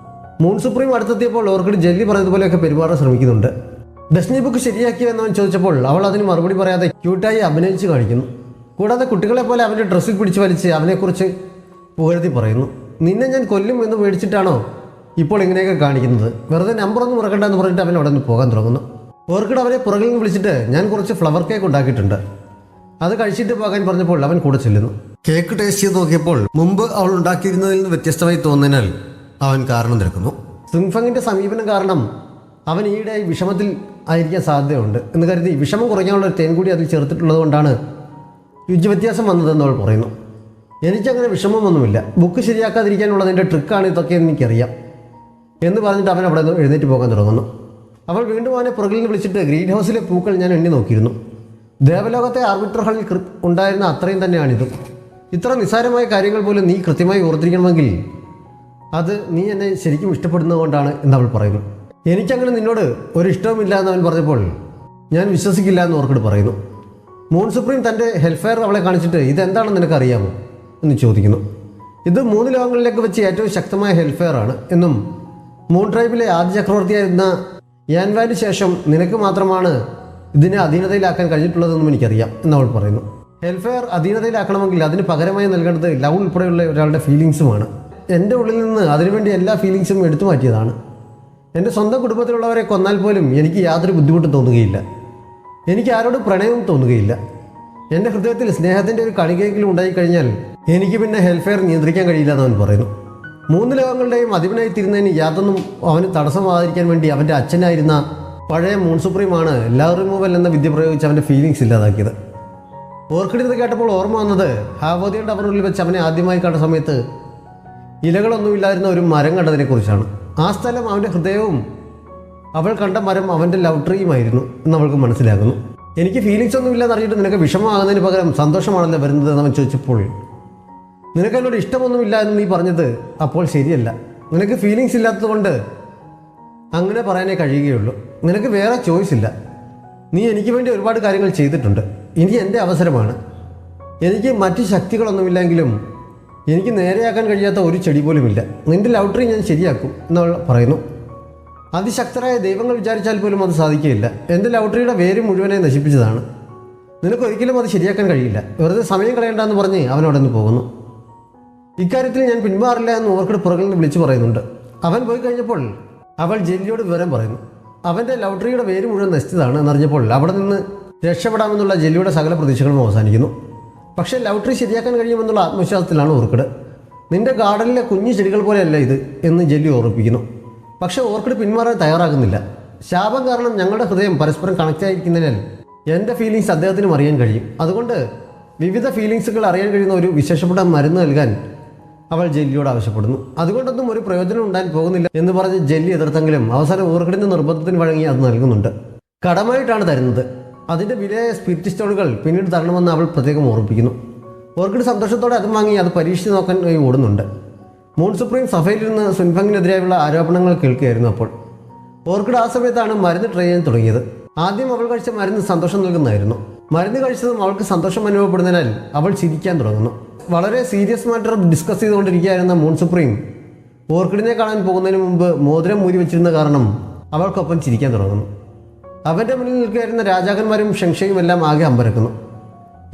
മൂൺ സുപ്രീം അടുത്തെത്തിയപ്പോൾ ഓർക്കിഡ് ജെല്ലി പറഞ്ഞതുപോലെയൊക്കെ പെരുമാറാൻ ശ്രമിക്കുന്നുണ്ട്. ഡെസ്നി ബുക്ക് ശരിയാക്കിയോ എന്നവൻ ചോദിച്ചപ്പോൾ അവൾ അതിന് മറുപടി പറയാതെ ക്യൂട്ടായി അഭിനയിച്ച് കാണിക്കുന്നു. കൂടാതെ കുട്ടികളെ പോലെ അവൻ്റെ ഡ്രസ്സിൽ പിടിച്ച് വലിച്ച് അവനെക്കുറിച്ച് പുകഴ്ത്തി പറയുന്നു. നിന്നെ ഞാൻ കൊല്ലും എന്ന് പേടിച്ചിട്ടാണോ ഇപ്പോൾ ഇങ്ങനെയൊക്കെ കാണിക്കുന്നത്? വെറുതെ നമ്പറൊന്നും മുറക്കണ്ട എന്ന് പറഞ്ഞിട്ട് അവൻ അവിടെ നിന്ന് പോകാൻ തുടങ്ങുന്നു. ഓർക്കിഡ് അവനെ പുറകിൽ നിന്ന് വിളിച്ചിട്ട് ഞാൻ കുറച്ച് ഫ്ലവർ കേക്ക് ഉണ്ടാക്കിയിട്ടുണ്ട്, അത് കഴിച്ചിട്ട് പോകാൻ പറഞ്ഞപ്പോൾ അവൻ കൂടെ ചെല്ലുന്നു. കേക്ക് ടേസ്റ്റ് ചെയ്ത് നോക്കിയപ്പോൾ മുമ്പ് അവൾ ഉണ്ടാക്കിയിരുന്നതിൽ നിന്ന് വ്യത്യസ്തമായി തോന്നുന്നതിനാൽ അവൻ കാരണം തിരക്കുന്നു. സുങ്ഫങ്ങിൻ്റെ സമീപനം കാരണം അവൻ ഈയിടെയായി വിഷമത്തിൽ ആയിരിക്കാൻ സാധ്യതയുണ്ട് എന്ന് കരുതി വിഷമം കുറയ്ക്കാനുള്ള ഒരു തേൻ കൂടി അതിൽ ചേർത്തിട്ടുള്ളത് കൊണ്ടാണ് രുചി വ്യത്യാസം വന്നതെന്ന് അവൾ പറയുന്നു. എനിക്കങ്ങനെ വിഷമമൊന്നുമില്ല, ബുക്ക് ശരിയാക്കാതിരിക്കാനുള്ളതിൻ്റെ ട്രിക്കാണ് ഇതൊക്കെ എനിക്കറിയാം എന്ന് പറഞ്ഞിട്ട് അവൻ അവിടെ നിന്ന് എഴുന്നേറ്റ് പോകാൻ തുടങ്ങുന്നു. അവൾ വീണ്ടും അവനെ പുറകിൽ നിന്ന് വിളിച്ചിട്ട് ഗ്രീൻ ഹൗസിലെ പൂക്കൾ ഞാൻ എണ്ണി നോക്കിയിരുന്നു. ദേവലോകത്തെ ആർബിറ്റർ ഹാളിൽ ഉണ്ടായിരുന്ന അത്രയും തന്നെയാണിതും. ഇത്ര നിസ്സാരമായ കാര്യങ്ങൾ പോലും നീ കൃത്യമായി ഓർത്തിരിക്കണമെങ്കിൽ അത് നീ എന്നെ ശരിക്കും ഇഷ്ടപ്പെടുന്നത് കൊണ്ടാണ് എന്നവൾ പറയുന്നു. എനിക്കങ്ങനെ നിന്നോട് ഒരു ഇഷ്ടവുമില്ല എന്നവൻ പറഞ്ഞപ്പോൾ ഞാൻ വിശ്വസിക്കില്ല എന്ന് ഓർക്കിഡ് പറയുന്നു. മൂൺ സുപ്രീം തൻ്റെ ഹെൽഫെയർ അവളെ കാണിച്ചിട്ട് ഇതെന്താണെന്ന് നിനക്കറിയാമോ എന്ന് ചോദിക്കുന്നു. ഇത് 3 ലോകങ്ങളിലേക്ക് വെച്ച് ഏറ്റവും ശക്തമായ ഹെൽഫെയർ ആണ് എന്നും മൂൺ ട്രൈബിലെ ആദ്യ ചക്രവർത്തിയായിരുന്ന യാൻവാന് ശേഷം നിനക്ക് മാത്രമാണ് ഇതിനെ അധീനതയിലാക്കാൻ കഴിഞ്ഞിട്ടുള്ളതെന്നും എനിക്കറിയാം എന്നവൾ പറയുന്നു. ഹെൽഫെയർ അധീനതയിലാക്കണമെങ്കിൽ അതിന് പകരമായി നൽകേണ്ടത് ലവ് ഉൾപ്പെടെയുള്ള ഒരാളുടെ ഫീലിങ്സുമാണ്. എൻ്റെ ഉള്ളിൽ നിന്ന് അതിനുവേണ്ടി എല്ലാ ഫീലിങ്സും എടുത്തു മാറ്റിയതാണ്. എൻ്റെ സ്വന്തം കുടുംബത്തിലുള്ളവരെ കൊന്നാൽ പോലും എനിക്ക് യാതൊരു ബുദ്ധിമുട്ടും തോന്നുകയില്ല, എനിക്ക് ആരോടും പ്രണയവും തോന്നുകയില്ല. എൻ്റെ ഹൃദയത്തിൽ സ്നേഹത്തിൻ്റെ ഒരു കണികയെങ്കിലും ഉണ്ടായിക്കഴിഞ്ഞാൽ എനിക്ക് പിന്നെ ഹെൽഫെയർ നിയന്ത്രിക്കാൻ കഴിയില്ല എന്നവൻ പറയുന്നു. 3 ലോകങ്ങളുടെയും അധിപനായി തീരുന്നതിന് യാതൊന്നും അവന് തടസ്സമാകാതിരിക്കാൻ വേണ്ടി അവൻ്റെ അച്ഛനായിരുന്ന പഴയ മൂൺ സുപ്രീമാണ് ലവ് റിമൂവൽ എന്ന വിദ്യ പ്രയോഗിച്ച് അവൻ്റെ ഫീലിങ്സ് ഇല്ലാതാക്കിയത്. ഓർക്കിഡ് ഇത് കേട്ടപ്പോൾ ഓർമ്മ വന്നത് ഹാവോദിയുടെ ടവറിൽ വെച്ച് അവനെ ആദ്യമായി കണ്ട സമയത്ത് ഇലകളൊന്നുമില്ലായിരുന്ന ഒരു മരം കണ്ടതിനെക്കുറിച്ചാണ്. ആ സ്ഥലം അവൻ്റെ ഹൃദയവും അവൾ കണ്ട മരം അവൻ്റെ ലവ് ട്രീയുമായിരുന്നു എന്നവൾക്ക് മനസ്സിലാകുന്നു. എനിക്ക് ഫീലിങ്സ് ഒന്നുമില്ലെന്ന് അറിഞ്ഞിട്ട് നിനക്ക് വിഷമമാകുന്നതിന് പകരം സന്തോഷമാണല്ലോ വരുന്നത് എന്നവൻ ചോദിച്ചപ്പോൾ നിനക്ക് എന്നോട് ഇഷ്ടമൊന്നുമില്ല എന്ന് നീ പറഞ്ഞത് അപ്പോൾ ശരിയല്ല. നിനക്ക് ഫീലിങ്സ് ഇല്ലാത്തതുകൊണ്ട് അങ്ങനെ പറയാനേ കഴിയുകയുള്ളൂ. നിനക്ക് വേറെ ചോയ്സ് ഇല്ല. നീ എനിക്ക് വേണ്ടി ഒരുപാട് കാര്യങ്ങൾ ചെയ്തിട്ടുണ്ട്. ഇനി എൻ്റെ അവസരമാണ്. എനിക്ക് മറ്റ് ശക്തികളൊന്നുമില്ലെങ്കിലും എനിക്ക് നേരെയാക്കാൻ കഴിയാത്ത ഒരു ചെടി പോലുമില്ല. നിൻ്റെ ലവ് ട്രീ ഞാൻ ശരിയാക്കും എന്നവൾ പറയുന്നു. അതിശക്തരായ ദൈവങ്ങൾ വിചാരിച്ചാൽ പോലും അത് സാധിക്കുകയില്ല. എൻ്റെ ലോട്ടറിയുടെ വേര് മുഴുവനെ നശിപ്പിച്ചതാണ്. നിനക്കൊരിക്കലും അത് ശരിയാക്കാൻ കഴിയില്ല. വെറുതെ സമയം കളയണ്ടെന്ന് പറഞ്ഞ് അവൻ അവിടെ നിന്ന് പോകുന്നു. ഇക്കാര്യത്തിൽ ഞാൻ പിന്മാറില്ല എന്ന് ഓർക്കിഡ് പുറകിൽ നിന്ന് വിളിച്ചു പറയുന്നുണ്ട്. അവൻ പോയി കഴിഞ്ഞപ്പോൾ അവൾ ജെല്ലിയോട് വിവരം പറയുന്നു. അവൻ്റെ ലോട്ടറിയുടെ വേര് മുഴുവൻ നശിച്ചതാണ് എന്നറിഞ്ഞപ്പോൾ അവിടെ നിന്ന് രക്ഷപ്പെടാമെന്നുള്ള ജെല്ലിയുടെ സകല പ്രതീക്ഷകളും അവസാനിക്കുന്നു. പക്ഷേ ലോട്ടറി ശരിയാക്കാൻ കഴിയുമെന്നുള്ള ആത്മവിശ്വാസത്തിലാണ് ഓർക്കിഡ്. നിന്റെ ഗാർഡനിലെ കുഞ്ഞു ചെടികൾ പോലെയല്ല ഇത് എന്ന് ജെല്ലി ഓർമ്മിപ്പിക്കുന്നു. പക്ഷേ ഓർക്കിഡ് പിന്മാറാൻ തയ്യാറാകുന്നില്ല. ശാപം കാരണം ഞങ്ങളുടെ ഹൃദയം പരസ്പരം കണക്റ്റ് ആയിരിക്കുന്നതിനാൽ എൻ്റെ ഫീലിങ്സ് അദ്ദേഹത്തിനും അറിയാൻ കഴിയും. അതുകൊണ്ട് വിവിധ ഫീലിങ്സുകൾ അറിയാൻ കഴിയുന്ന ഒരു വിശേഷപ്പെട്ട മരുന്ന് നൽകാൻ അവൾ ജെല്ലിയോട് ആവശ്യപ്പെടുന്നു. അതുകൊണ്ടൊന്നും ഒരു പ്രയോജനം ഉണ്ടാകാൻ പോകുന്നില്ല എന്ന് പറഞ്ഞ് ജെല്ലി എതിർത്തെങ്കിലും അവസാനം ഓർക്കിഡിൻ്റെ നിർബന്ധത്തിന് വഴങ്ങി അത് നൽകുന്നുണ്ട്. കടമായിട്ടാണ് തരുന്നത്. അതിൻ്റെ വിലയായ സ്പിരിറ്റിസ്റ്റോളുകൾ പിന്നീട് തരണമെന്ന് അവൾ പ്രത്യേകം ഓർമ്മിപ്പിക്കുന്നു. ഓർക്കിഡ് സന്തോഷത്തോടെ അതും വാങ്ങി അത് പരീക്ഷിച്ച് നോക്കാൻ ഓടുന്നുണ്ട്. മൂൺ സുപ്രീം സഭയിലിരുന്ന് സുൻഫങ്ങിനെതിരെയുള്ള ആരോപണങ്ങൾ കേൾക്കുകയായിരുന്നു. അപ്പോൾ ഓർക്കിഡ് ആ സമയത്താണ് മരുന്ന് ട്രൈ ചെയ്യാൻ തുടങ്ങിയത്. ആദ്യം അവൾ കഴിച്ച മരുന്ന് സന്തോഷം നൽകുന്നതായിരുന്നു. മരുന്ന് കഴിച്ചതും അവൾക്ക് സന്തോഷം അനുഭവപ്പെടുന്നതിനാൽ അവൾ ചിരിക്കാൻ തുടങ്ങുന്നു. വളരെ സീരിയസ് മാറ്റർ ഡിസ്കസ് ചെയ്തുകൊണ്ടിരിക്കുകയായിരുന്ന മൂൺ സുപ്രീം ഓർക്കിഡിനെ കാണാൻ പോകുന്നതിന് മുമ്പ് മോതിരം മൂരി വെച്ചിരുന്ന കാരണം അവൾക്കൊപ്പം ചിരിക്കാൻ തുടങ്ങുന്നു. അവൻ്റെ മുന്നിൽ നിൽക്കുകയായിരുന്ന രാജാക്കന്മാരും ഷെങ്ഷയും എല്ലാം ആകെ അമ്പരക്കുന്നു.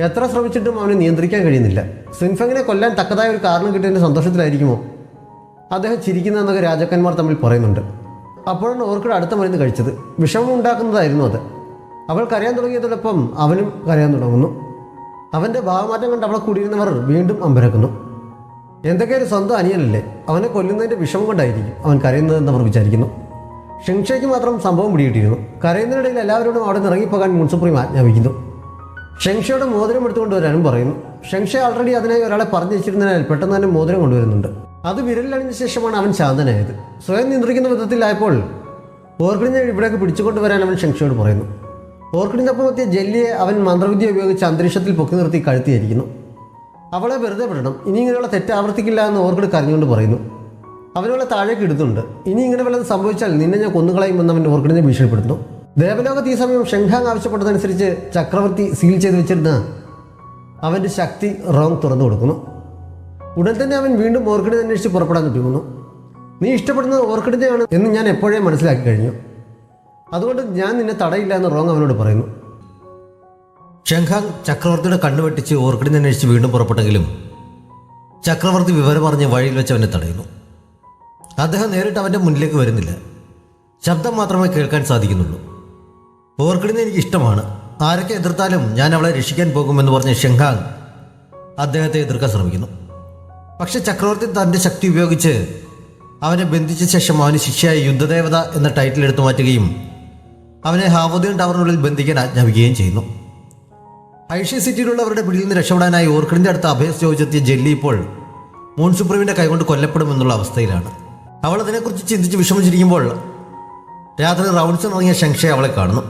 എത്ര ശ്രമിച്ചിട്ടും അവന് നിയന്ത്രിക്കാൻ കഴിയുന്നില്ല. സിൻഫങ്ങിനെ കൊല്ലാൻ തക്കതായ ഒരു കാരണം കിട്ടിയതിൻ്റെ സന്തോഷത്തിലായിരിക്കുമോ അദ്ദേഹം ചിരിക്കുന്നതെന്നൊക്കെ രാജാക്കന്മാർ തമ്മിൽ പറയുന്നുണ്ട്. അപ്പോഴാണ് ഓർക്കിഡ് അടുത്ത മരുന്ന് കഴിച്ചത്. വിഷമം ഉണ്ടാക്കുന്നതായിരുന്നു അത്. അവൾ കരയാൻ തുടങ്ങിയതോടൊപ്പം അവനും കരയാൻ തുടങ്ങുന്നു. അവൻ്റെ ഭാവമാറ്റം കണ്ട് അവളെ കൂടിയിരുന്നവർ വീണ്ടും അമ്പരക്കുന്നു. എന്തൊക്കെ ഒരു സ്വന്തം അനിയനല്ലേ, അവനെ കൊല്ലുന്നതിൻ്റെ വിഷമം കൊണ്ടായിരിക്കും അവൻ കരയുന്നതെന്ന് അവർ വിചാരിക്കുന്നു. ഷെങ്ഷയ്ക്ക് മാത്രം സംഭവം പിടികിട്ടിയിരുന്നു. കരയുന്നതിനിടയിൽ എല്ലാവരോടും അവിടെ നിന്ന് ഇറങ്ങിപ്പോകാൻ മൂൺ സുപ്രീം ആജ്ഞാപിക്കുന്നു. ഷെങ്ഷയുടെ മോതിരം എടുത്തുകൊണ്ട് വരാനും പറയുന്നു. ഷെങ്ഷ ആൾറെഡി അതിനായി ഒരാളെ പറഞ്ഞു വെച്ചിരുന്നതിനാൽ പെട്ടെന്ന് തന്നെ മോതിരം കൊണ്ടുവരുന്നുണ്ട്. അത് വിരലിലണിഞ്ഞ ശേഷമാണ് അവൻ ശാന്തനായത്. സ്വയം നിയന്ത്രിക്കുന്ന വിധത്തിലായപ്പോൾ ഓർക്കിഡിനെ ഇവിടേക്ക് പിടിച്ചുകൊണ്ടുവരാൻ അവൻ ഷെങ്ഷയോട് പറയുന്നു. ഓർക്കിഡിനൊപ്പം എത്തിയ ജെല്ലിയെ അവൻ മന്ത്രവിദ്യ ഉപയോഗിച്ച് അന്തരീക്ഷത്തിൽ പൊക്കി നിർത്തി കഴുത്തിയായിരിക്കുന്നു. അവളെ വെറുതെ വിടണം, ഇനി ഇങ്ങനെയുള്ള തെറ്റ് ആവർത്തിക്കില്ല എന്ന് ഓർക്കിഡ് കരഞ്ഞുകൊണ്ട് പറയുന്നു. അവനവളെ താഴേക്ക് ഇടുന്നുണ്ട്. ഇനി ഇങ്ങനെ വല്ലതും സംഭവിച്ചാൽ നിന്നെ ഞാൻ കൊന്നുകളയുമെന്ന് അവൻ ഓർക്കിഡിനെ ഭീഷണിപ്പെടുത്തുന്നു. ദേവലോകത്ത് ഈ സമയം ഷെങ്ഹാങ് ആവശ്യപ്പെട്ടതനുസരിച്ച് ചക്രവർത്തി സീൽ ചെയ്ത് വെച്ചിരുന്ന അവൻ്റെ ശക്തി റോങ് തുറന്നു കൊടുക്കുന്നു. ഉടൻ തന്നെ അവൻ വീണ്ടും ഓർക്കിഡിനെ അന്വേഷിച്ച് പുറപ്പെടാൻ തുടങ്ങുന്നു. നീ ഇഷ്ടപ്പെടുന്നത് ഓർക്കിഡിനെയാണ് എന്ന് ഞാൻ എപ്പോഴേ മനസ്സിലാക്കി കഴിഞ്ഞു. അതുകൊണ്ട് ഞാൻ നിന്നെ തടയില്ല എന്ന് റോങ് അവനോട് പറയുന്നു. ഷെങ്ഹാങ് ചക്രവർത്തിയുടെ കണ്ണു വെട്ടിച്ച് ഓർക്കിഡിനെ അന്വേഷിച്ച് വീണ്ടും പുറപ്പെട്ടെങ്കിലും ചക്രവർത്തി വിവരം പറഞ്ഞ് വഴിയിൽ വെച്ച് അവനെ തടയുന്നു. അദ്ദേഹം നേരിട്ട് അവൻ്റെ മുന്നിലേക്ക് വരുന്നില്ല. ശബ്ദം മാത്രമേ കേൾക്കാൻ സാധിക്കുന്നുള്ളൂ. ഓർക്കിഡിനെ എനിക്ക് ഇഷ്ടമാണ്, ആരൊക്കെ എതിർത്താലും ഞാൻ അവളെ രക്ഷിക്കാൻ പോകുമെന്ന് പറഞ്ഞ് ഷെങ്ഹാങ് അദ്ദേഹത്തെ എതിർക്കാൻ ശ്രമിക്കുന്നു. പക്ഷെ ചക്രവർത്തി തൻ്റെ ശക്തി ഉപയോഗിച്ച് അവനെ ബന്ധിച്ച ശേഷം അവന് ശിക്ഷയായി യുദ്ധദേവത എന്ന ടൈറ്റിൽ എടുത്തു മാറ്റുകയും അവനെ ഹാവോദിയൻ ടവറിനുള്ളിൽ ബന്ധിക്കാൻ ആജ്ഞാപിക്കുകയും ചെയ്യുന്നു. ഐഷ്യ സിറ്റിയിലുള്ളവരുടെ പിടിയിൽ നിന്ന് രക്ഷപ്പെടാനായി ഓർക്കിഡിൻ്റെ അടുത്ത് അഭയം ചോദിച്ചെത്തിയ ജെല്ലി ഇപ്പോൾ മൂൺ സുപ്രീമിൻ്റെ കൈകൊണ്ട് കൊല്ലപ്പെടുമെന്നുള്ള അവസ്ഥയിലാണ്. അവൾ അതിനെക്കുറിച്ച് ചിന്തിച്ച് വിഷമിച്ചിരിക്കുമ്പോൾ രാത്രി റൗണ്ട്സിന് ഇറങ്ങിയ ഷെങ്ഷെ അവളെ കാണുന്നു.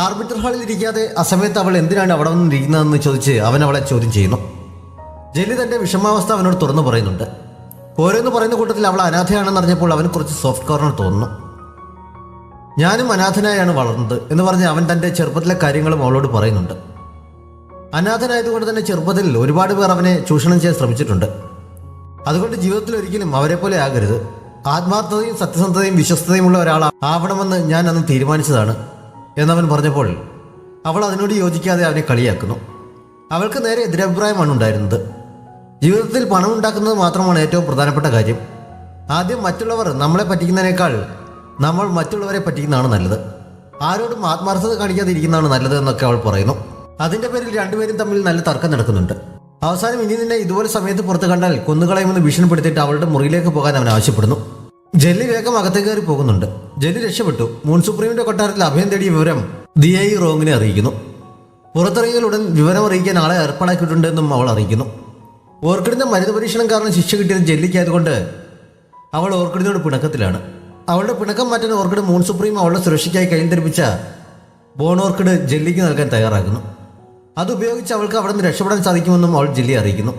ആർബിറ്റർ ഹാളിൽ ഇരിക്കാതെ അസമയത്ത് അവൾ എന്തിനാണ് അവിടെ വന്നിരിക്കുന്നതെന്ന് ചോദിച്ച് അവൻ അവളെ ചോദ്യം ചെയ്യുന്നു. ജെല്ലി തൻ്റെ വിഷമാവസ്ഥ അവനോട് തുറന്നു പറയുന്നുണ്ട്. ഓരോന്ന് പറയുന്ന കൂട്ടത്തിൽ അവൾ അനാഥയാണെന്ന് അറിഞ്ഞപ്പോൾ അവന് കുറച്ച് സോഫ്റ്റ് കോർണർ തോന്നുന്നു. ഞാനും അനാഥനായാണ് വളർന്നത് എന്ന് പറഞ്ഞ് അവൻ തൻ്റെ ചെറുപ്പത്തിലെ കാര്യങ്ങളും അവളോട് പറയുന്നുണ്ട്. അനാഥനായതുകൊണ്ട് തന്നെ ചെറുപ്പത്തിൽ ഒരുപാട് പേർ അവനെ ചൂഷണം ചെയ്യാൻ ശ്രമിച്ചിട്ടുണ്ട്. അതുകൊണ്ട് ജീവിതത്തിൽ ഒരിക്കലും അവരെ പോലെ ആകരുത്. ആത്മാർത്ഥതയും സത്യസന്ധതയും വിശ്വസ്തതയുമുള്ള ഒരാൾ ആവണമെന്ന് ഞാൻ അന്ന് തീരുമാനിച്ചതാണ് എന്നവൻ പറഞ്ഞപ്പോൾ അവൾ അതിനോട് യോജിക്കാതെ അവനെ കളിയാക്കുന്നു. അവൾക്ക് നേരെ എതിരഭിപ്രായമാണ് ഉണ്ടായിരുന്നത്. ജീവിതത്തിൽ പണം ഉണ്ടാക്കുന്നത് മാത്രമാണ് ഏറ്റവും പ്രധാനപ്പെട്ട കാര്യം. ആദ്യം മറ്റുള്ളവർ നമ്മളെ പറ്റിക്കുന്നതിനേക്കാൾ നമ്മൾ മറ്റുള്ളവരെ പറ്റിക്കുന്നതാണ് നല്ലത്. ആരോടും ആത്മാർത്ഥത കാണിക്കാതിരിക്കുന്നതാണ് നല്ലത് എന്നൊക്കെ അവൾ പറയുന്നു. അതിൻ്റെ പേരിൽ രണ്ടുപേരും തമ്മിൽ നല്ല തർക്കം നടക്കുന്നുണ്ട്. അവസാനം ഇനി നിന്നെ ഇതുപോലെ സമയത്ത് പുറത്ത് കണ്ടാൽ കൊന്നുകളയുമെന്ന് ഭീഷണിപ്പെടുത്തിയിട്ട് അവളുടെ മുറിയിലേക്ക് പോകാൻ അവൻ ആവശ്യപ്പെടുന്നു. ജെല്ലി വേഗം അകത്തേക്ക് കയറി പോകുന്നുണ്ട്. ജെല്ലി രക്ഷപ്പെട്ടു. മൂൺ സുപ്രീമിന്റെ കൊട്ടാരത്തിൽ അഭയം തേടിയ വിവരം ദിയായി റോങ്ങിനെ അറിയിക്കുന്നു. പുറത്തിറങ്ങിയാലുടൻ വിവരം അറിയിക്കാൻ ആളെ ഏർപ്പാടാക്കിയിട്ടുണ്ടെന്നും അവൾ അറിയിക്കുന്നു. ഓർക്കിഡിന്റെ മരുന്ന് പരീക്ഷണം കാരണം ശിക്ഷ കിട്ടിയത് ജെല്ലിക്കായതുകൊണ്ട് അവൾ ഓർക്കിഡിനോട് പിണക്കത്തിലാണ്. അവളുടെ പിണക്കം മാറ്റാൻ ഓർക്കിഡ് മൂൺ സുപ്രീം അവളുടെ സുരക്ഷയ്ക്കായി കയ്യിൽ ധരിപ്പിച്ച ബോൺ ഓർക്കിഡ് ജെല്ലിക്ക് നൽകാൻ തയ്യാറാക്കുന്നു. അതുപയോഗിച്ച് അവൾക്ക് അവിടെ നിന്ന് രക്ഷപ്പെടാൻ സാധിക്കുമെന്നും അവൾ ജെല്ലി അറിയിക്കുന്നു.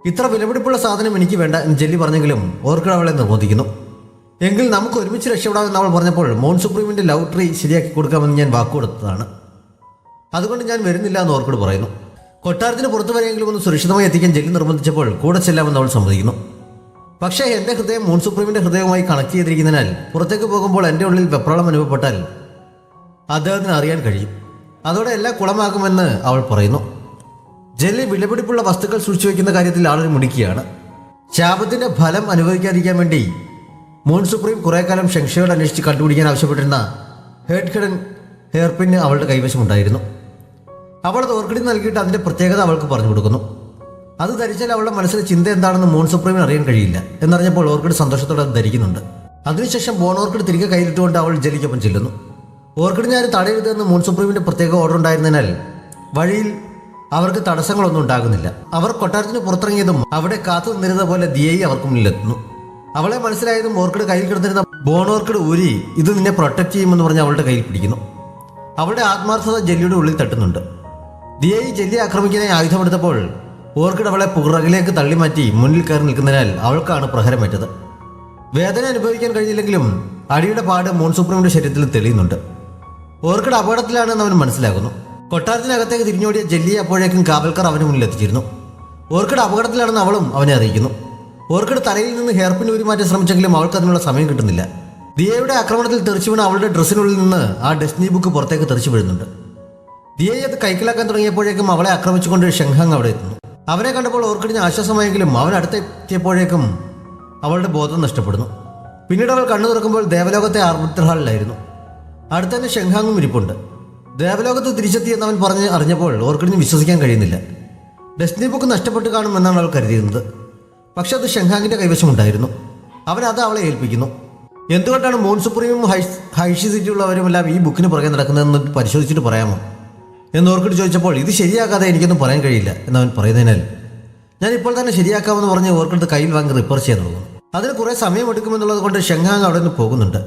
ഇത്ര വിലപിടിപ്പുള്ള സാധനം എനിക്ക് വേണ്ട എന്ന് ജെല്ലി പറഞ്ഞെങ്കിലും ഓർക്കിഡ് അവളെ നിർബന്ധിക്കുന്നു. എങ്കിൽ നമുക്ക് ഒരുമിച്ച് രക്ഷപ്പെടാമെന്ന് അവൾ പറഞ്ഞപ്പോൾ മോൺ സുപ്രീമിന്റെ ലവ് ട്രീ ശരിയാക്കി കൊടുക്കാമെന്ന് ഞാൻ വാക്കുകൊടുത്തതാണ്, അതുകൊണ്ട് ഞാൻ വരുന്നില്ല എന്ന് ഓർക്കിഡ് പറയുന്നു. കൊട്ടാരത്തിന് പുറത്തു വരെയെങ്കിലും ഒന്ന് സുരക്ഷിതമായി എത്തിക്കാൻ ജെല്ലി നിർബന്ധിച്ചപ്പോൾ കൂടെ ചെല്ലാമെന്ന് അവൾ സമ്മതിക്കുന്നു. പക്ഷേ എൻ്റെ ഹൃദയം മൂൺ സുപ്രീമിൻ്റെ ഹൃദയവുമായി കണക്ട് ചെയ്തിരിക്കുന്നതിനാൽ പുറത്തേക്ക് പോകുമ്പോൾ എൻ്റെ ഉള്ളിൽ വെപ്രാളം അനുഭവപ്പെട്ടാൽ അദ്ദേഹത്തിന് അറിയാൻ കഴിയും. അതോടെ എല്ലാം കുളമാകുമെന്ന് അവൾ പറയുന്നു. ജെല്ലി വിലപിടിപ്പുള്ള വസ്തുക്കൾ സൂക്ഷിച്ചു വയ്ക്കുന്ന കാര്യത്തിൽ ആളൊരു മുടിക്കുകയാണ്. ശാപത്തിൻ്റെ ഫലം അനുഭവിക്കാതിരിക്കാൻ വേണ്ടി മൂൺ സുപ്രീം കുറേ കാലം ഷെങ്ഷയോട് അന്വേഷിച്ച് കണ്ടുപിടിക്കാൻ ആവശ്യപ്പെട്ടിരുന്ന ഹെയർപിൻ അവളുടെ കൈവശമുണ്ടായിരുന്നു. അവൾ അത് ഓർക്കിഡിൽ നൽകിയിട്ട് അതിൻ്റെ പ്രത്യേകത അവൾക്ക് പറഞ്ഞു കൊടുക്കുന്നു. അത് ധരിച്ചാൽ അവളുടെ മനസ്സിലെ ചിന്ത എന്താണെന്ന് മൂൺ സുപ്രീമിന് അറിയാൻ കഴിയില്ല എന്നറിഞ്ഞപ്പോൾ ഓർക്കിഡ് സന്തോഷത്തോടെ അത് ധരിക്കുന്നുണ്ട്. അതിനുശേഷം ബോൺ ഓർക്കിഡ് തിരികെ കയ്യിലിട്ടുകൊണ്ട് അവൾ ജെല്ലിക്കൊപ്പം ചെല്ലുന്നു. ഓർക്കിഡിനെ ആരും തടയരുതെന്ന് മൂൺ സുപ്രീമിൻ്റെ പ്രത്യേക ഓർഡർ ഉണ്ടായിരുന്നതിനാൽ വഴിയിൽ അവർക്ക് തടസ്സങ്ങളൊന്നും ഉണ്ടാകുന്നില്ല. അവർ കൊട്ടാരത്തിന് പുറത്തിറങ്ങിയതും അവിടെ കാത്തു നിന്നിരുന്ന പോലെ ദിയയി അവർക്ക് മുന്നിലെത്തുന്നു. അവളെ മനസ്സിലായതും ഓർക്കിഡ് കയ്യിൽ കിടന്നിരുന്ന ബോൺ ഓർക്കിഡ് ഊരി ഇത് നിന്നെ പ്രൊട്ടക്ട് ചെയ്യുമെന്ന് പറഞ്ഞ് അവളുടെ കയ്യിൽ പിടിക്കുന്നു. അവളുടെ ആത്മാർത്ഥത ജെല്ലിയുടെ ഉള്ളിൽ തട്ടുന്നുണ്ട്. ദിയയി ജെല്ലി ആക്രമിക്കാനായി ആയുധമെടുത്തപ്പോൾ ഓർക്കിഡ് അവളെ പുറകിലേക്ക് തള്ളിമാറ്റി മുന്നിൽ കയറി നിൽക്കുന്നതിനാൽ അവൾക്കാണ് പ്രഹരമേറ്റത്. വേദന അനുഭവിക്കാൻ കഴിഞ്ഞില്ലെങ്കിലും അടിയുടെ പാട് മൂൺ സുപ്രീമിന്റെ ശരീരത്തിൽ തെളിയുന്നുണ്ട്. ഓർക്കിഡ് അപകടത്തിലാണെന്ന് അവൻ മനസ്സിലാകുന്നു. കൊട്ടാരത്തിനകത്തേക്ക് തിരിഞ്ഞോടിയ ജെല്ലിയെ അപ്പോഴേക്കും കാവൽക്കാർ അവന് മുന്നിൽ എത്തിച്ചിരുന്നു. ഓർക്കിഡ് അപകടത്തിലാണെന്ന് അവളും അവനെ അറിയിക്കുന്നു. ഓർക്കിഡ് തലയിൽ നിന്ന് ഹെയർപിൻ ഊരിമാറ്റാൻ ശ്രമിച്ചെങ്കിലും അവൾക്ക് അതിനുള്ള സമയം കിട്ടുന്നില്ല. ദിയയുടെ ആക്രമണത്തിൽ തെറിച്ചു വീണ അവളുടെ ഡ്രസ്സിനുള്ളിൽ നിന്ന് ആ ഡെസ്നി ബുക്ക് പുറത്തേക്ക് തെറിച്ചു വീഴുന്നുണ്ട്. ദിയയെ അത് കൈക്കലാക്കാൻ തുടങ്ങിയപ്പോഴേക്കും അവളെ ആക്രമിച്ചുകൊണ്ട് ഷെങ്ഹാങ് അവിടെ എത്തുന്നു. അവനെ കണ്ടപ്പോൾ ഓർക്കിഡിന് ആശ്വാസമായെങ്കിലും അവൻ അടുത്തെത്തിയപ്പോഴേക്കും അവളുടെ ബോധം നഷ്ടപ്പെടുന്നു. പിന്നീട് അവൾ കണ്ണു തുറക്കുമ്പോൾ ദേവലോകത്തെ ആർബിറ്റർ ഹാളിലായിരുന്നു. അടുത്തന്നെ ഷെങ്ഹാങ്ങും ഇരിപ്പുണ്ട്. ദേവലോകത്ത് തിരിച്ചെത്തിയെന്ന് അവൻ പറഞ്ഞ് അറിഞ്ഞപ്പോൾ ഓർക്കിഡിന് വിശ്വസിക്കാൻ കഴിയുന്നില്ല. ഡെസ്നി ബുക്ക് നഷ്ടപ്പെട്ട് കാണുമെന്നാണ് അവൾ കരുതിയിരുന്നത്. പക്ഷെ അത് ഷെങ്ഹാങ്ങിന്റെ കൈവശമുണ്ടായിരുന്നു. അവൻ അത് അവളെ ഏൽപ്പിക്കുന്നു. എന്തുകൊണ്ടാണ് മൂൺ സുപ്രീമും ഹൈഷി സിറ്റിയുള്ളവരുമെല്ലാം ഈ ബുക്കിന് പുറകെ നടക്കുന്നതെന്ന് പരിശോധിച്ചിട്ട് പറയാമോ എന്ന് ഓർക്കിഡ് ചോദിച്ചപ്പോൾ ഇത് ശരിയാക്കാതെ എനിക്കൊന്നും പറയാൻ കഴിയില്ല എന്നവൻ പറയുന്നതിനാൽ ഞാൻ ഇപ്പോൾ തന്നെ ശരിയാക്കാമെന്ന് പറഞ്ഞ് ഓർക്കിഡ് കയ്യിൽ വാങ്ങി റിപ്പയർ ചെയ്യാൻ തുടങ്ങും. അതിന് കുറേ സമയമെടുക്കുമെന്നുള്ളത് കൊണ്ട് ഷെങ്ഹാങ് അവിടെ നിന്ന് പോകുന്നുണ്ട്.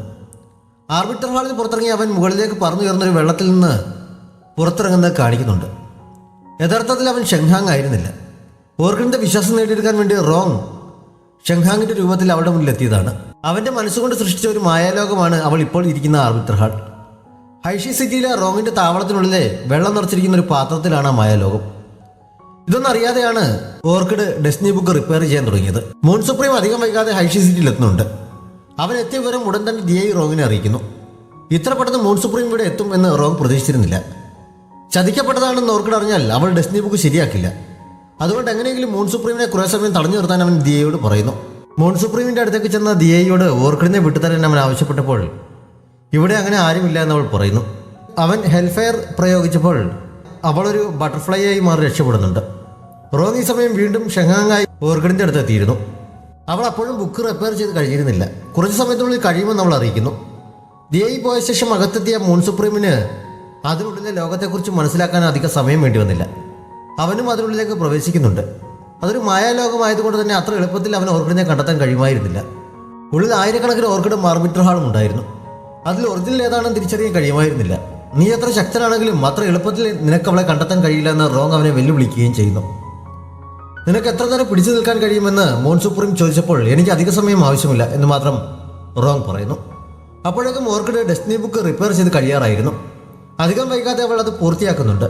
ആർബിറ്റർ ഹാളിൽ പുറത്തിറങ്ങി അവൻ മുകളിലേക്ക് പറന്നുയർന്നൊരു വെള്ളത്തിൽ നിന്ന് പുറത്തിറങ്ങുന്നത് കാണിക്കുന്നുണ്ട്. യഥാർത്ഥത്തിൽ അവൻ ഷെങ്ഹാങ് ആയിരുന്നില്ല. ഓർക്കിഡിന്റെ വിശ്വാസം നേടിയെടുക്കാൻ വേണ്ടി റോങ് ഷെങ്ഹാങ്ങിന്റെ രൂപത്തിൽ അവളുടെ മുന്നിലെത്തിയതാണ്. അവന്റെ മനസ്സുകൊണ്ട് സൃഷ്ടിച്ച ഒരു മായാലോകമാണ് അവൾ ഇപ്പോൾ ഇരിക്കുന്ന ആർബിറ്റർ ഹാൾ. ഹൈഷി സിറ്റിയിലെ റോങ്ങിന്റെ താവളത്തിനുള്ളിലെ വെള്ളം നിറച്ചിരിക്കുന്ന ഒരു പാത്രത്തിലാണ് ആ മായാലോകം. ഇതൊന്നും അറിയാതെയാണ് ഓർക്കിഡ് ഡെസ്നി ബുക്ക് റിപ്പയർ ചെയ്യാൻ തുടങ്ങിയത്. മൂൺ സുപ്രീം അധികം വൈകാതെ ഹൈഷി സിറ്റിയിൽ എത്തുന്നുണ്ട്. അവൻ എത്തിയ വിവരം ഉടൻ തന്നെ ദിയയി റോങ്ങിനെ അറിയിക്കുന്നു. ഇത്ര പെട്ടെന്ന് മൂൺ സുപ്രീം ഇവിടെ എത്തും എന്ന് റോങ് പ്രതീക്ഷിച്ചിരുന്നില്ല. ചതിക്കപ്പെട്ടതാണെന്ന് ഓർക്കിഡ് അറിഞ്ഞാൽ അവൾ ഡെസ്നി ബുക്ക് ശരിയാക്കില്ല. അതുകൊണ്ട് എങ്ങനെയെങ്കിലും മൂൺ സുപ്രീമിനെ കുറേ സമയം തടഞ്ഞു നിർത്താൻ അവൻ ദിയയോട് പറയുന്നു. മൂൺ സുപ്രീമിന്റെ അടുത്തേക്ക് ചെന്ന ദിയയോട് ഓർക്കിഡിനെ വിട്ടുതരാൻ അവൻ ആവശ്യപ്പെട്ടപ്പോൾ ഇവിടെ അങ്ങനെ ആരുമില്ല എന്ന് അവൾ പറയുന്നു. അവൻ ഹെൽഫെയർ പ്രയോഗിച്ചപ്പോൾ അവളൊരു ബട്ടർഫ്ലൈ ആയി മാറി രക്ഷപ്പെടുന്നുണ്ട്. റോങ് ഈ സമയം വീണ്ടും ഷെങ്ഹാങ്ങായി ഓർക്കിഡിന്റെ അടുത്ത് എത്തിയിരുന്നു. അവൾ അപ്പോഴും ബുക്ക് റിപ്പയർ ചെയ്ത് കഴിഞ്ഞിരുന്നില്ല. കുറച്ച് സമയത്തിനുള്ളിൽ കഴിയുമെന്ന് അവൾ അറിയിക്കുന്നു. ദിയയി പോയ ശേഷം അകത്തെത്തിയ മൂൺ സുപ്രീമിന് അതിനുള്ളിലെ ലോകത്തെക്കുറിച്ച് മനസ്സിലാക്കാൻ അധികം സമയം വേണ്ടി വന്നില്ല. അവനും അതിനുള്ളിലേക്ക് പ്രവേശിക്കുന്നുണ്ട്. അതൊരു മായാലോകമായതുകൊണ്ട് തന്നെ അത്ര എളുപ്പത്തിൽ അവൻ ഓർക്കിഡിനെ കണ്ടെത്താൻ കഴിയുമായിരുന്നില്ല. ഉള്ളിൽ ആയിരക്കണക്കിന് ഓർക്കിഡ് ആർബിറ്റർ ഹാളും ഉണ്ടായിരുന്നു. അതിൽ ഒറിജിനൽ ഏതാണെന്ന് തിരിച്ചറിയാൻ കഴിയുമായിരുന്നില്ല. നീ എത്ര ശക്തനാണെങ്കിലും അത്ര എളുപ്പത്തിൽ നിനക്ക് അവളെ കണ്ടെത്താൻ കഴിയില്ല എന്ന് റോങ് അവനെ വെല്ലുവിളിക്കുകയും ചെയ്യുന്നു. നിനക്ക് എത്ര നേരം പിടിച്ചു നിൽക്കാൻ കഴിയുമെന്ന് മൂൺ സുപ്രീം ചോദിച്ചപ്പോൾ എനിക്ക് അധിക സമയം ആവശ്യമില്ല എന്ന് മാത്രം റോങ് പറയുന്നു. അപ്പോഴേക്കും ഓർക്കിഡ് ഡെസ്നി ബുക്ക് റിപ്പയർ ചെയ്ത് കഴിയാറായിരുന്നു. അധികം വൈകാതെ അവൾ അത് പൂർത്തിയാക്കുന്നുണ്ട്.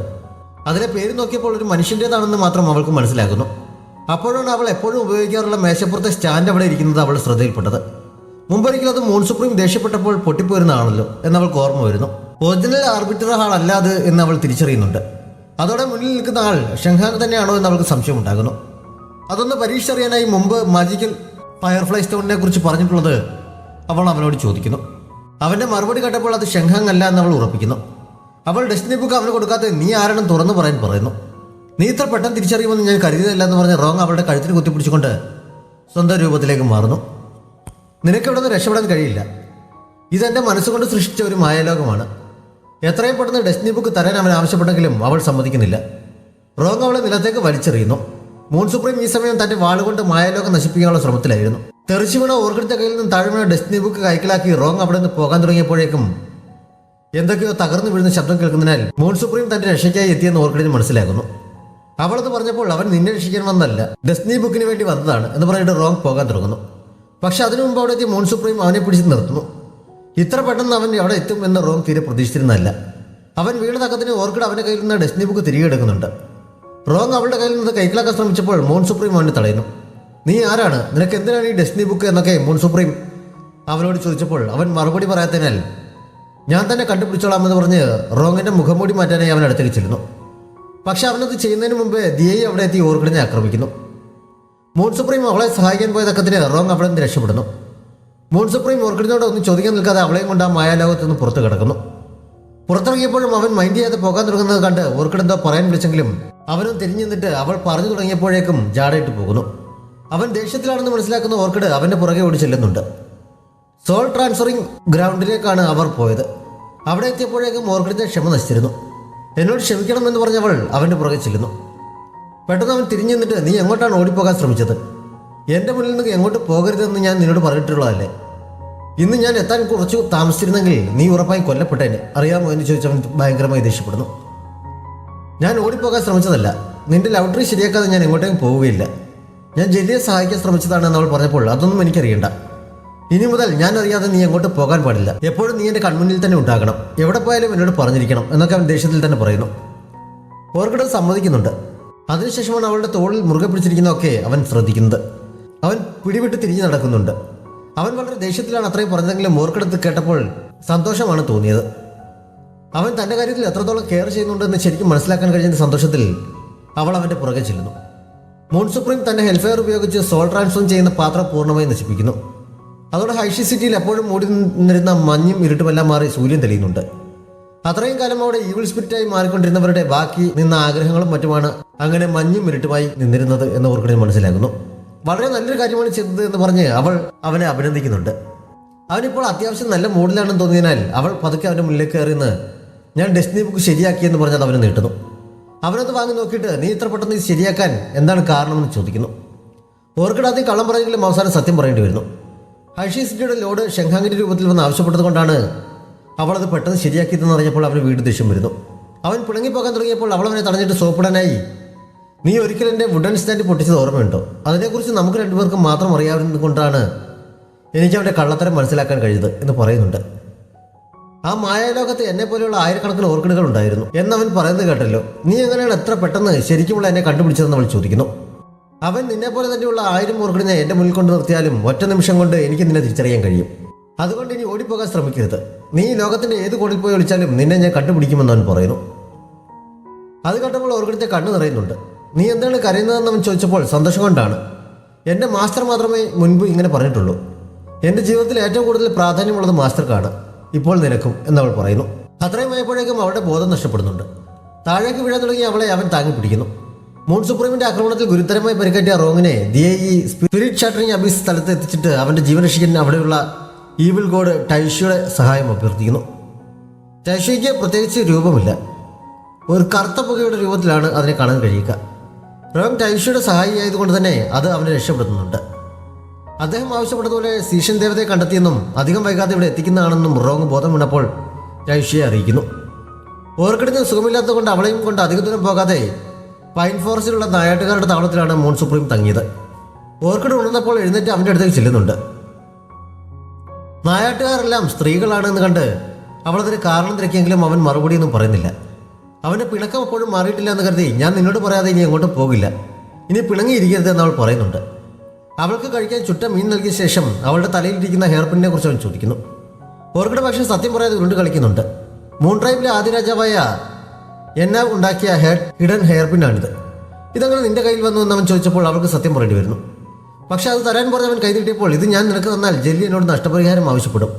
അതിലെ പേര് നോക്കിയപ്പോൾ ഒരു മനുഷ്യൻ്റേതാണെന്ന് മാത്രം അവൾക്ക് മനസ്സിലാക്കുന്നു. അപ്പോഴാണ് അവൾ എപ്പോഴും ഉപയോഗിക്കാറുള്ള മേശപ്പുറത്തെ സ്റ്റാൻഡ് അവിടെ ഇരിക്കുന്നത് അവൾ ശ്രദ്ധയിൽപ്പെട്ടത്. മുമ്പൊരിക്കലും അത് മൂൺ സുപ്രീം ദേഷ്യപ്പെട്ടപ്പോൾ പൊട്ടിപ്പോരുന്നതാണല്ലോ എന്നവൾക്ക് ഓർമ്മ വരുന്നു. ഒറിജിനൽ ആർബിറ്റർ ഹാൾ അല്ലാതെ എന്ന് അവൾ തിരിച്ചറിയുന്നുണ്ട്. അതോടെ മുന്നിൽ നിൽക്കുന്ന ആൾ ഷെങ്ഹാങ് തന്നെയാണോ എന്ന് അവൾക്ക് സംശയമുണ്ടാകുന്നു. അതൊന്ന് പരീക്ഷിച്ചറിയാനായി മുമ്പ് മാജിക്കൽ ഫയർഫ്ലൈ സ്റ്റോണിനെ കുറിച്ച് പറഞ്ഞിട്ടുള്ളത് അവൾ അവനോട് ചോദിക്കുന്നു. അവൻ്റെ മറുപടി കേട്ടപ്പോൾ അത് ഷെങ്ഹാങ് അല്ല എന്ന് അവൾ ഉറപ്പിക്കുന്നു. അവൾ ഡെസ്റ്റിനി ബുക്ക് അവന് കൊടുക്കാതെ നീ ആരാണെന്ന് തുറന്നു പറയാൻ പറയുന്നു. നീ ഇത്ര പെട്ടെന്ന് തിരിച്ചറിയുമെന്ന് ഞാൻ കരുതിയതല്ല എന്ന് പറഞ്ഞ് റോങ് അവളുടെ കഴുത്തിന് കുത്തിപ്പിടിച്ചുകൊണ്ട് സ്വന്തം രൂപത്തിലേക്ക് മാറുന്നു. നിനക്കിവിടെ നിന്ന് രക്ഷപ്പെടാൻ കഴിയില്ല. ഇതെൻ്റെ മനസ്സുകൊണ്ട് സൃഷ്ടിച്ച ഒരു മായാലോകമാണ്. എത്രയും പെട്ടെന്ന് ഡെസ്റ്റിനി ബുക്ക് തരാൻ അവൻ ആവശ്യപ്പെട്ടെങ്കിലും അവൾ സമ്മതിക്കുന്നില്ല. റോങ് അവളെ നിലത്തേക്ക് വലിച്ചെറിയുന്നു. മൂൺ സുപ്രീം ഈ സമയം തന്റെ വാളുകൊണ്ട് മായാലോകം നശിപ്പിക്കാനുള്ള ശ്രമത്തിലായിരുന്നു. തെറിച്ചു വീണ ഓർക്കിഡിന്റെ കയ്യിൽ നിന്ന് താഴെ വീണ ഡെസ്റ്റിനി ബുക്ക് കൈക്കലാക്കി റോങ് അവിടെ നിന്ന് പോകാൻ തുടങ്ങിയപ്പോഴേക്കും എന്തൊക്കെയോ തകർന്നു വീഴുന്ന ശബ്ദം കേൾക്കുന്നതിനാൽ മൂൺ സുപ്രീം തന്റെ രക്ഷയ്ക്കായി എത്തിയെന്ന് ഓർക്കിഡിന് മനസ്സിലാക്കുന്നു. അവളത് പറഞ്ഞപ്പോൾ അവൻ നിന്നെ രക്ഷിക്കാൻ വന്നതല്ല, ഡെസ്റ്റിനി ബുക്കിന് വേണ്ടി വന്നതാണ് എന്ന് പറഞ്ഞിട്ട് റോങ് പോകാൻ തുടങ്ങുന്നു. പക്ഷെ അതിനു മുമ്പ് അവിടെ എത്തിയ മൂൺ സുപ്രീം അവനെ പിടിച്ച് നിർത്തുന്നു. ഇത്ര പെട്ടെന്ന് അവൻ അവിടെ എത്തും എന്ന് റോങ് തീരെ പ്രതീക്ഷിച്ചിരുന്നതല്ല. അവൻ വീണ തക്കത്തിന് ഓർക്കിഡ് അവന്റെ കയ്യിൽ നിന്ന് ഡെസ്റ്റിനി ബുക്ക് തിരികെ എടുക്കുന്നുണ്ട്. റോങ് അവളുടെ കയ്യിൽ നിന്ന് കൈക്കലാക്കാൻ ശ്രമിച്ചപ്പോൾ മൂൺ സുപ്രീം അവനെ തടയുന്നു. നീ ആരാണ്, നിനക്ക് എന്തിനാണ് ഈ ഡെസ്റ്റിനി ബുക്ക് എന്നൊക്കെ മൂൺ സുപ്രീം അവനോട് ചോദിച്ചപ്പോൾ അവൻ മറുപടി പറയാത്തതിനാൽ ഞാൻ തന്നെ കണ്ടുപിടിച്ചോളാമെന്ന് പറഞ്ഞ് റോങ്ങിൻ്റെ മുഖംമൂടി മാറ്റാനായി അവൻ അടുത്തേക്ക് ചെല്ലുന്നു. പക്ഷെ അവനത് ചെയ്യുന്നതിന് മുമ്പ് ദിയയെ അവിടെ എത്തി ഓർക്കിഡിനെ ആക്രമിക്കുന്നു. മൂൺ സുപ്രീം അവളെ സഹായിക്കാൻ പോയ തക്കത്തിന് റോങ് അവിടെ നിന്ന് രക്ഷപ്പെടുന്നു. മൂൺ സുപ്രീം ഓർക്കിഡിനോട് ഒന്നും ചോദിക്കാൻ നിൽക്കാതെ അവളെയും കൊണ്ട് ആ മായാലോകത്ത് നിന്ന് പുറത്ത് കിടക്കുന്നു. പുറത്തിറങ്ങിയപ്പോഴും അവൻ മൈൻഡ് ചെയ്യാതെ പോകാൻ തുടങ്ങുന്നത് കണ്ട് ഓർക്കിഡ് എന്തോ പറയാൻ വിളിച്ചെങ്കിലും അവനും തിരിഞ്ഞു നിന്നിട്ട് അവൾ പറഞ്ഞു തുടങ്ങിയപ്പോഴേക്കും ജാടയിട്ട് പോകുന്നു. അവൻ ദേഷ്യത്തിലാണെന്ന് മനസ്സിലാക്കുന്ന ഓർക്കിഡ് അവൻ്റെ പുറകെ ഓടി ചെല്ലുന്നുണ്ട്. സോൾ ട്രാൻസ്ഫറിംഗ് ഗ്രൗണ്ടിലേക്കാണ് അവർ പോയത്. അവിടെ എത്തിയപ്പോഴേക്കും ഓർക്കിഡിൻ്റെ ക്ഷമ നശിച്ചിരുന്നു. എന്നോട് ക്ഷമിക്കണമെന്ന് പറഞ്ഞവൾ അവൻ്റെ പുറകെ ചെല്ലുന്നു. പെട്ടെന്ന് അവൻ തിരിഞ്ഞു നിന്നിട്ട്, നീ എങ്ങോട്ടാണ് ഓടിപ്പോകാൻ ശ്രമിച്ചത്? എൻ്റെ മുന്നിൽ നിന്ന് എങ്ങോട്ട് പോകരുതെന്ന് ഞാൻ നിന്നോട് പറഞ്ഞിട്ടുള്ളതല്ലേ? ഇന്ന് ഞാൻ എത്താൻ കുറച്ചു താമസിച്ചിരുന്നെങ്കിൽ നീ ഉറപ്പായി കൊല്ലപ്പെട്ടേനെ, അറിയാമോ എന്ന് ചോദിച്ചവൻ ഭയങ്കരമായി ദേഷ്യപ്പെടുന്നു. ഞാൻ ഓടിപ്പോകാൻ ശ്രമിച്ചതല്ല, നിന്റെ ലൗട്ടറി ശരിയാക്കാതെ ഞാൻ എങ്ങോട്ടേക്കും പോവുകയില്ല. ഞാൻ ജെല്ലിയെ സഹായിക്കാൻ ശ്രമിച്ചതാണ് എന്നവൾ പറഞ്ഞപ്പോൾ അതൊന്നും എനിക്കറിയണ്ട. ഇനി മുതൽ ഞാൻ അറിയാതെ നീ എങ്ങോട്ട് പോകാൻ പാടില്ല. എപ്പോഴും നീ എൻ്റെ കൺമുന്നിൽ തന്നെ ഉണ്ടാകണം. എവിടെ പോയാലും എന്നോട് പറഞ്ഞിരിക്കണം എന്നൊക്കെ അവൻ ദേഷ്യത്തിൽ തന്നെ പറയുന്നു. ഓർക്കിഡ് സമ്മതിക്കുന്നുണ്ട്. അതിനുശേഷമാണ് അവളുടെ തോളിൽ മുറുകെ പിടിച്ചിരിക്കുന്നതൊക്കെ അവൻ ശ്രദ്ധിക്കുന്നത്. അവൻ പിടിവിട്ട് തിരിഞ്ഞു നടക്കുന്നുണ്ട്. അവൻ വളരെ ദേഷ്യത്തിലാണ് അത്രയും പറഞ്ഞതെങ്കിലും ഓർക്കിഡ് കേട്ടപ്പോൾ സന്തോഷമാണ് തോന്നിയത്. അവൻ തൻ്റെ കാര്യത്തിൽ എത്രത്തോളം കെയർ ചെയ്യുന്നുണ്ടെന്ന് ശരിക്കും മനസ്സിലാക്കാൻ കഴിഞ്ഞ സന്തോഷത്തിൽ അവൾ അവൻ്റെ പുറകെ ചെല്ലുന്നു. മൂൺ സുപ്രീം തൻ്റെ ഹെൽഫെയർ ഉപയോഗിച്ച് സോൾ ട്രാൻസ്ഫോം ചെയ്യുന്ന പാത്രം പൂർണ്ണമായി നശിപ്പിക്കുന്നു. അതോടെ ഹൈഷി സിറ്റിയിൽ എപ്പോഴും മൂടി നിന്നിരുന്ന മഞ്ഞും ഇരുട്ടുമെല്ലാം മാറി സൂര്യൻ തെളിയുന്നുണ്ട്. അത്രയും കാലം അവിടെ ഈവിൾ സ്പിരിറ്റായി മാറിക്കൊണ്ടിരുന്നവരുടെ ബാക്കി നിന്ന ആഗ്രഹങ്ങളും മറ്റുമാണ് അങ്ങനെ മഞ്ഞും ഇരുട്ടുമായി നിന്നിരുന്നത് എന്ന് ഓർക്കിഡിന് മനസ്സിലാക്കുന്നു. വളരെ നല്ലൊരു കാര്യമാണ് ചെയ്തത് എന്ന് പറഞ്ഞ് അവൾ അവനെ അഭിനന്ദിക്കുന്നുണ്ട്. അവനിപ്പോൾ അത്യാവശ്യം നല്ല മൂഡിലാണെന്ന് തോന്നിയതിനാൽ അവൾ പതുക്കെ അവൻ്റെ മുന്നിലേക്ക് കയറിയെന്ന് ഞാൻ ഡെസ്റ്റിനി ബുക്ക് ശരിയാക്കിയെന്ന് പറഞ്ഞത് അവന് നീട്ടുന്നു. അവനത് വാങ്ങി നോക്കിയിട്ട്, നീ ഇത്ര പെട്ടെന്ന് ഇത് ശരിയാക്കാൻ എന്താണ് കാരണമെന്ന് ചോദിക്കുന്നു. ഓർക്കിഡ് ആദ്യം കള്ളം പറഞ്ഞെങ്കിലും അവസാനം സത്യം പറയേണ്ടി വരുന്നു. ഹൈഷി സിറ്റിയുടെ ലോഡ് ഷെങ്ഹാങ്ങിൻ്റെ രൂപത്തിൽ വന്ന് ആവശ്യപ്പെട്ടത് കൊണ്ടാണ് അവളത് പെട്ടെന്ന് ശരിയാക്കിയതെന്ന് അറിഞ്ഞപ്പോൾ അവന് വീണ്ടും ദേഷ്യം വരുന്നു. അവൻ പിണങ്ങിപ്പോകാൻ തുടങ്ങിയപ്പോൾ അവൾ അവനെ തടഞ്ഞിട്ട് സോപ്പിടാനായി, നീ ഒരിക്കലും എൻ്റെ വുഡൻ സ്റ്റാൻഡ് പൊട്ടിച്ചത് ഓർമ്മയുണ്ടോ? അതിനെക്കുറിച്ച് നമുക്ക് രണ്ടുപേർക്കും മാത്രം അറിയാവുന്നത് കൊണ്ടാണ് എനിക്ക് അവൻ്റെ കള്ളത്തരം മനസ്സിലാക്കാൻ കഴിയുന്നത് എന്ന് പറയുന്നുണ്ട്. ആ മായാലോകത്ത് എന്നെ പോലെയുള്ള ആയിരക്കണക്കിന് ഓർക്കിഡുകൾ ഉണ്ടായിരുന്നു എന്നവൻ പറയുന്നത് കേട്ടല്ലോ. നീ എങ്ങനെയാണ് എത്ര പെട്ടെന്ന് ശരിക്കുമുള്ള എന്നെ കണ്ടുപിടിച്ചതെന്ന് അവൾ ചോദിക്കുന്നു. അവൻ നിന്നെപ്പോലെ തന്നെയുള്ള 1000 ഓർക്കിഡിനെ എൻ്റെ മുന്നിൽ കൊണ്ട് നിർത്തിയാലും ഒറ്റ നിമിഷം കൊണ്ട് എനിക്ക് നിന്നെ തിരിച്ചറിയാൻ കഴിയും. അതുകൊണ്ട് ഇനി ഓടിപ്പോകാൻ ശ്രമിക്കരുത്. നീ ലോകത്തിൻ്റെ ഏത് കോണിൽ പോയി ഒളിച്ചാലും നിന്നെ ഞാൻ കണ്ടുപിടിക്കുമെന്ന് അവൻ പറയുന്നു. അത് കേട്ടപ്പോൾ ഓർക്കിഡിൻ്റെ കണ്ണ് നിറയുന്നുണ്ട്. നീ എന്താണ് കരയുന്നതെന്ന് അവൻ ചോദിച്ചപ്പോൾ സന്തോഷം കൊണ്ടാണ്. എൻ്റെ മാസ്റ്റർ മാത്രമേ മുൻപ് ഇങ്ങനെ പറഞ്ഞിട്ടുള്ളൂ. എൻ്റെ ജീവിതത്തിൽ ഏറ്റവും കൂടുതൽ പ്രാധാന്യമുള്ളത് മാസ്റ്റർക്കാണ്, ഇപ്പോൾ നിനക്കും എന്നവൾ പറയുന്നു. അത്രയും ആയപ്പോഴേക്കും അവളുടെ ബോധം നഷ്ടപ്പെടുന്നുണ്ട്. താഴേക്ക് വീഴാൻ തുടങ്ങി അവളെ അവൻ താങ്ങി പിടിക്കുന്നു. മൂൺ സുപ്രീമിന്റെ ആക്രമണത്തിൽ ഗുരുതരമായി പരിക്കേറ്റ റോങ്ങിനെ ദിയെ ഈ സ്പിരിറ്റ് ഷാറ്ററിംഗ് അബീസ് സ്ഥലത്ത് എത്തിച്ചിട്ട് അവൻ്റെ ജീവൻ രക്ഷിക്കാൻ അവിടെയുള്ള ഈവിൾ ഗോഡ് ടൈഷ്യയുടെ സഹായം അഭ്യർത്ഥിക്കുന്നു. ടൈഷ്യയ്ക്ക് പ്രത്യേകിച്ച് രൂപമില്ല. ഒരു കറുത്ത പുകയുടെ രൂപത്തിലാണ് അതിനെ കാണാൻ കഴിയുക. റോങ് ടൈഷ്യയുടെ സഹായി ആയതുകൊണ്ട് തന്നെ അത് അവനെ രക്ഷപ്പെടുത്തുന്നുണ്ട്. അദ്ദേഹം ആവശ്യപ്പെട്ടതുപോലെ സീഷൻ ദേവതയെ കണ്ടെത്തിയെന്നും അധികം വൈകാതെ ഇവിടെ എത്തിക്കുന്നതാണെന്നും റോങ് ബോധം വീണപ്പോൾ ടൈഷ്യയെ അറിയിക്കുന്നു. ഓർക്കിഡിന് സുഖമില്ലാത്തത് കൊണ്ട് അവളെയും കൊണ്ട് അധിക ദൂരം പോകാതെ പൈൻ ഫോറസ്റ്റിലുള്ള നായാട്ടുകാരുടെ താവളത്തിലാണ് മൂൺ സുപ്രീം തങ്ങിയത്. ഓർക്കിഡ് ഉണർന്നപ്പോൾ എഴുന്നേറ്റ് അവൻ്റെ അടുത്തേക്ക് ചെല്ലുന്നുണ്ട്. നായാട്ടുകാരെല്ലാം സ്ത്രീകളാണെന്ന് കണ്ട് അവളതിന് കാരണം തിരക്കിയെങ്കിലും അവൻ മറുപടിയൊന്നും പറയുന്നില്ല. അവൻ്റെ പിണക്കം എപ്പോഴും മാറിയിട്ടില്ല എന്ന് കരുതി, ഞാൻ നിന്നോട് പറയാതെ ഇനി എങ്ങോട്ടും പോകില്ല, ഇനി പിണങ്ങിയിരിക്കരുത് എന്ന് അവൾ പറയുന്നുണ്ട്. അവൾക്ക് കഴിക്കാൻ ചുട്ട മീൻ നൽകിയ ശേഷം അവളുടെ തലയിലിരിക്കുന്ന ഹെയർ പിന്നിനെ കുറിച്ച് അവൻ ചോദിക്കുന്നു. ഓർക്കിഡ് പക്ഷേ സത്യം പറയാതെ ഉരുണ്ട് കളിക്കുന്നുണ്ട്. മൂൺ ട്രൈബിലെ ആദ്യ രാജാവായ എന്ന ഉണ്ടാക്കിയ ഹിഡൻ ഹെയർ പിന്നാണിത്. ഇതങ്ങനെ നിന്റെ കയ്യിൽ വന്നു എന്ന് അവൻ ചോദിച്ചപ്പോൾ അവൾക്ക് സത്യം പറയേണ്ടി വരുന്നു. പക്ഷെ അത് തരാൻ പറഞ്ഞ് അവൻ കൈ നീട്ടിയപ്പോൾ, ഇത് ഞാൻ നിനക്ക് തന്നാൽ ജെല്ലി എന്നോട് നഷ്ടപരിഹാരം ആവശ്യപ്പെടും,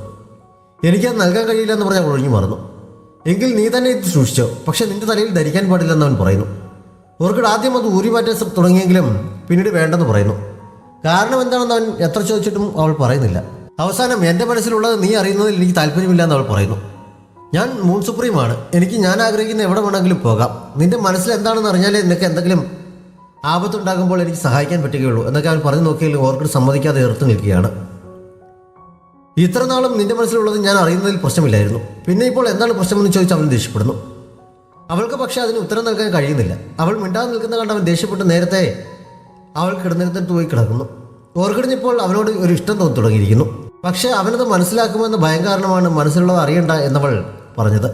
എനിക്കത് നൽകാൻ കഴിയില്ല എന്ന് പറഞ്ഞ് അവൾ ഒഴിഞ്ഞു മാറുന്നു. എങ്കിൽ നീ തന്നെ ഇത് സൂക്ഷിച്ചോ, പക്ഷെ നിന്റെ തലയിൽ ധരിക്കാൻ പാടില്ലെന്ന് അവൻ പറയുന്നു. ഓർക്കിഡ് ആദ്യം അത് ഊരിമാറ്റാൻ തുടങ്ങിയെങ്കിലും പിന്നീട് വേണ്ടെന്ന് പറയുന്നു. കാരണം എന്താണെന്ന് അവൻ എത്ര ചോദിച്ചിട്ടും അവൾ പറയുന്നില്ല. അവസാനം എൻ്റെ മനസ്സിലുള്ളത് നീ അറിയുന്നതിൽ എനിക്ക് താല്പര്യമില്ല എന്ന് അവൾ പറയുന്നു. ഞാൻ മൂൺ സുപ്രീമാണ്, എനിക്ക് ഞാൻ ആഗ്രഹിക്കുന്ന എവിടെ വേണമെങ്കിലും പോകാം, നിന്റെ മനസ്സിൽ എന്താണെന്ന് അറിഞ്ഞാലേ നിനക്ക് എന്തെങ്കിലും ആപത്തുണ്ടാകുമ്പോൾ എനിക്ക് സഹായിക്കാൻ പറ്റുകയുള്ളൂ എന്നൊക്കെ അവൻ പറഞ്ഞു നോക്കിയാലും ഓർക്കിഡ് സമ്മതിക്കാതെ എതിർത്ത് നിൽക്കുകയാണ്. ഇത്ര നാളും നിന്റെ മനസ്സിലുള്ളത് ഞാൻ അറിയുന്നതിൽ പ്രശ്നമില്ലായിരുന്നു, പിന്നെ ഇപ്പോൾ എന്താണ് പ്രശ്നമെന്ന് ചോദിച്ച് അവൻ ദേഷ്യപ്പെടുന്നു. അവൾക്ക് പക്ഷേ അതിന് ഉത്തരം നൽകാൻ കഴിയുന്നില്ല. അവൾ മിണ്ടാതെ നിൽക്കുന്ന കണ്ട് അവൻ ദേഷ്യപ്പെട്ട് നേരത്തെ അവൾ കിടന്നിടത്ത് പോയി കിടക്കുന്നു. ഓർക്കിഡിനിപ്പോൾ അവനോട് ഒരു ഇഷ്ടം തോന്നി തുടങ്ങിയിരിക്കുന്നു. പക്ഷേ അവനത് മനസ്സിലാക്കുമെന്ന ഭയം കാരണമാണ് മനസ്സിലുള്ളത് അറിയണ്ട എന്നവൾ പറഞ്ഞത്.